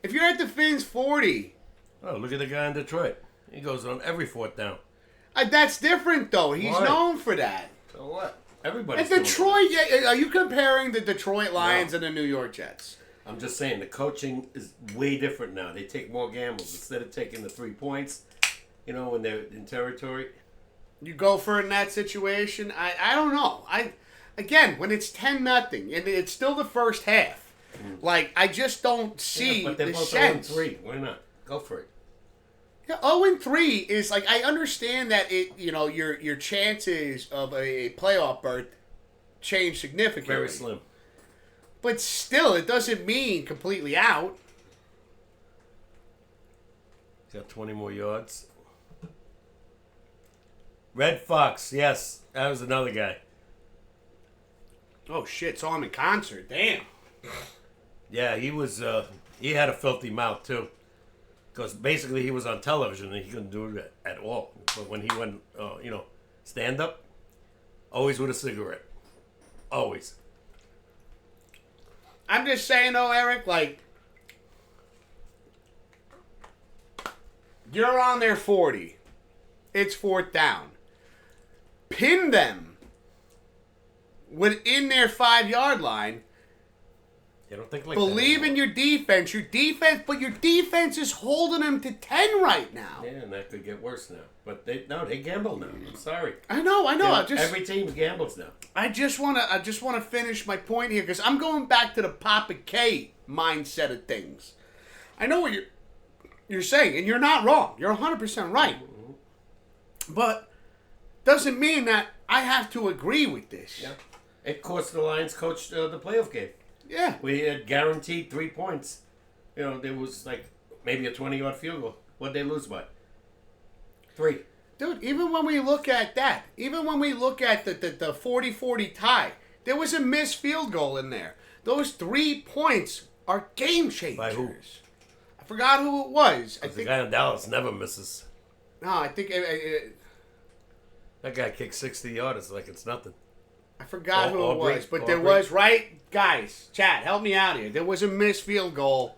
if you're at the Finn's 40. Oh, look at the guy in Detroit. He goes on every 4th down. That's different, though. He's known for that. So what? Everybody. And Detroit, are you comparing the Detroit Lions and the New York Jets? I'm just saying the coaching is way different now. They take more gambles instead of taking the 3 points. You know, when they're in territory. You go for it in that situation. I don't know. again, when it's 10-0 and it's still the first half, like I just don't see but they're the both sense. 0-3. Why not? Go for it. Yeah, 0-3 is like I understand that your chances of a playoff berth change significantly. Very slim. But still, it doesn't mean completely out. Got 20 more yards. Red Fox, yes. That was another guy. Oh, shit. Saw him in concert. Damn. Yeah, he was, he had a filthy mouth, too. Because basically he was on television and he couldn't do it at all. But when he went, stand up, always with a cigarette. Always. I'm just saying, though, Eric, like, you're on their 40. It's 4th down. Pin them within their 5-yard line. You don't think like Believe that in your defense. But your defense is holding them to 10 right now. Yeah, and that could get worse now. But they gamble now. I'm sorry. I know. Every team gambles now. I just wanna finish my point here because I'm going back to the Papa K mindset of things. I know what you're saying, and you're not wrong. You're 100% right. But doesn't mean that I have to agree with this. Yeah. It cost the Lions coach the playoff game. Yeah. We had guaranteed 3 points. There was like maybe a 20-yard field goal. What'd they lose by? 3. Dude, even when we look at that, even when we look at the 40-40 tie, there was a missed field goal in there. Those 3 points are game changers. By who? I forgot who it was. The guy in Dallas never misses. No, I think That guy kicked 60 yards like it's nothing. I forgot who it was, but there Aubrey. was, right? Guys, chat, help me out here. There was a missed field goal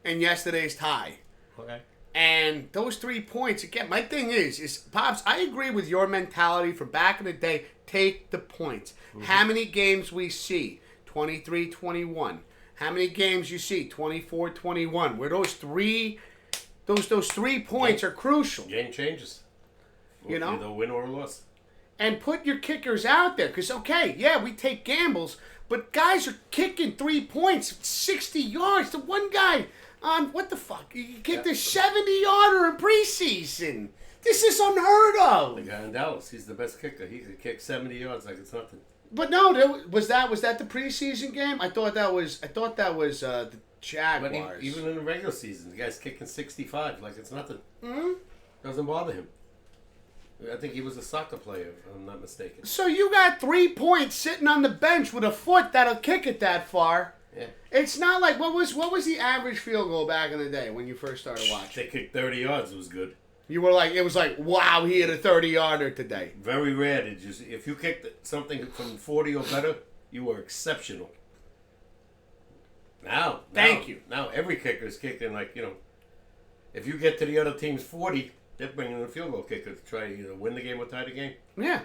in yesterday's tie. Okay. And those 3 points, again, my thing is, Pops, I agree with your mentality from back in the day. Take the points. Mm-hmm. How many games we see? 23-21. How many games you see? 24-21. Where those 3 points are crucial. Game changes. Either win or loss. And put your kickers out there. Because, okay, yeah, we take gambles, but guys are kicking 3 points, 60 yards. The one guy on, what the fuck? He kicked a 70-yarder in preseason. This is unheard of. The guy in Dallas, he's the best kicker. He could kick 70 yards like it's nothing. But no, was that the preseason game? I thought that was the Jaguars. But even in the regular season, the guy's kicking 65 like it's nothing. Mm-hmm. Doesn't bother him. I think he was a soccer player, if I'm not mistaken. So you got 3 points sitting on the bench with a foot that'll kick it that far. Yeah. It's not like what was the average field goal back in the day when you first started watching? They kicked 30 yards. It was good. You were like, it was like, wow, he hit a 30-yarder today. Very rare. If you kicked something from 40 or better, you were exceptional. Now, Thank you. Now every kicker is kicking if you get to the other team's 40, they're bringing in a field goal kicker to try to either win the game or tie the game. Yeah.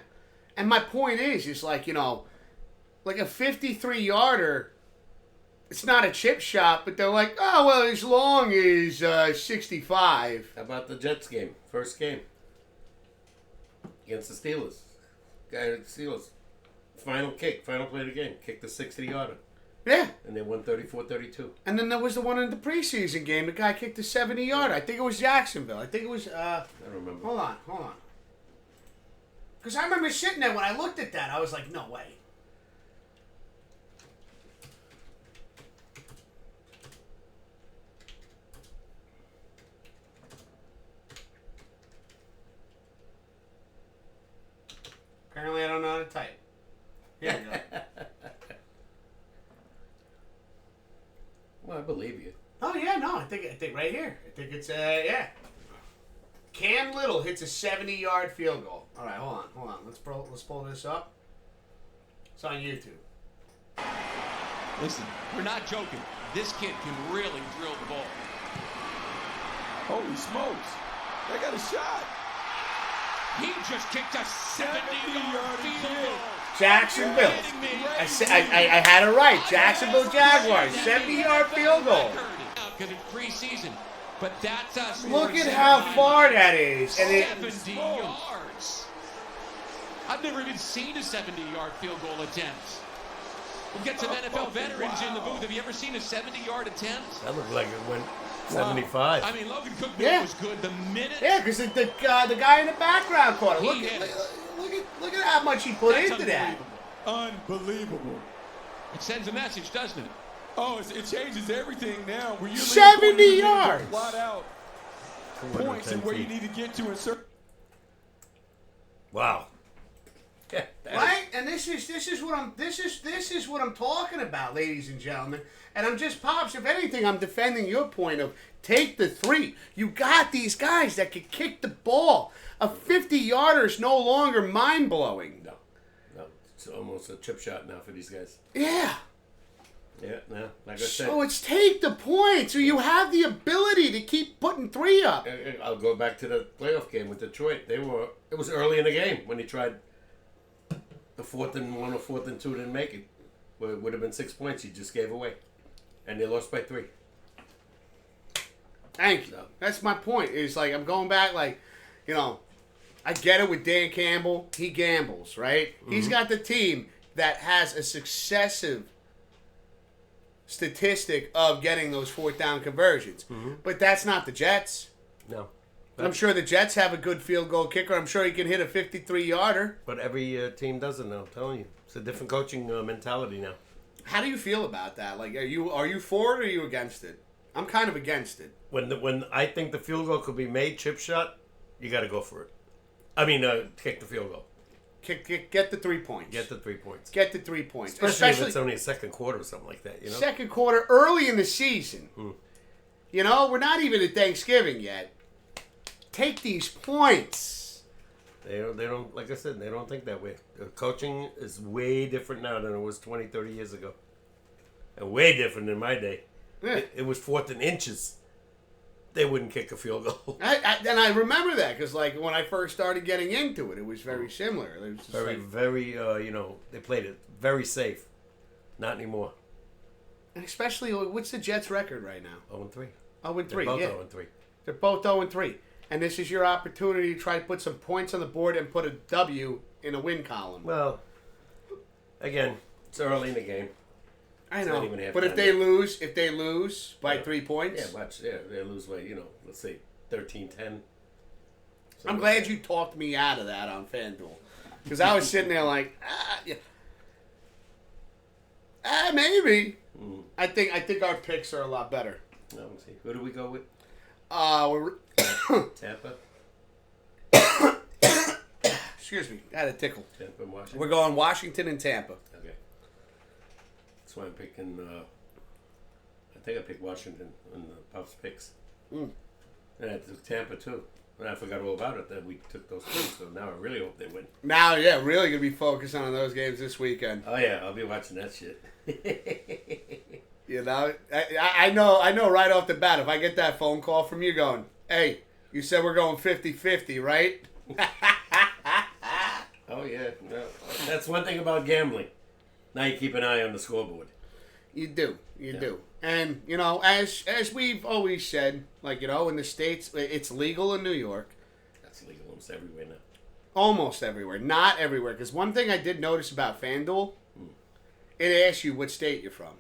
And my point is like, like a 53-yarder, it's not a chip shot, but they're like, oh, well, as long as 65. How about the Jets game? First game. Against the Steelers. Guy at the Steelers. Final play of the game. Kicked the 60-yarder. Yeah. And they won 34-32. And then there was the one in the preseason game. The guy kicked a 70-yarder. I think it was Jacksonville. I think it was... I don't remember. Hold on. Because I remember sitting there when I looked at that. I was like, no way. Apparently I don't know how to type. Here we go. Well, I believe you. Oh yeah, no, I think right here. I think it's yeah. Cam Little hits a 70-yard field goal. All right, hold on. Let's pull this up. It's on YouTube. Listen, we're not joking. This kid can really drill the ball. Holy smokes! They got a shot. He just kicked a 70-yard field goal. Jacksonville. I had it right. Jacksonville Jaguars. 70-yard field goal. Because it's preseason. But that's us. Look at how far that is. And 70 yards. I've never even seen a 70-yard field goal attempt. We'll get some NFL veterans in the booth. Have you ever seen a 70-yard attempt? That looked like it went 75. I mean, Logan Cook was good the minute. Yeah, because the guy in the background caught it. Look at how much he put into that. Unbelievable. It sends a message, doesn't it? Oh, it changes everything now. Where you 70 yards. Flat out points and where you need to get to in certain. Wow. Yeah, Right? And this is what I'm talking about, ladies and gentlemen. And I'm just, Pops, if anything, I'm defending your point of take the 3. You got these guys that can kick the ball. A 50-yarder is no longer mind-blowing. No, it's almost a chip shot now for these guys. Yeah. Yeah, no, like I said. So it's take the point. So you have the ability to keep putting 3 up. I'll go back to the playoff game with Detroit. It was early in the game when he tried the 4th and 1 or 4th and 2 didn't make it. Well, it would have been 6 points he just gave away. And they lost by 3. Thank you. That's my point. Is like I'm going back, like, I get it with Dan Campbell. He gambles, right? Mm-hmm. He's got the team that has a successive statistic of getting those 4th down conversions. Mm-hmm. But that's not the Jets. No. I'm sure the Jets have a good field goal kicker. I'm sure he can hit a 53-yarder. But every team doesn't now, I'm telling you. It's a different coaching mentality now. How do you feel about that? Like, are you for it or are you against it? I'm kind of against it. When I think the field goal could be made, chip shot, you got to go for it. I mean, kick the field goal. Get the 3 points. Get the 3 points. Get the 3 points. Especially if it's only a second quarter or something like that, Second quarter, early in the season. We're not even at Thanksgiving yet. Take these points. They don't, like I said, they don't think that way. The coaching is way different now than it was 20, 30 years ago. And way different in my day. Yeah. It was 4th and inches. They wouldn't kick a field goal. And I remember that because, like, when I first started getting into it, it was very similar. It was just very, they played it very safe. Not anymore. And especially, what's the Jets' record right now? 0-3. 0-3, They're both yeah. 0-3. They're both 0-3. And this is your opportunity to try to put some points on the board and put a W in a win column. Well, again, it's early in the game. I know, but if they lose by 3 points, they lose by let's say 13-10. I'm glad you talked me out of that on FanDuel because I was sitting there like, maybe. I think our picks are a lot better. Let's see. Who do we go with? We're Tampa. Excuse me, I had a tickle. Tampa and Washington. We're going Washington and Tampa. Okay. That's why I'm picking. I think I picked Washington in the Pops picks. And I took Tampa too. And I forgot all about it that we took those picks. So now I really hope they win. Now, really gonna be focusing on those games this weekend. Oh yeah, I'll be watching that shit. I know right off the bat, if I get that phone call from you going, hey, you said we're going 50-50, right? Oh, yeah. No, that's one thing about gambling. Now you keep an eye on the scoreboard. You do. You do. And, as we've always said, like, in the States, it's legal in New York. That's legal almost everywhere now. Almost everywhere. Not everywhere. Because one thing I did notice about FanDuel, it asks you what state you're from.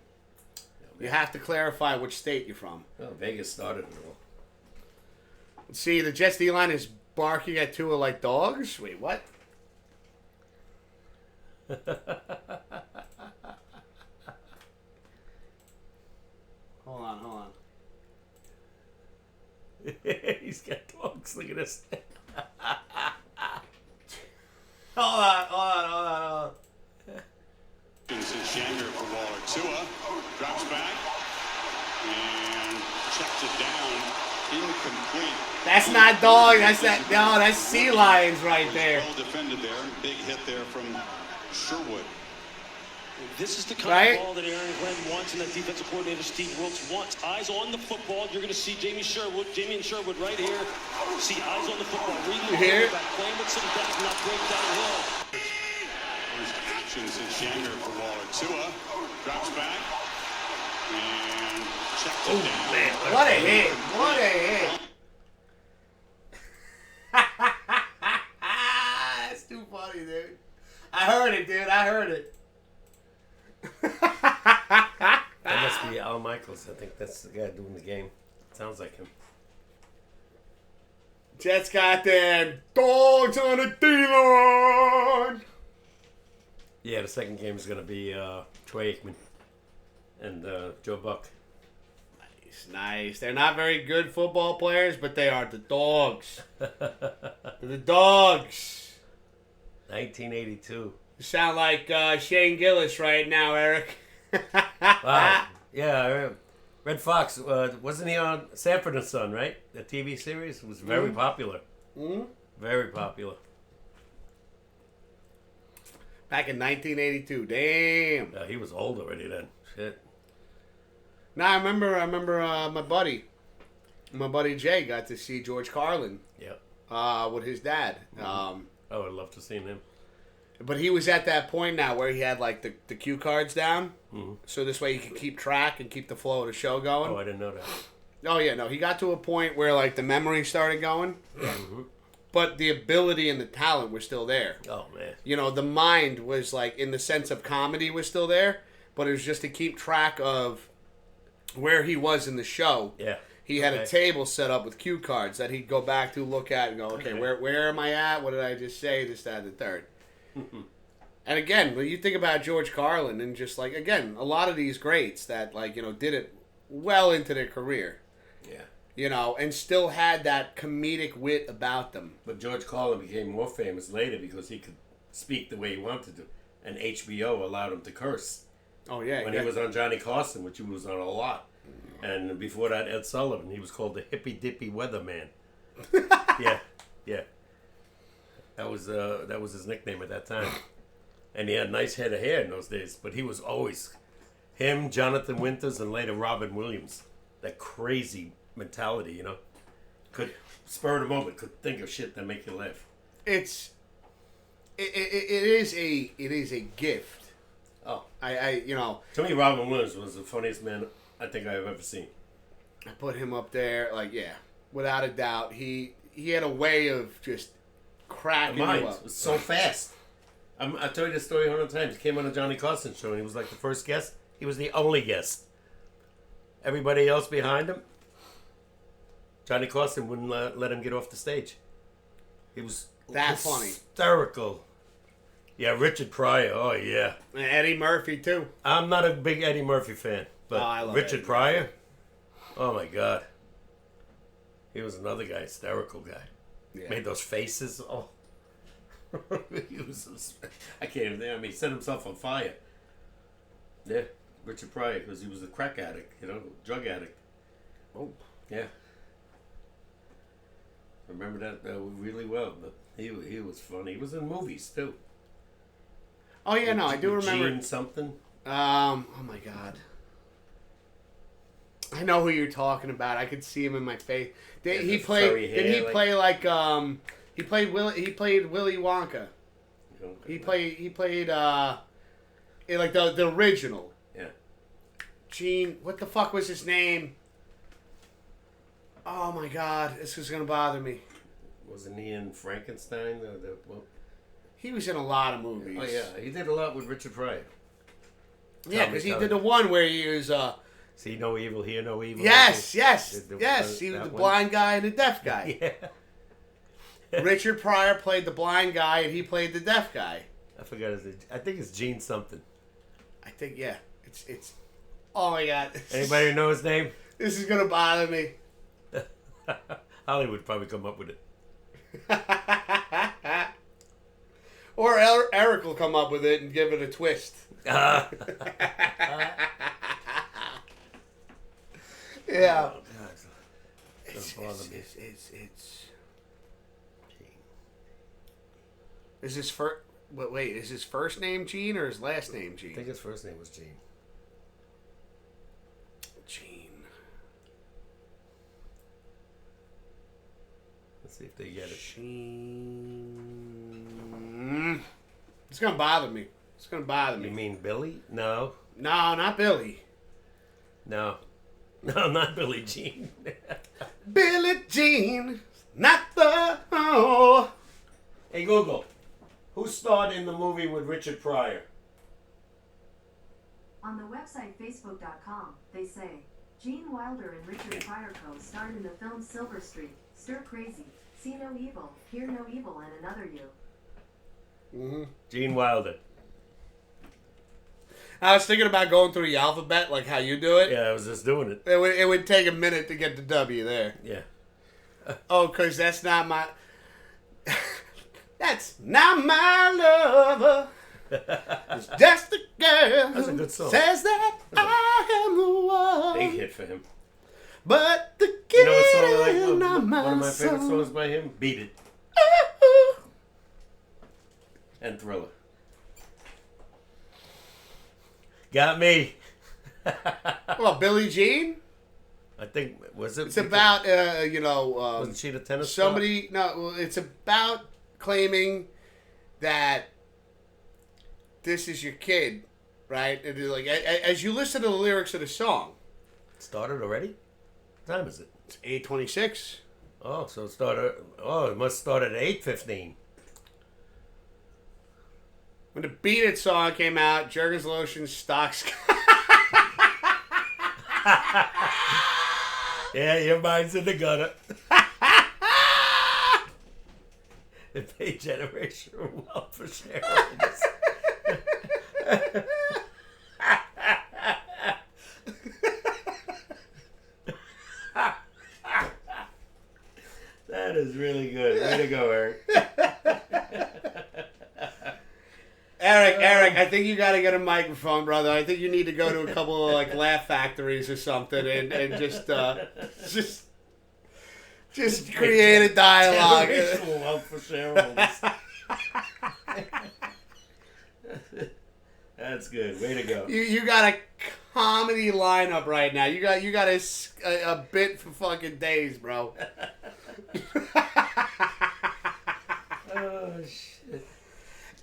You have to clarify which state you're from. Well, Vegas started it all. See, the Jets D-line is barking at Tua like dogs? Wait, what? Hold on. He's got dogs. Look at this. Hold on. Shanger for Waller. Tua drops back and checks it down. Incomplete. That's not dog. That's sea lions right there. Well defended there. Big hit there from Sherwood. This is the kind of ball that Aaron Glenn wants and that defensive coordinator Steve Wilkes wants. Eyes on the football. You're going to see Jamie and Sherwood right here. See eyes on the football. Reading the quarterback, playing with some depth, not break downhill. First action since Shanger for Waller. Tua drops back and checks it down. Man, what a hit. What a hit. That's too funny. funny, dude. I heard it, dude. I heard it. That must be Al Michaels. I think that's the guy doing the game. Sounds like him. Jets got them dogs on the D-line. Yeah, the second game is going to be Troy Aikman and Joe Buck. Nice. They're not very good football players, but they are the dogs. They're the dogs. 1982. You sound like Shane Gillis right now, Eric. Wow. Yeah, Red Fox, wasn't he on Sanford and Son, right? The TV series was very popular. Mm-hmm. Very popular. Back in 1982. Damn. Yeah, he was old already then. Shit. Now I remember my buddy Jay got to see George Carlin. Yep. With his dad. I would love to see him. But he was at that point now where he had like the cue cards down, Mm-hmm. so this way he could keep track and keep the flow of the show going. Oh, I didn't know that. Oh yeah, no, he got to a point where like the memory started going, but the ability and the talent were still there. Oh man. You know, the mind was like in the sense of comedy was still there, but it was just to keep track of where he was in the show. Yeah. He had a table set up with cue cards that he'd go back to, look at, and go, okay, where am I at? What did I just say? This, that, and the third. And again, when you think about George Carlin and just like, again, a lot of these greats that like, you know, did it well into their career. Yeah. You know, and still had that comedic wit about them. But George Carlin became more famous later because he could speak the way he wanted to. And HBO allowed him to curse. Oh, yeah. When he was on Johnny Carson, which he was on a lot. And before that, Ed Sullivan. He was called the Hippy Dippy Weatherman. Yeah. Yeah. That was his nickname at that time. And he had a nice head of hair in those days. But he was always him, Jonathan Winters, and later Robin Williams. That crazy mentality, you know. Could spur of the moment, could think of shit that make you laugh. It is a gift. Oh. I you know. To me, Robin Williams was the funniest man I think I've ever seen. I put him up there, like, yeah, without a doubt. He had a way of just cracking you Mine up. was so fast. I told you this story 100 times. He came on the Johnny Carson show, and he was like the first guest. He was the only guest. Everybody else behind him, Johnny Carson wouldn't let him get off the stage. He was that funny. Hysterical. Yeah, Richard Pryor. Oh, yeah. And Eddie Murphy, too. I'm not a big Eddie Murphy fan, but I love Richard Eddie Pryor, Murphy. Oh, my God. He was another guy, hysterical guy. Yeah. Made those faces. Oh. He was, I can't even think. I mean, he set himself on fire. Yeah, Richard Pryor, because he was a crack addict, you know, drug addict. Oh. Yeah. I remember that really well, but he was funny. He was in movies, too. Oh, yeah, no, I do remember. Gene something. Oh, my God. I know who you're talking about. I could see him in my face. Did he play he played Willy Wonka. He played like the original. Yeah. Gene, what the fuck was his name? Oh my God, this is gonna bother me. Wasn't he in Frankenstein? He was in a lot of movies. Oh yeah, he did a lot with Richard Pryor. Yeah, because he did the one where he was. See no evil, hear no evil. Yes. He was the blind guy and the deaf guy. Yeah. Richard Pryor played the blind guy, and he played the deaf guy. I forgot his name. I think it's Gene something. I think, yeah. It's. Oh my God. Anybody know his name? This is gonna bother me. Hollywood probably come up with it. Or Eric will come up with it and give it a twist. Yeah. Oh, God. It's Is his first? Wait, is his first name Gene or his last name Gene? I think his first name was Gene. Gene. Let's see if they get it. Gene. It's gonna bother me. You mean Billy? No. No, not Billy. No, not Billy Jean. Billy Jean, not the. Oh. Hey Google, Who starred in the movie with Richard Pryor? On the website Facebook.com, they say, Gene Wilder and Richard Pryor co-starred in the film Silver Streak, Stir Crazy, See No Evil, Hear No Evil, and Another You. Mm-hmm. Gene Wilder. I was thinking about going through the alphabet, like how you do it. Yeah, I was just doing it. It would take a minute to get the W there. Yeah. Oh, because that's not my... That's not my lover. It's just a girl That's a who good song. says that I am the one. Big hit for him. But the kid You know what song I like? is not my One of my favorite song. songs by him? Beat It. And Thriller. Got me. Well, Billie Jean? I think, was it? It's about, wasn't she the tennis star? somebody... No, it's about claiming that this is your kid, right? It is like, as you listen to the lyrics of the song... Started already? What time is it? It's 8:26. Oh, so it started... Oh, it must start at 8:15. When the Beat It song came out, Jergens Lotion stocks... Yeah, your mind's in the gutter. They pay generational wealth for shareholders. That is really good. Way to go, Eric. Eric, I think you got to get a microphone, brother. I think you need to go to a couple of like laugh factories or something and just create a dialogue. Generational wealth for shareholders. That's good. Way to go. You got a comedy lineup right now. You got a bit for fucking days, bro. Oh shit.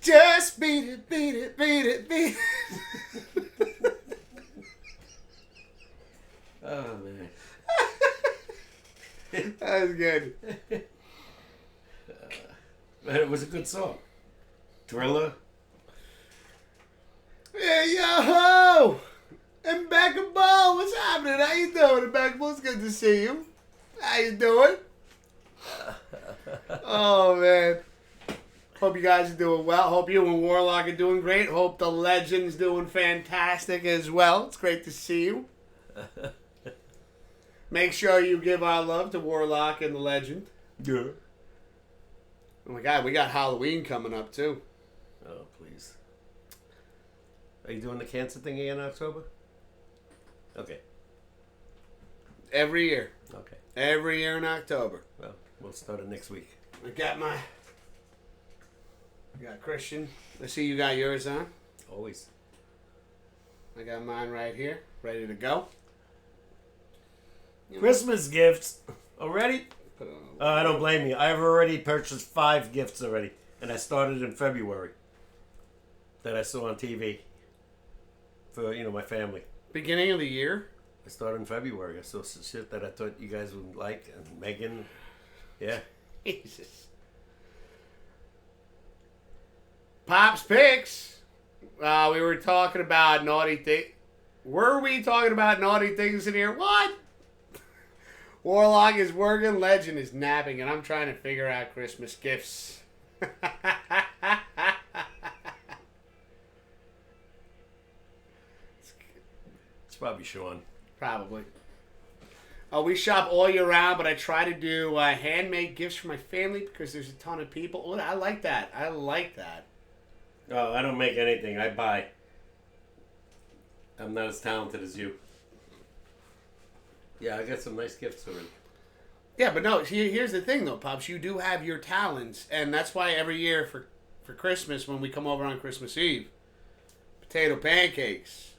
Just beat it, beat it, beat it, beat it. Oh man. That was good. Man, it was a good song. Thriller. Hey, yo-ho! And Becca Ball, what's happening? How you doing? Becca Ball, it's good to see you. How you doing? Oh, man. Hope you guys are doing well. Hope you and Warlock are doing great. Hope the Legend's doing fantastic as well. It's great to see you. Make sure you give our love to Warlock and the Legend. Yeah. Oh, my God. We got Halloween coming up, too. Oh, please. Are you doing the cancer thing again in October? Okay. Every year. Okay. Every year in October. Well, we'll start it next week. I got Christian. Let's see, you got yours on. Always. I got mine right here, ready to go. Christmas gifts. Already? Put it on. I don't blame you. I've already purchased 5 gifts already. And I started in February. That I saw on TV. For, my family. Beginning of the year? I started in February. I saw some shit that I thought you guys would like. And Megan. Yeah. Jesus. Pops Picks. We were talking about naughty things. Were we talking about naughty things in here? What? Warlock is working, Legend is napping, and I'm trying to figure out Christmas gifts. It's probably Sean. Probably. We shop all year round, but I try to do handmade gifts for my family because there's a ton of people. Oh, I like that. Oh, I don't make anything. I buy. I'm not as talented as you. Yeah, I got some nice gifts already. Yeah, but no, here's the thing, though, Pops. You do have your talents, and that's why every year for Christmas, when we come over on Christmas Eve, potato pancakes.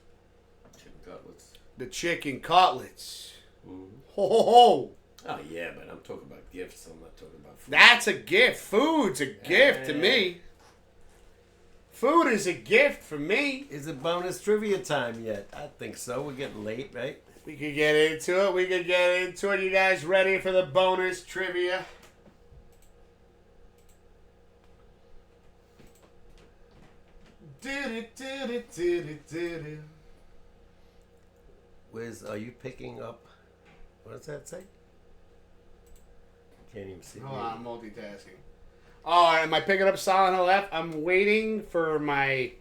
Chicken cutlets. The chicken cutlets. Mm-hmm. Ho, ho, ho. Oh, yeah, but I'm talking about gifts. I'm not talking about food. That's a gift. Food's a gift to me. Food is a gift for me. Is it bonus trivia time yet? I think so. We're getting late, right? We could get into it. You guys ready for the bonus trivia? Wiz, are you picking up? What does that say? Can't even see. Hold on, I'm multitasking. Oh, am I picking up Silent Hill F? I'm waiting for my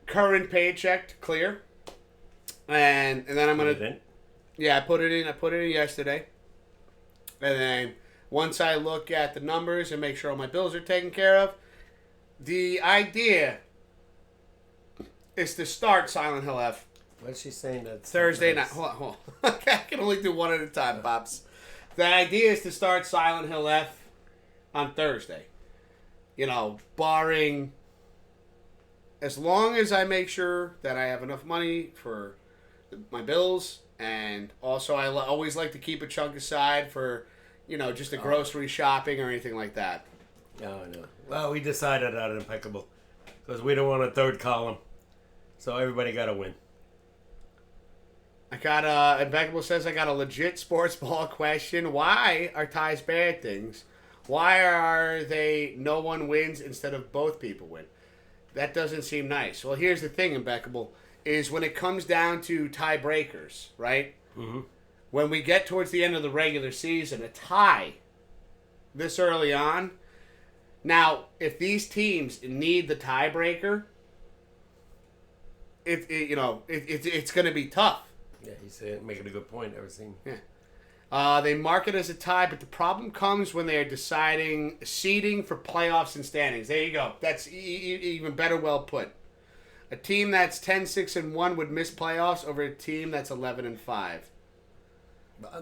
current paycheck to clear, and then I'm gonna. Yeah, I put it in. I put it in yesterday, and then once I look at the numbers and make sure all my bills are taken care of, the idea is to start Silent Hill F. What's she saying? That Thursday night. Hold on. I can only do one at a time, Pops. The idea is to start Silent Hill F on Thursday. You know, barring... As long as I make sure that I have enough money for my bills, and also I always like to keep a chunk aside for, you know, just a grocery shopping or anything like that. Oh, no. Well, we decided on Impeccable because we don't want a third column. So everybody got to win. I got Impeccable says I got a legit sports ball question. Why are ties bad things? Why are they no one wins instead of both people win? That doesn't seem nice. Well, here's the thing, Impeccable, is when it comes down to tiebreakers, right? Mm-hmm. When we get towards the end of the regular season, a tie this early on. Now, if these teams need the tiebreaker, it's going to be tough. Yeah, he's making a good point. Ever seen? Yeah. They mark it as a tie, but the problem comes when they are deciding seeding for playoffs and standings. There you go. That's even better well put. A team that's 10-6-1 would miss playoffs over a team that's 11-5.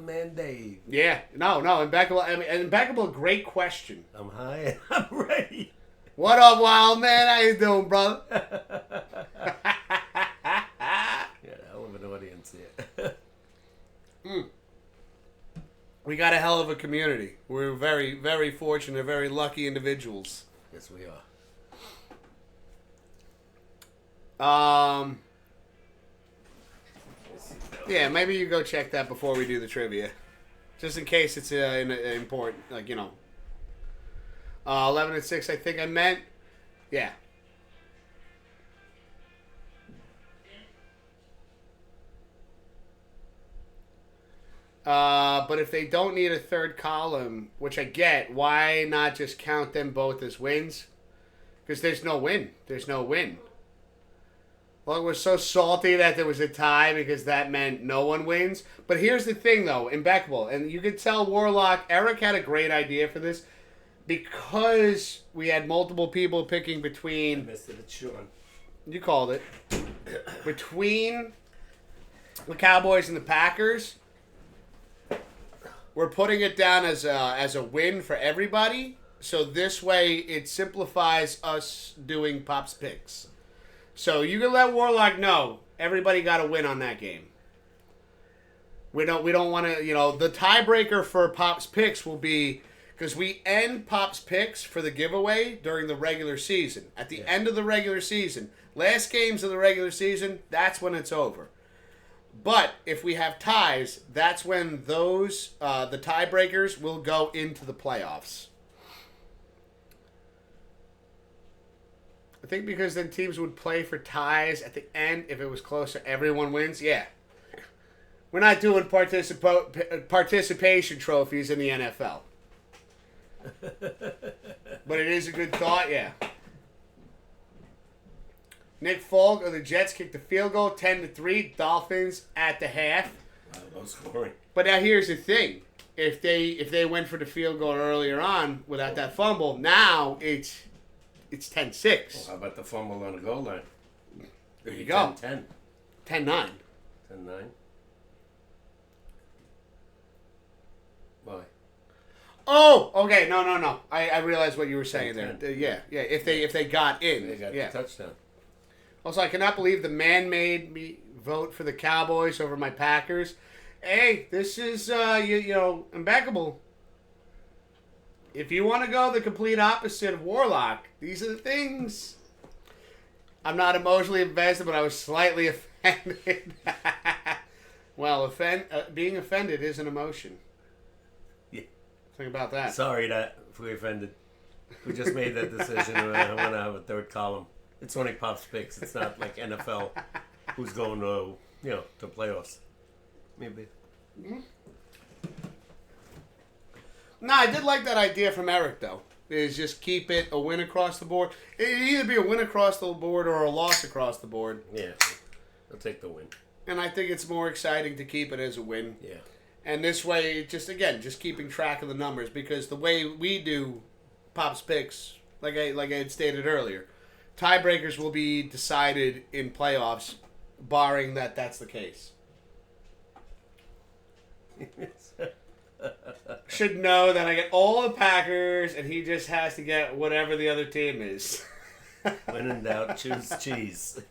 Man, Dave. Yeah. No. Impeccable. Impeccable. Great question. I'm high and I'm ready. What up, wild man? How you doing, brother? Hell of an audience here. We got a hell of a community. We're very, very fortunate, very lucky individuals. Yes, we are. Yeah, maybe you go check that before we do the trivia. Just in case it's important, 11-6, I think I meant. Yeah. But if they don't need a third column, which I get, why not just count them both as wins? Because there's no win. There's no win. Well, it was so salty that there was a tie because that meant no one wins. But here's the thing, though, Impeccable. And you could tell Warlock, Eric had a great idea for this. Because we had multiple people picking between... I missed it. It's Sean. You called it. Between the Cowboys and the Packers... We're putting it down as a win for everybody, so this way it simplifies us doing Pops picks. So you can let Warlock know everybody got a win on that game. We don't want to, the tiebreaker for Pops picks will be because we end Pops picks for the giveaway during the regular season. At the end of the regular season, last games of the regular season, that's when it's over. But if we have ties, that's when those the tiebreakers will go into the playoffs. I think because then teams would play for ties at the end if it was closer. Everyone wins. Yeah, we're not doing participation trophies in the NFL, but it is a good thought. Yeah. Nick Folk of the Jets kicked the field goal, 10-3. Dolphins at the half. No scoring. But now here's the thing: if they went for the field goal earlier on without that fumble, now it's 10-6. Well, how about the fumble on the goal line? There you go. 10-9. 10-9. 10-9. Why? Oh, okay. No. I realized what you were saying there. Yeah. If they got in, they got the touchdown. Also, I cannot believe the man made me vote for the Cowboys over my Packers. Hey, this is, Impeccable. If you want to go the complete opposite of Warlock, these are the things. I'm not emotionally invested, but I was slightly offended. Well, being offended is an emotion. Yeah. Think about that. Sorry if we offended. We just made that decision. I want to have a third column. It's only Pops picks. It's not like NFL who's going to, to playoffs. Maybe. Mm-hmm. No, I did like that idea from Eric, though. Is just keep it a win across the board. It'd either be a win across the board or a loss across the board. Yeah, I'll take the win. And I think it's more exciting to keep it as a win. Yeah. And this way, just keeping track of the numbers, because the way we do Pops picks, like I had stated earlier, tiebreakers will be decided in playoffs, barring that's the case. Should know that I get all the Packers, and he just has to get whatever the other team is. When in doubt, choose cheese.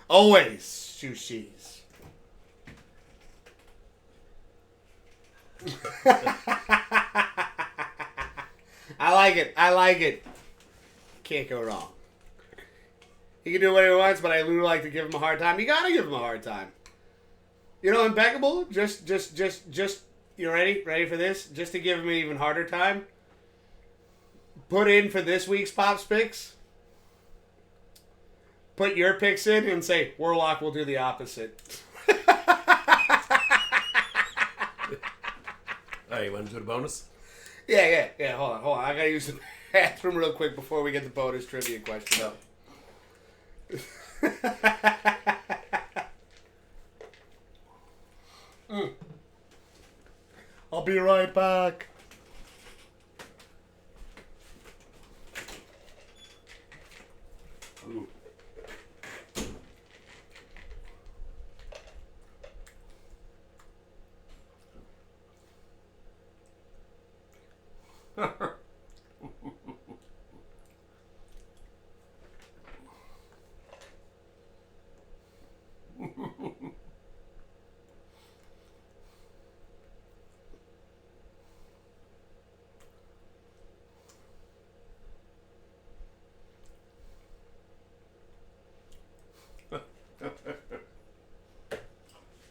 Always choose cheese. I like it. Can't go wrong. He can do whatever he wants, but I do like to give him a hard time. You gotta give him a hard time. Impeccable. Just. You ready? Ready for this? Just to give him an even harder time. Put in for this week's Pops picks. Put your picks in and say Warlock will do the opposite. All right, you want to do the bonus? Yeah. Hold on. I gotta use the bathroom real quick before we get the bonus trivia question up. I'll be right back.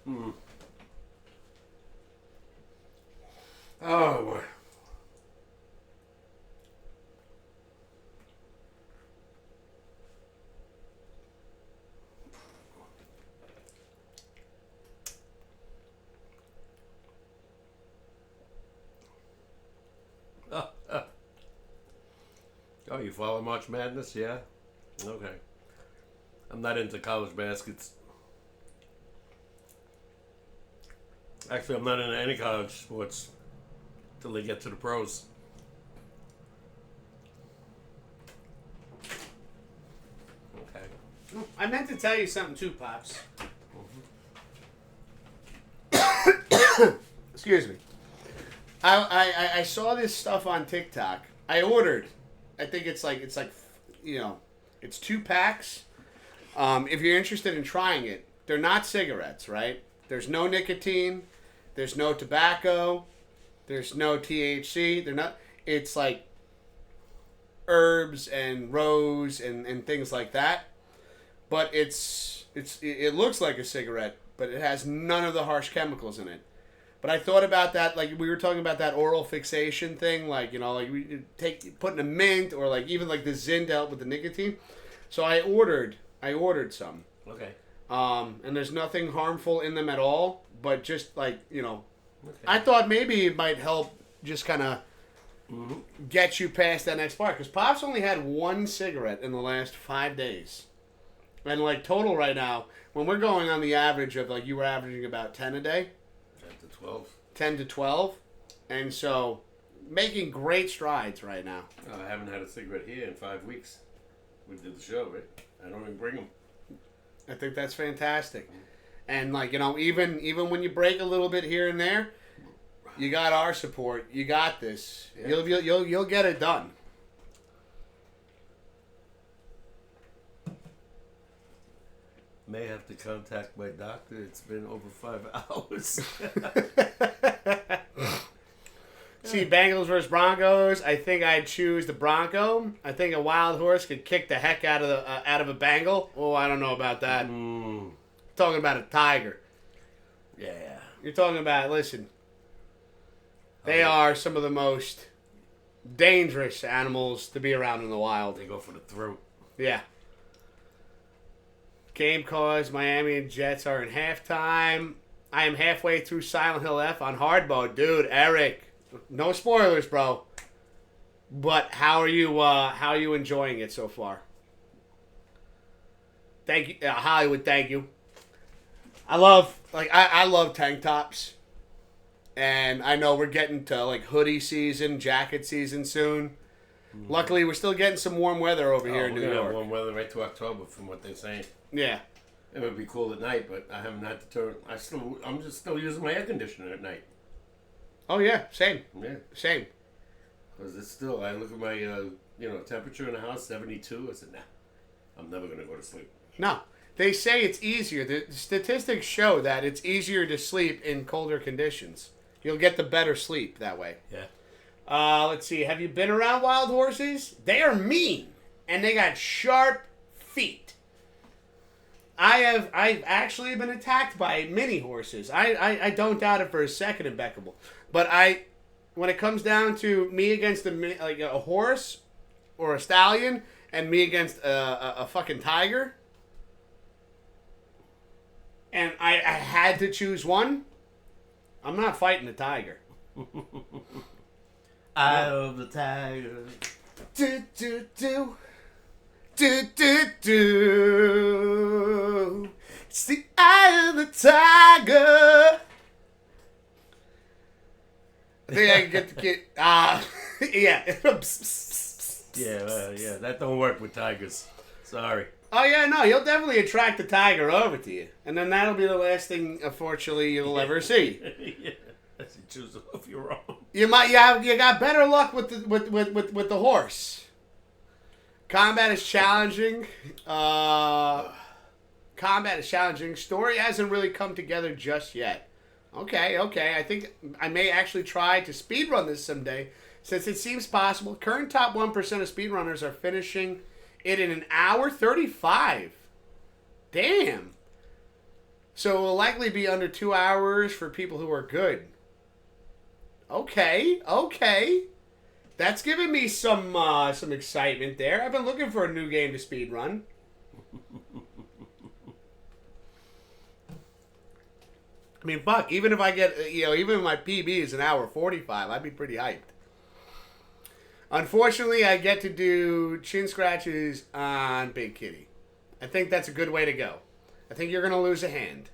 Ooh. Oh boy. Oh, you follow March Madness? Yeah? Okay. I'm not into college baskets. Actually, I'm not into any college sports till they get to the pros. Okay. I meant to tell you something too, Pops. Excuse me. I saw this stuff on TikTok. I ordered. I think it's like it's 2 packs. If you're interested in trying it, they're not cigarettes, right? There's no nicotine. There's no tobacco. There's no THC. They're not. It's like herbs and rose and things like that. But it looks like a cigarette, but it has none of the harsh chemicals in it. But I thought about that, like we were talking about that oral fixation thing, like we putting a mint or like even like the Zyn to help with the nicotine. So I ordered some. Okay. And there's nothing harmful in them at all, but just like Okay. I thought maybe it might help just kind of get you past that next part. Because Pops only had 1 cigarette in the last 5 days. And like total right now, when we're going on the average of like you were averaging about 10 a day. 10 to 12. 10 to 12. And so making great strides right now. I haven't had a cigarette here in 5 weeks. We did the show, right? I don't even bring them. I think that's fantastic. And like, even when you break a little bit here and there, you got our support. You got this. Yeah. You'll get it done. May have to contact my doctor. It's been over 5 hours. See, Bengals versus Broncos. I think I'd choose the Bronco. I think a wild horse could kick the heck out of a Bengal. Oh, I don't know about that. Talking about a tiger. Yeah. You're talking about, listen, they are some of the most dangerous animals to be around in the wild. They go for the throat. Yeah. Game cause Miami and Jets are in halftime. I am halfway through Silent Hill F on hard mode. Dude, Eric, no spoilers, bro. But how are you enjoying it so far? Thank you, Hollywood, thank you. I love tank tops. And I know we're getting to like hoodie season, jacket season soon. Mm-hmm. Luckily, we're still getting some warm weather over here in New York. Warm weather right to October, from what they're saying. Yeah, it would be cool at night, but I haven't had to turn. I'm just still using my air conditioner at night. Oh yeah, same. Yeah, same. Because it's still. I look at my temperature in the house, 72. I said, nah, I'm never gonna go to sleep. No, they say it's easier. The statistics show that it's easier to sleep in colder conditions. You'll get the better sleep that way. Yeah. Let's see. Have you been around wild horses? They are mean, and they got sharp feet. I've actually been attacked by mini horses. I don't doubt it for a second, impeccable. But when it comes down to me against a horse or a stallion, and me against a fucking tiger, and I had to choose one, I'm not fighting the tiger. Eye of the tiger. Do do do. Do do do. It's the eye of the tiger. I think I can get the kid. Yeah. Yeah, that don't work with tigers. Sorry. Oh, yeah, no, you'll definitely attract the tiger over to you. And then that'll be the last thing, unfortunately, you'll ever see. Yeah, that's choose if you're wrong. You got better luck with the horse. Combat is challenging. Story hasn't really come together just yet. Okay. I think I may actually try to speedrun this someday, since it seems possible. Current top 1% of speedrunners are finishing it in an hour 35. Damn. So it will likely be under 2 hours for people who are good. Okay. That's giving me some excitement there. I've been looking for a new game to speedrun. I mean, fuck, even if I get, even if my PB is an hour 45, I'd be pretty hyped. Unfortunately, I get to do chin scratches on Big Kitty. I think that's a good way to go. I think you're going to lose a hand.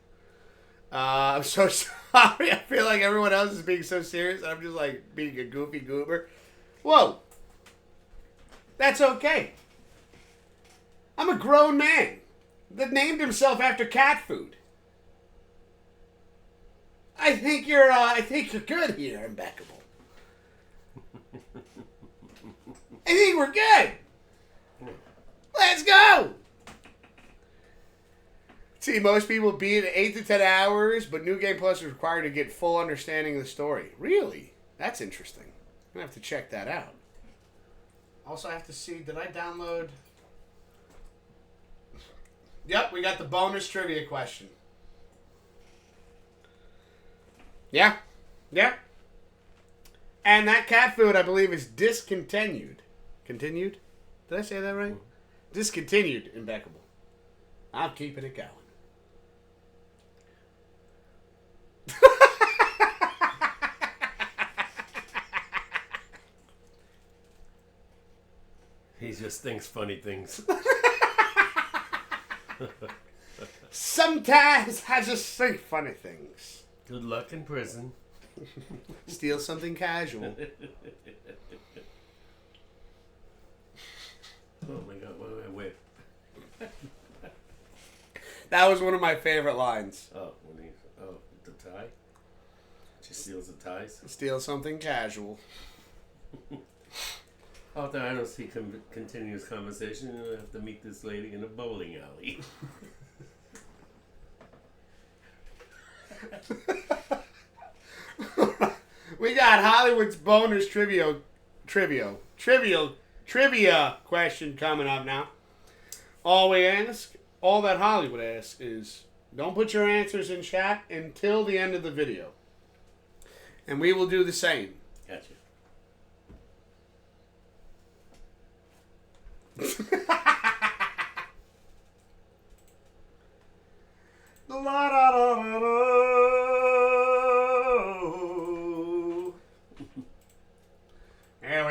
I'm so sorry. I feel like everyone else is being so serious, and I'm just like being a goofy goober. Whoa. That's okay. I'm a grown man that named himself after cat food. I think you're good here, impeccable. I think we're good. Let's go. See, most people beat it 8 to 10 hours, but New Game Plus is required to get full understanding of the story. Really? That's interesting. I'm going to have to check that out. Also, I have to see, did I download? Yep, we got the bonus trivia question. Yeah. And that cat food, I believe, is discontinued. Continued? Did I say that right? Discontinued, impeccable. I'm keeping it going. He just thinks funny things. Sometimes I just think funny things. Good luck in prison. Steal something casual. Oh my God, what do I wear? That was one of my favorite lines. The tie? She steals the ties? Steal something casual. After I don't see continuous conversation, I have to meet this lady in a bowling alley. We got Hollywood's bonus trivia question coming up now. All that Hollywood asks is, don't put your answers in chat until the end of the video. And we will do the same. Gotcha.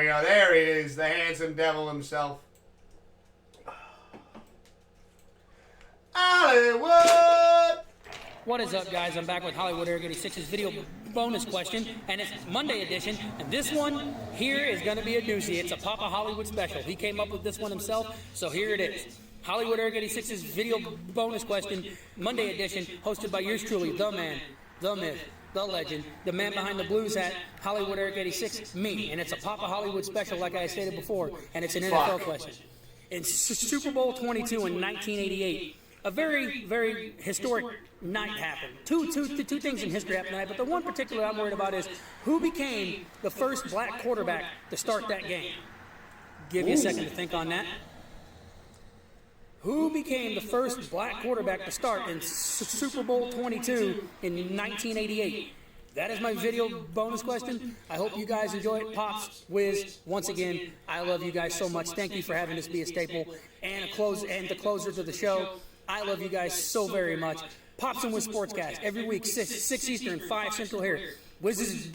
go. There he is, the handsome devil himself. Hollywood! What is up, guys? I'm back with Hollywood Eric 86's video bonus question, and it's Monday edition. And this one here is going to be a doozy. It's a Papa Hollywood special. He came up with this one himself, so here it is. Hollywood Eric 86's video bonus question, Monday edition, hosted by yours truly, the man, the myth, the legend, the man behind the blues hat, Hollywood Eric 86, me. And it's a Papa Hollywood special, like I stated before, and it's an NFL question. In Super Bowl 22 in 1988, a very, very historic night happened. Two things in history happened tonight, but the one particular I'm worried about is who became the first black quarterback to start that game. Give you a second to think on that. Who became the first black quarterback to start in Super Bowl 22 in 1988? That is my video bonus question. I hope you guys enjoy it. Pops, Wiz, once again, I love you guys so much. Thank you for having this be a staple and the closer to the show. I love you guys so very much. Pops and Wiz SportsCast every week, 6 Eastern, 5 Central here. Wiz's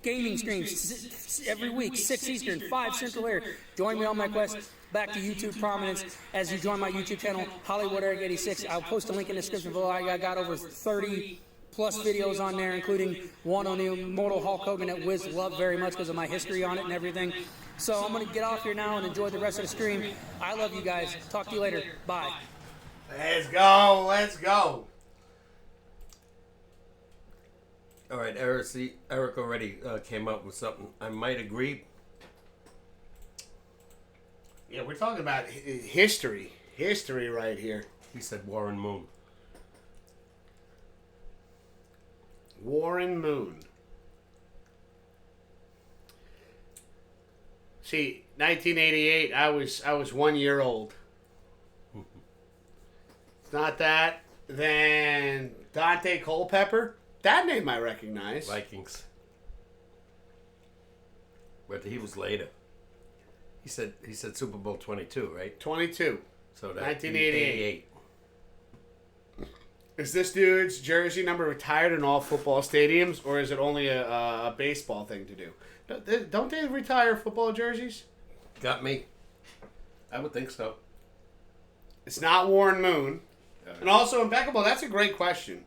gaming streams every week, 6 Eastern, 5 Central here. Join me on my quest back to YouTube prominence as you join my YouTube channel, Hollywood Eric 86. I'll post a link in the description below. I got over 30 plus videos on there, including one on the immortal Hulk Hogan that Wiz loved very much because of my history on it and everything. So I'm going to get off here now and enjoy the rest of the stream. I love you guys. Talk to you later. Bye. Let's go. Let's go. All right, Eric already came up with something. I might agree. Yeah, we're talking about history. History right here. He said Warren Moon. Warren Moon. See, 1988, I was 1 year old. It's not that. Then Dante Culpepper. That name I recognize. Vikings. But he was later. He said Super Bowl 22, right? 22. So that 1988. Is this dude's jersey number retired in all football stadiums, or is it only a baseball thing to do? Don't they retire football jerseys? Got me. I would think so. It's not Warren Moon. And also impeccable. That's a great question.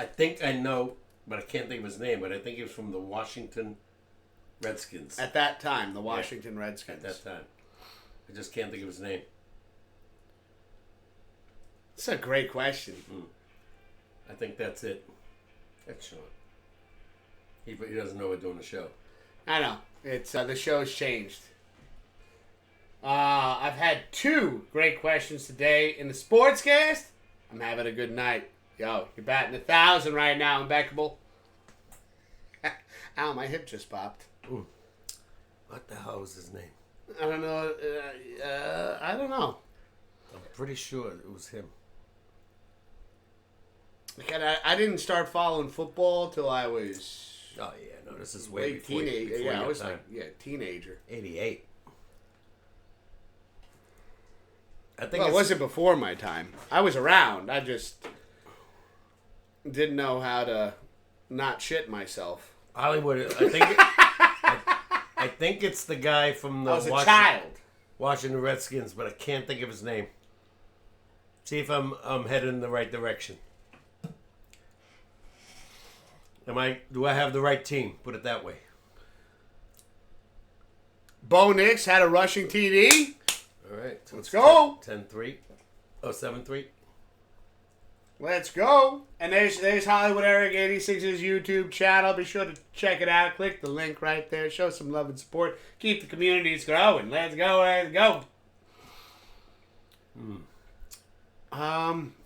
I think I know, but I can't think of his name, but I think he was from the Washington Redskins. At that time, the Washington Redskins. At that time. I just can't think of his name. It's a great question. I think that's it. Excellent. He doesn't know we're doing the show. I know. It's the show's changed. I've had 2 great questions today in the SportsCast. I'm having a good night. Yo, you're batting 1,000 right now, impeccable. Ow, my hip just popped. Ooh. What the hell was his name? I don't know. I don't know. I'm pretty sure it was him. I didn't start following football till I was. Oh yeah, no, this is way before. Teenager. Before Yeah, I was time. teenager. 88. I think Well, it wasn't before my time. I was around. I just didn't know how to not shit myself. Hollywood. I think it's the guy from the I was a child. Washington Redskins, but I can't think of his name. See if I'm headed in the right direction. Do I have the right team? Put it that way. Bo Nix had a rushing TD. All right. Let's go. 10-3. Oh, 7-3. Let's go. And there's Hollywood Eric 86's YouTube channel. Be sure to check it out. Click the link right there. Show some love and support. Keep the communities growing. Let's go. Let's go.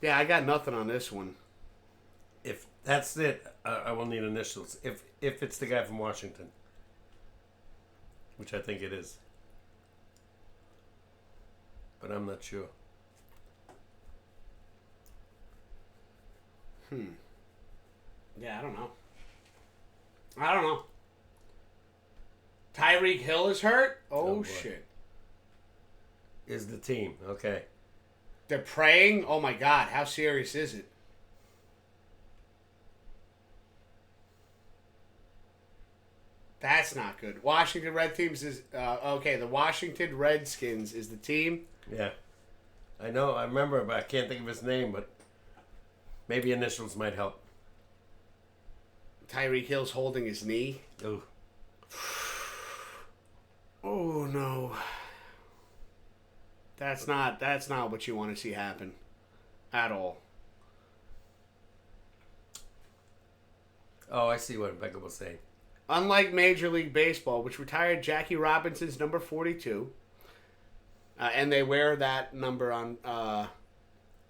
Yeah, I got nothing on this one. If that's it, I will need initials. If it's the guy from Washington, which I think it is, but I'm not sure. Yeah, I don't know. Tyreek Hill is hurt? Oh shit. Is the team. Okay. They're praying? Oh my god, how serious is it? That's not good. Washington Red Teams is okay. The Washington Redskins is the team. Yeah. I know. I remember, but I can't think of his name. But maybe initials might help. Tyreek Hill's holding his knee. Oh. Oh no. That's not what you want to see happen at all. Oh, I see what Becca was saying. Unlike Major League Baseball, which retired Jackie Robinson's number 42, and they wear that number on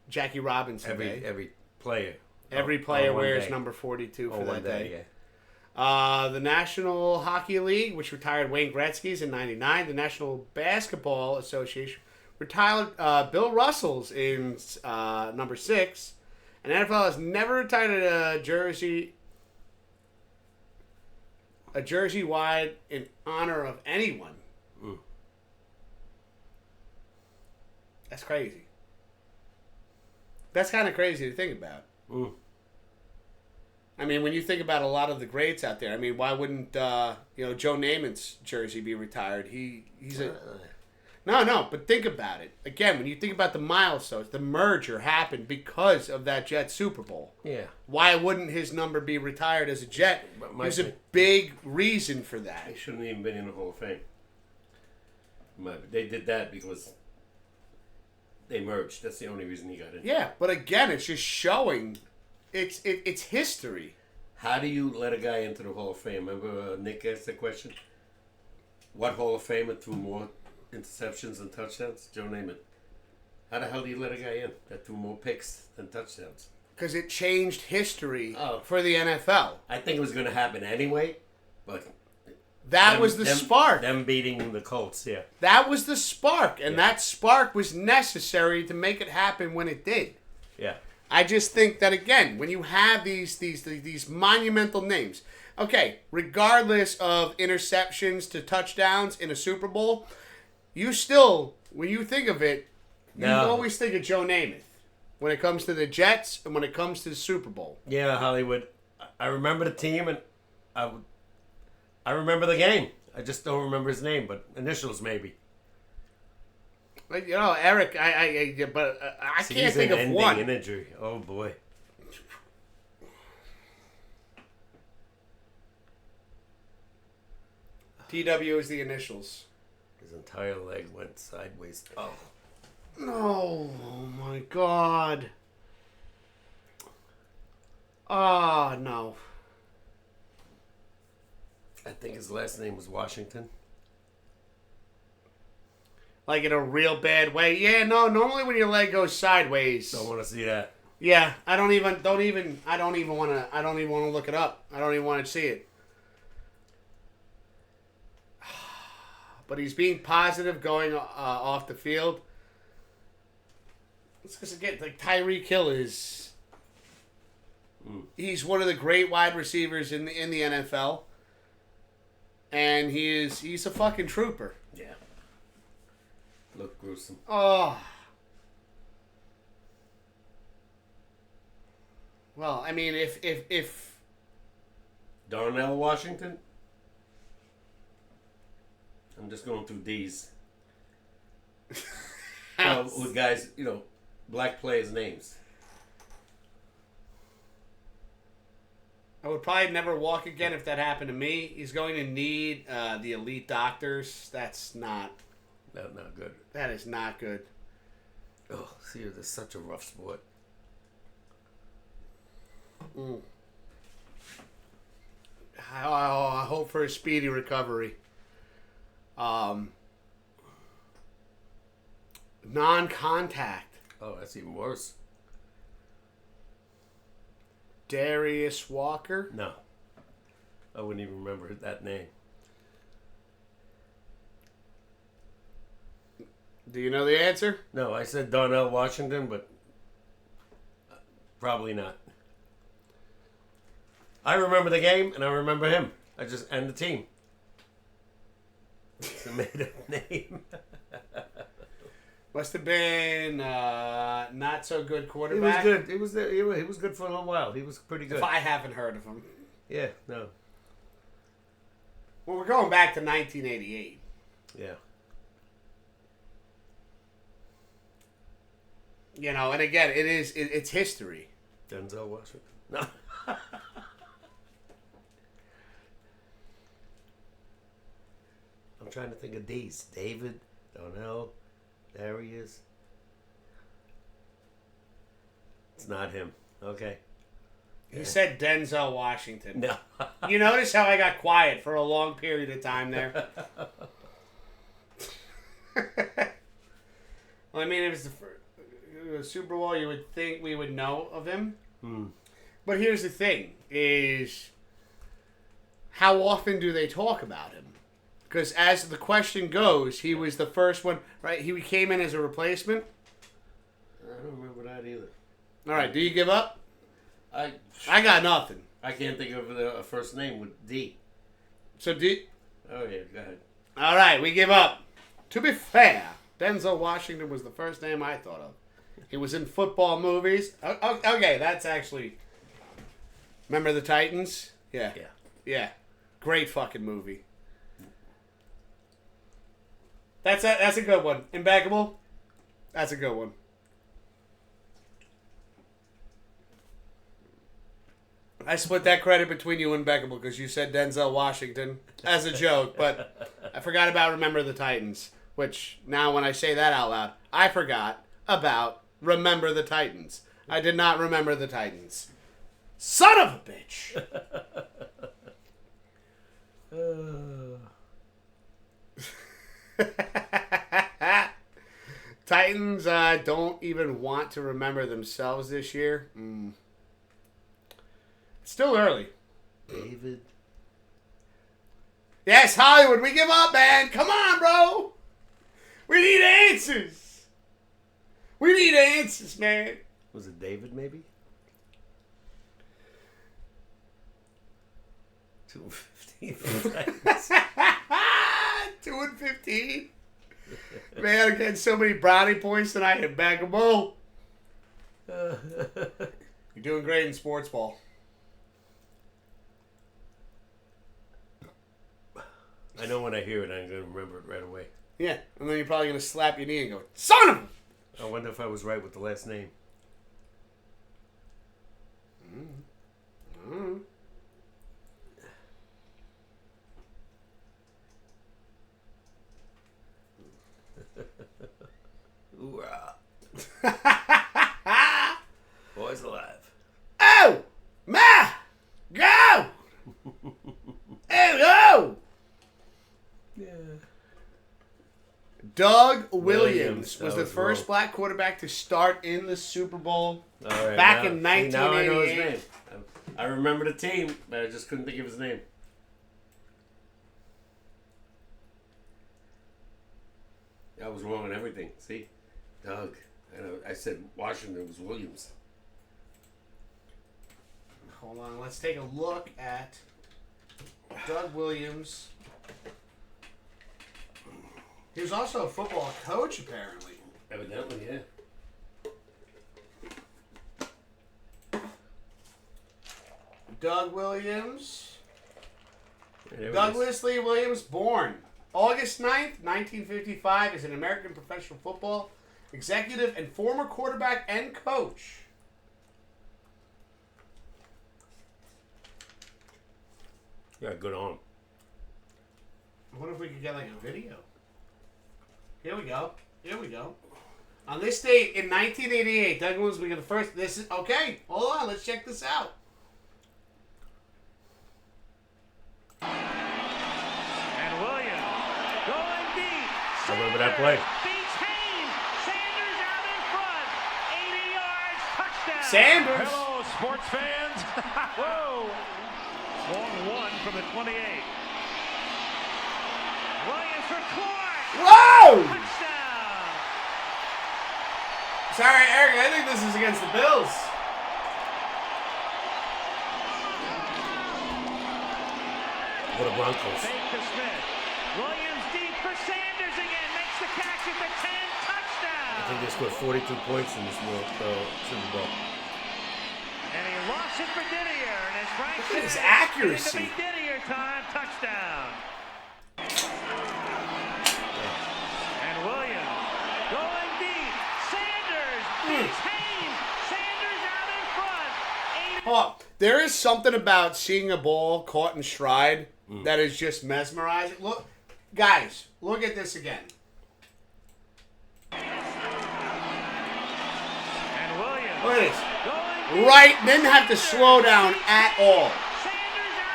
Jackie Robinson Day. Every player. Every player wears day. number 42 for that one day. Yeah. The National Hockey League, which retired Wayne Gretzky's in '99. The National Basketball Association retired Bill Russell's in number 6. And NFL has never retired a jersey wide in honor of anyone. Mm. That's crazy. That's kind of crazy to think about. Mm. I mean, when you think about a lot of the greats out there, I mean, why wouldn't Joe Namath's jersey be retired? He's a no, but think about it again. When you think about the milestones, the merger happened because of that Jet Super Bowl. Yeah. Why wouldn't his number be retired as a Jet? There's a big reason for that. He shouldn't even been in the Hall of Fame. They did that because they merged. That's the only reason he got in. Yeah, but again, it's just showing it's history. How do you let a guy into the Hall of Fame? Remember Nick asked the question? What Hall of Famer threw more interceptions and touchdowns? Joe Namath. How the hell do you let a guy in that threw more picks than touchdowns? Because it changed history for the NFL. I think it was going to happen anyway, but that was the spark. Them beating the Colts, yeah. That was the spark, and that spark was necessary to make it happen when it did. Yeah. I just think that, again, when you have these monumental names, okay, regardless of interceptions to touchdowns in a Super Bowl, you still, when you think of it, you always think of Joe Namath when it comes to the Jets and when it comes to the Super Bowl. Yeah, Hollywood. I remember the team, and I remember the game. I just don't remember his name, but initials maybe. Like, Eric, I can't think of one. An injury. Oh boy. TW is the initials. His entire leg went sideways. Oh. No, oh my God. Oh, no. I think his last name was Washington. Like in a real bad way. Yeah, no, normally when your leg goes sideways. Don't want to see that. Yeah, I don't even want to look it up. I don't even want to see it. But he's being positive going off the field. It's because, again, like Tyreek Hill is... He's one of the great wide receivers in the NFL. And he's a fucking trooper. Yeah. Look gruesome. Oh. Well, I mean, if Darnell Washington? I'm just going through these. With guys, black players' names. I would probably never walk again if that happened to me. He's going to need the elite doctors. That's not good. That is not good. Oh, see, this is such a rough sport. I hope for a speedy recovery. Non-contact. Oh, that's even worse. Darius Walker? No. I wouldn't even remember that name. Do you know the answer? No, I said Darnell Washington, but probably not. I remember the game, and I remember him. And the team. It's a made-up name. Must have been not so good quarterback. He was good. He was good for a little while. He was pretty good. If I haven't heard of him. Yeah, no. Well, we're going back to 1988. Yeah. You know, and again, it's history. Denzel Washington. No. I'm trying to think of these. David, Donnell, there he is. It's not him. Okay. You said Denzel Washington. No. You notice how I got quiet for a long period of time there? Well, I mean, if it's the Super Bowl, you would think we would know of him. But here's the thing, is how often do they talk about him? Because as the question goes, he was the first one, right? He came in as a replacement. I don't remember that either. All right, do you give up? I got nothing. I can't think of a first name with D. So D. Oh yeah, go ahead. All right, we give up. To be fair, Denzel Washington was the first name I thought of. He was in football movies. Okay, that's actually. Remember the Titans? Yeah. Yeah. Great fucking movie. That's a good one. Impeccable. That's a good one. I split that credit between you and Impeccable because you said Denzel Washington as a joke, but I forgot about Remember the Titans, which now when I say that out loud, I forgot about Remember the Titans. I did not remember the Titans. Son of a bitch! Titans don't even want to remember themselves this year. It's still early. David. Yes, Hollywood, we give up, man. Come on, bro. We need answers. We need answers, man. Was it David, maybe? 2:15. 2:15. Man, I got so many brownie points tonight at Backable. You're doing great in sports ball. I know when I hear it, I'm going to remember it right away. Yeah, and then you're probably going to slap your knee and go, son of a... I wonder if I was right with the last name. Boys alive. Oh! Ma! Go! Oh, Yeah. Doug Williams was the was first wrong. black quarterback to start in the Super Bowl All right, back now, in see, now I know his 1988. name. I remember the team, but I just couldn't think of his name. I was wrong on everything. See? Doug. I said Washington was Williams. Hold on, let's take a look at Doug Williams. He was also a football coach, apparently. Evidently, yeah. Doug Williams. There it Douglas Lee Williams, born August 9th, 1955, is an American professional football executive and former quarterback and coach. Yeah, good on. I wonder if we could get like a video. Here we go. Here we go. On this date in 1988, Doug Williams was the first. This is okay. Hold on, let's check this out. And Williams going deep. I remember that play. Beats Haynes. Sanders out in front. 80 yards. Touchdown. Sanders. Hello, sports fans. Whoa. Long one from the 28. Williams for Clark. Whoa! Touchdown. Sorry, Eric. I think this is against the Bills. What a Broncos. Fake to Smith. Williams deep for Sanders again. Makes the catch at the 10. Touchdown. I think they scored 42 points in this Super Bowl. And he lost it for Didier, and it's Frank Look at his Sanders. accuracy. It's going to be Didier time. Touchdown. Oh, there is something about seeing a ball caught in stride that is just mesmerizing. Look, guys, look at this again. And Williams. Look at this. Right, didn't have to slow down at all.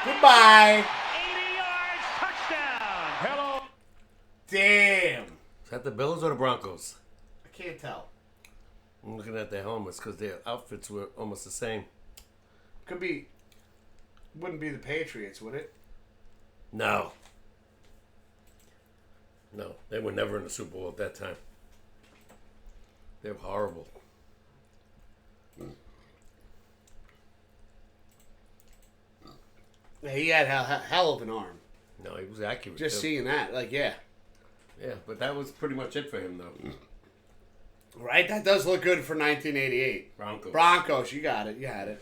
Goodbye. 80 yards, touchdown. Hello. Damn. Is that the Bills or the Broncos? I can't tell. I'm looking at their helmets because their outfits were almost the same. Could be. Wouldn't be the Patriots, would it? No. No, they were never in the Super Bowl at that time. They were horrible. He had hell of an arm. No, he was accurate. Just too. seeing that, yeah. Yeah, but that was pretty much it for him, though. Right? That does look good for 1988. Broncos, you got it. You had it.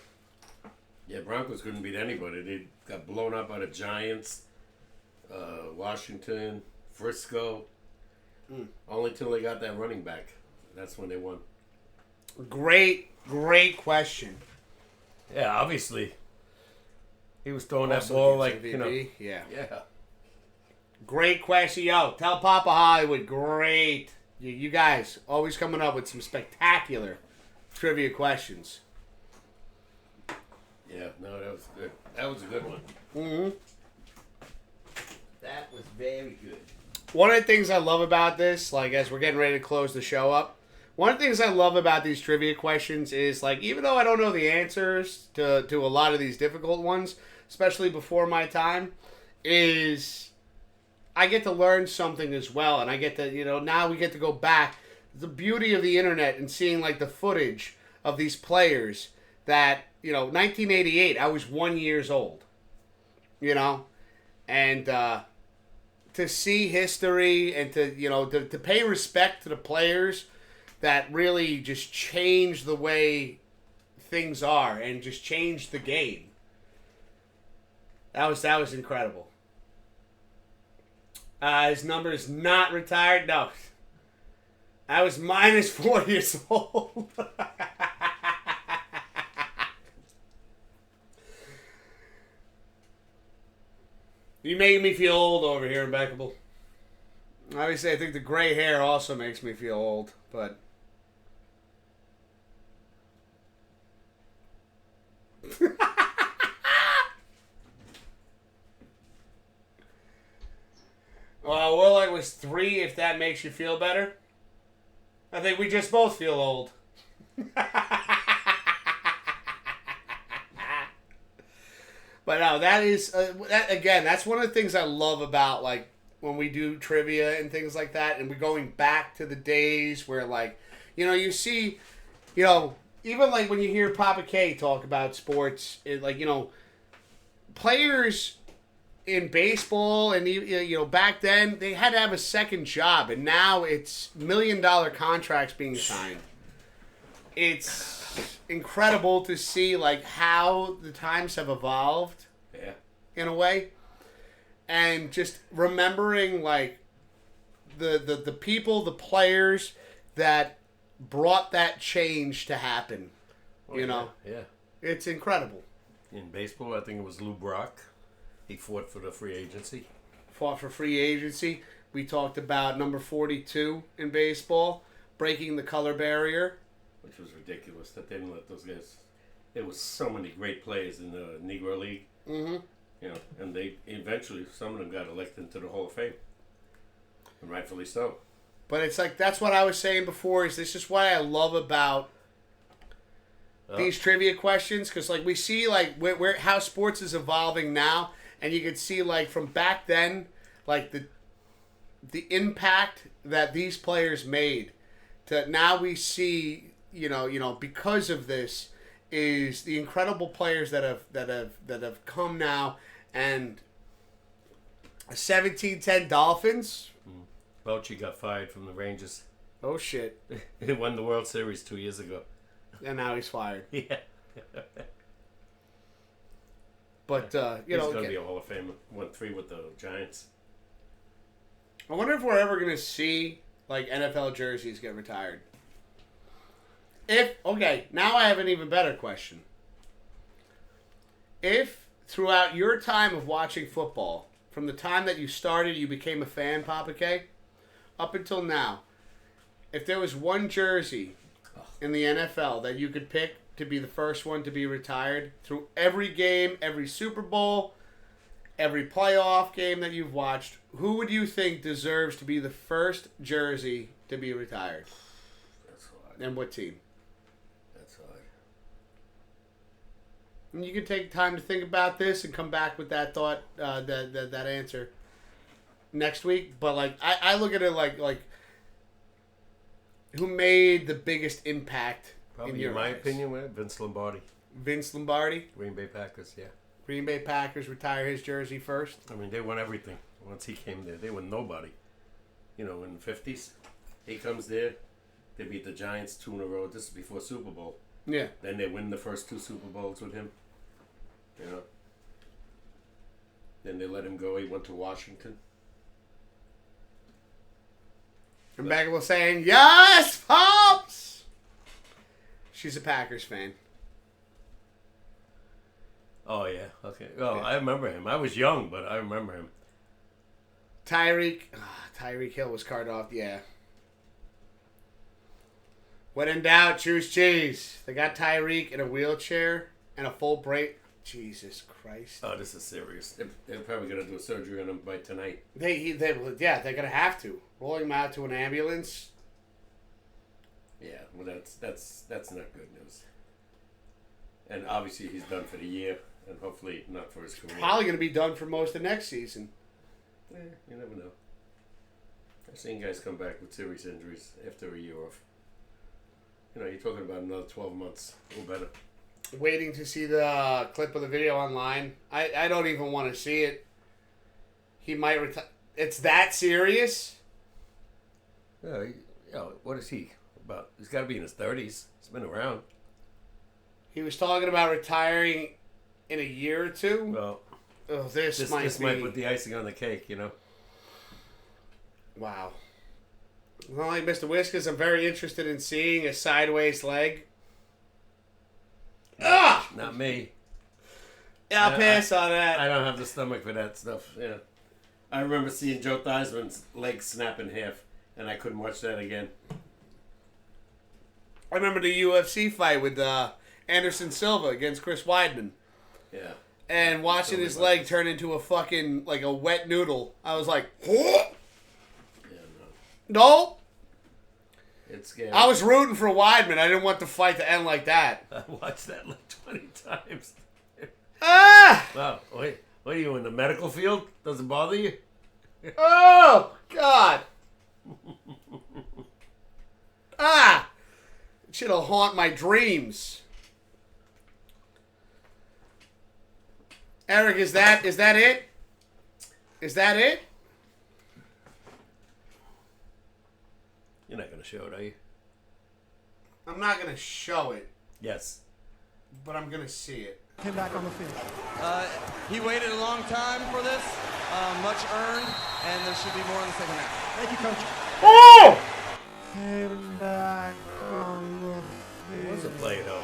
Yeah, Broncos couldn't beat anybody. They got blown up by the Giants, Washington, Frisco. Only till they got that running back. That's when they won. Great question. Yeah, obviously. He was throwing Also that ball gets like, MVP, yeah. Yeah. Great question. Yo, tell Papa Hollywood, great. You guys always coming up with some spectacular trivia questions. Yeah, no, that was good. That was a good one. Mm-hmm. That was very good. One of the things I love about this, like as we're getting ready to close the show up, one of the things I love about these trivia questions is, like, even though I don't know the answers to a lot of these difficult ones, especially before my time, is I get to learn something as well. And I get to, now we get to go back. The beauty of the internet and seeing, like, the footage of these players that, 1988, I was 1 year old, and to see history and to pay respect to the players that really just changed the way things are and just changed the game. That was incredible. His number is not retired. No. I was minus 4 years old. You making me feel old over here, Impeccable. Obviously, I think the gray hair also makes me feel old, but... Well, Willow was 3, if that makes you feel better. I think we just both feel old. But no, that is, that's one of the things I love about, like, when we do trivia and things like that, and we're going back to the days where, like, you see, even, like, when you hear Papa K talk about sports, players in baseball and, back then, they had to have a second job, and now it's $1 million contracts being signed. It's incredible to see, like, how the times have evolved. Yeah. In a way. And just remembering, like, the people, the players that brought that change to happen. Yeah. It's incredible. In baseball, I think it was Lou Brock. He fought for the free agency. Fought for free agency. We talked about number 42 in baseball, breaking the color barrier. Which was ridiculous that they didn't let those guys. There was so many great players in the Negro League. Mm-hmm. And they eventually, some of them got elected into the Hall of Fame. And rightfully so. But it's like, that's what I was saying before, is this is what I love about these trivia questions. Because, like, we see, like, where how sports is evolving now. And you can see, like, from back then, like, the impact that these players made. To now we see, because of this, is the incredible players that have come now, and 17-10 Dolphins. Bochy got fired from the Rangers. Oh shit! He won the World Series 2 years ago, and now he's fired. Yeah. But he's going to be a Hall of Famer. Won 3 with the Giants. I wonder if we're ever going to see, like, NFL jerseys get retired. Now I have an even better question. if throughout your time of watching football, from the time that you started, you became a fan, Papa K, up until now, if there was one jersey in the NFL that you could pick to be the first one to be retired through every game, every Super Bowl, every playoff game that you've watched, who would you think deserves to be the first jersey to be retired? That's hard. And what team? That's hard. And you can take time to think about this and come back with that thought, that answer next week. But like, I look at it like who made the biggest impact Probably, in my eyes? opinion, Vince Lombardi. Vince Lombardi? Green Bay Packers, yeah. Green Bay Packers retire his jersey first. I mean, they won everything. Once he came there, they were nobody. You know, in the 50s, he comes there, they beat the Giants 2 in a row. This is before Super Bowl. Yeah. Then they win the first 2 Super Bowls with him. You know. Then they let him go. He went to Washington. And Becca was saying, yes, Pops! She's a Packers fan. Oh, yeah. Okay. Oh, I remember him. I was young, but I remember him. Tyreek Hill was carted off, yeah. When in doubt, choose cheese. They got Tyreek in a wheelchair and a full brace. Jesus Christ. Oh, this is serious. They're probably going to do a surgery on him by tonight. They're going to have to. Rolling him out to an ambulance. Yeah, well, that's not good news. And obviously he's done for the year, and hopefully not for his career. Probably going to be done for most of next season. Yeah, you never know. I've seen guys come back with serious injuries after a year off. You know, you're talking about another 12 months or better. Waiting to see the clip of the video online. I don't even want to see it. He might retire. It's that serious? Yeah, what is he about? He's got to be in his 30s. He's been around. He was talking about retiring in a year or two. Well, this might put the icing on the cake, you know. Wow. Well, like Mr. Whiskas, I'm very interested in seeing a sideways leg. Ah! Not me. Yeah, I'll pass on that. I don't have the stomach for that stuff. Yeah. I remember seeing Joe Theismann's leg snap in half, and I couldn't watch that again. I remember the UFC fight with Anderson Silva against Chris Weidman. Yeah. And watching his leg turn into a fucking, like a wet noodle. I was like, huh? Yeah, no. It's scary. I was rooting for Weidman. I didn't want the fight to end like that. I watched that like 20 times. Ah! Wow. Wait, what are you in the medical field? Doesn't bother you? Oh, God. Ah! Shit'll haunt my dreams. Eric, is that it? Is that it? You're not going to show it, are you? I'm not going to show it, Yes. but I'm going to see it. Came back on the field. He waited a long time for this, much earned, and there should be more in the second half. Thank you, Coach. Oh! Came back on the field. It was a play, though.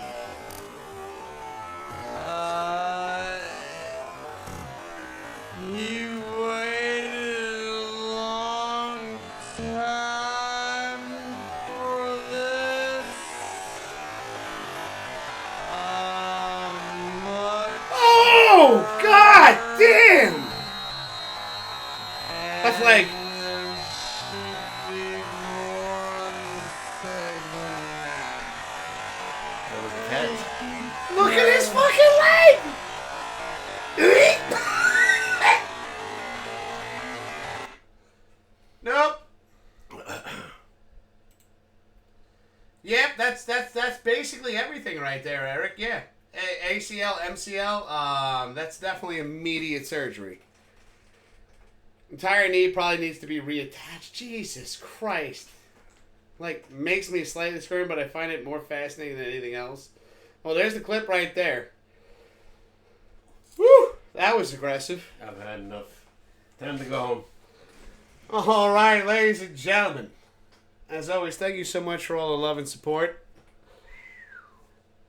He waited a long time for this. Oh, God damn! That's like... That was a catch. Look at his fucking leg! Nope. Yep, that's basically everything right there, Eric. Yeah. ACL, MCL, that's definitely immediate surgery. Entire knee probably needs to be reattached. Jesus Christ. Like, makes me slightly scream, but I find it more fascinating than anything else. Well, there's the clip right there. Woo! That was aggressive. I've had enough. Time to go home. All right, ladies and gentlemen. As always, thank you so much for all the love and support.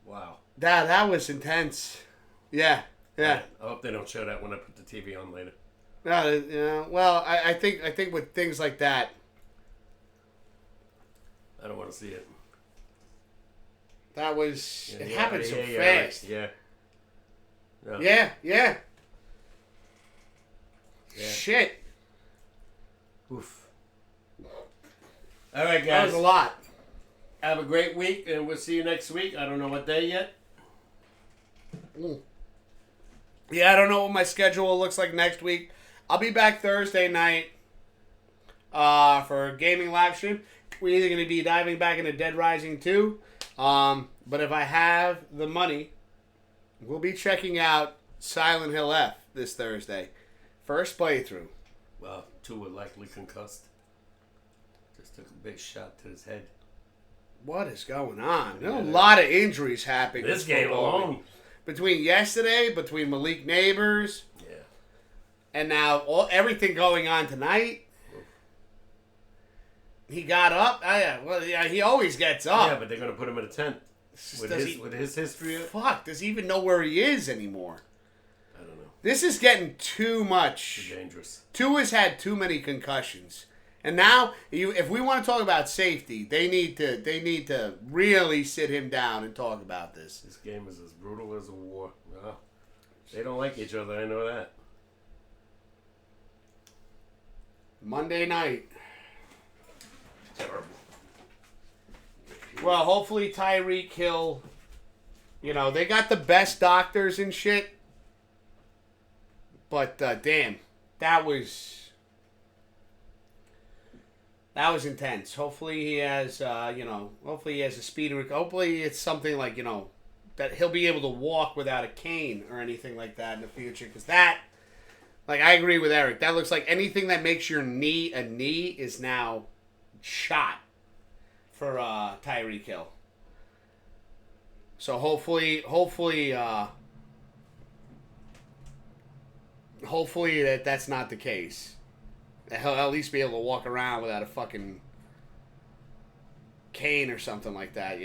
Wow. That was intense. Yeah. Yeah. I hope they don't show that when I put the TV on later. No, well, I think with things like that, I don't want to see it. that was Yeah, it yeah, happened so yeah, fast. Yeah. No. Yeah. Yeah. Shit. Oof. All right, guys. That was a lot. Have a great week, and we'll see you next week. I don't know what day yet. Yeah, I don't know what my schedule looks like next week. I'll be back Thursday night for a gaming live stream. We're either going to be diving back into Dead Rising 2, but if I have the money, we'll be checking out Silent Hill F this Thursday. First playthrough. Well, 2 were likely concussed. Just took a big shot to his head. What is going on? There are a lot of injuries happening. This game alone. Between yesterday, between Malik Neighbors, and now everything going on tonight. He got up. He always gets up. Yeah, but they're going to put him in a tent. With his history. Fuck, does he even know where he is anymore? I don't know. This is getting too much. Too dangerous. Tua's had too many concussions. And now, if we want to talk about safety, they need to really sit him down and talk about this. This game is as brutal as a war. Well, they don't like each other. I know that. Monday night. Terrible. Well, hopefully Tyreek Hill. They got the best doctors and shit. But damn, that was intense. Hopefully he has, hopefully he has a speed. Hopefully it's something like, that he'll be able to walk without a cane or anything like that in the future. Because that, I agree with Eric. That looks like anything that makes your knee a knee is now shot for Tyreek Hill. So hopefully that's not the case. He'll at least be able to walk around without a fucking cane or something like that,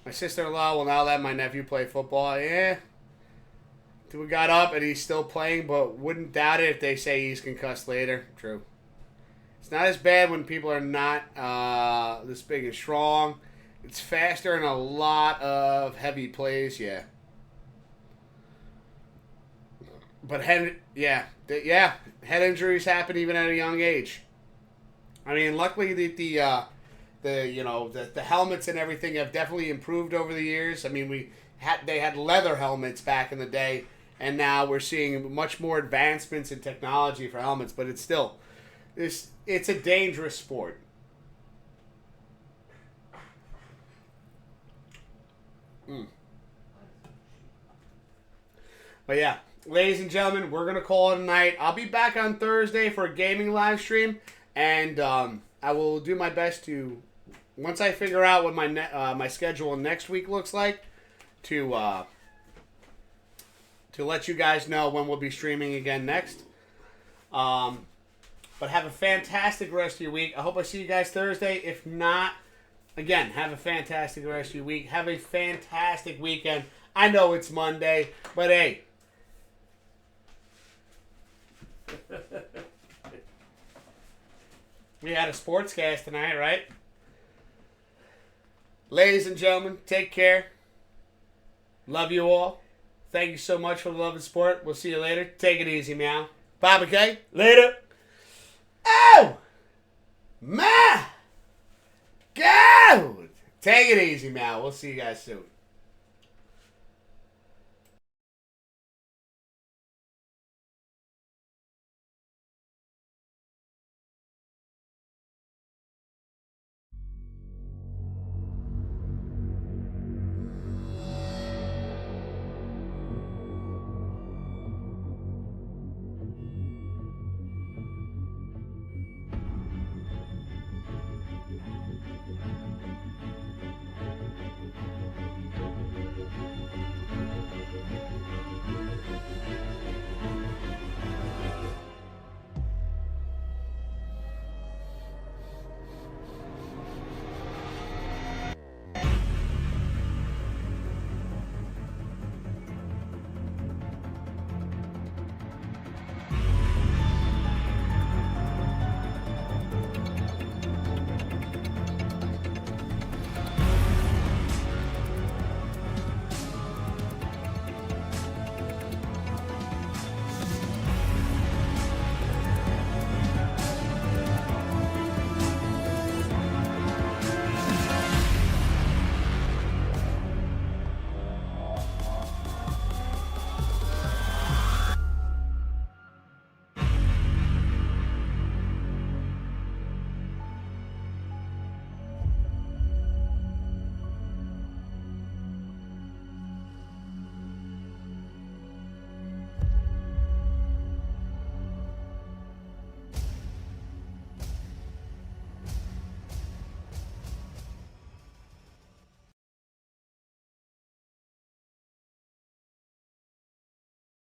My sister-in-law will now let my nephew play football. Yeah. We got up and he's still playing, but wouldn't doubt it if they say he's concussed later. True. It's not as bad when people are not this big and strong. It's faster and a lot of heavy plays, yeah. But head injuries happen even at a young age. I mean, luckily the helmets and everything have definitely improved over the years. I mean, they had leather helmets back in the day, and now we're seeing much more advancements in technology for helmets. But it's still, it's a dangerous sport. But yeah. Ladies and gentlemen, we're going to call it a night. I'll be back on Thursday for a gaming live stream, and I will do my best to, once I figure out what my schedule next week looks like, to let you guys know when we'll be streaming again next. But have a fantastic rest of your week. I hope I see you guys Thursday. If not, again, have a fantastic rest of your week. Have a fantastic weekend. I know it's Monday, but hey. We had a sportscast tonight, right? Ladies and gentlemen, take care. Love you all. Thank you so much for the love and support. We'll see you later. Take it easy, meow. Papa K. Later. Oh! My God! Take it easy, meow. We'll see you guys soon.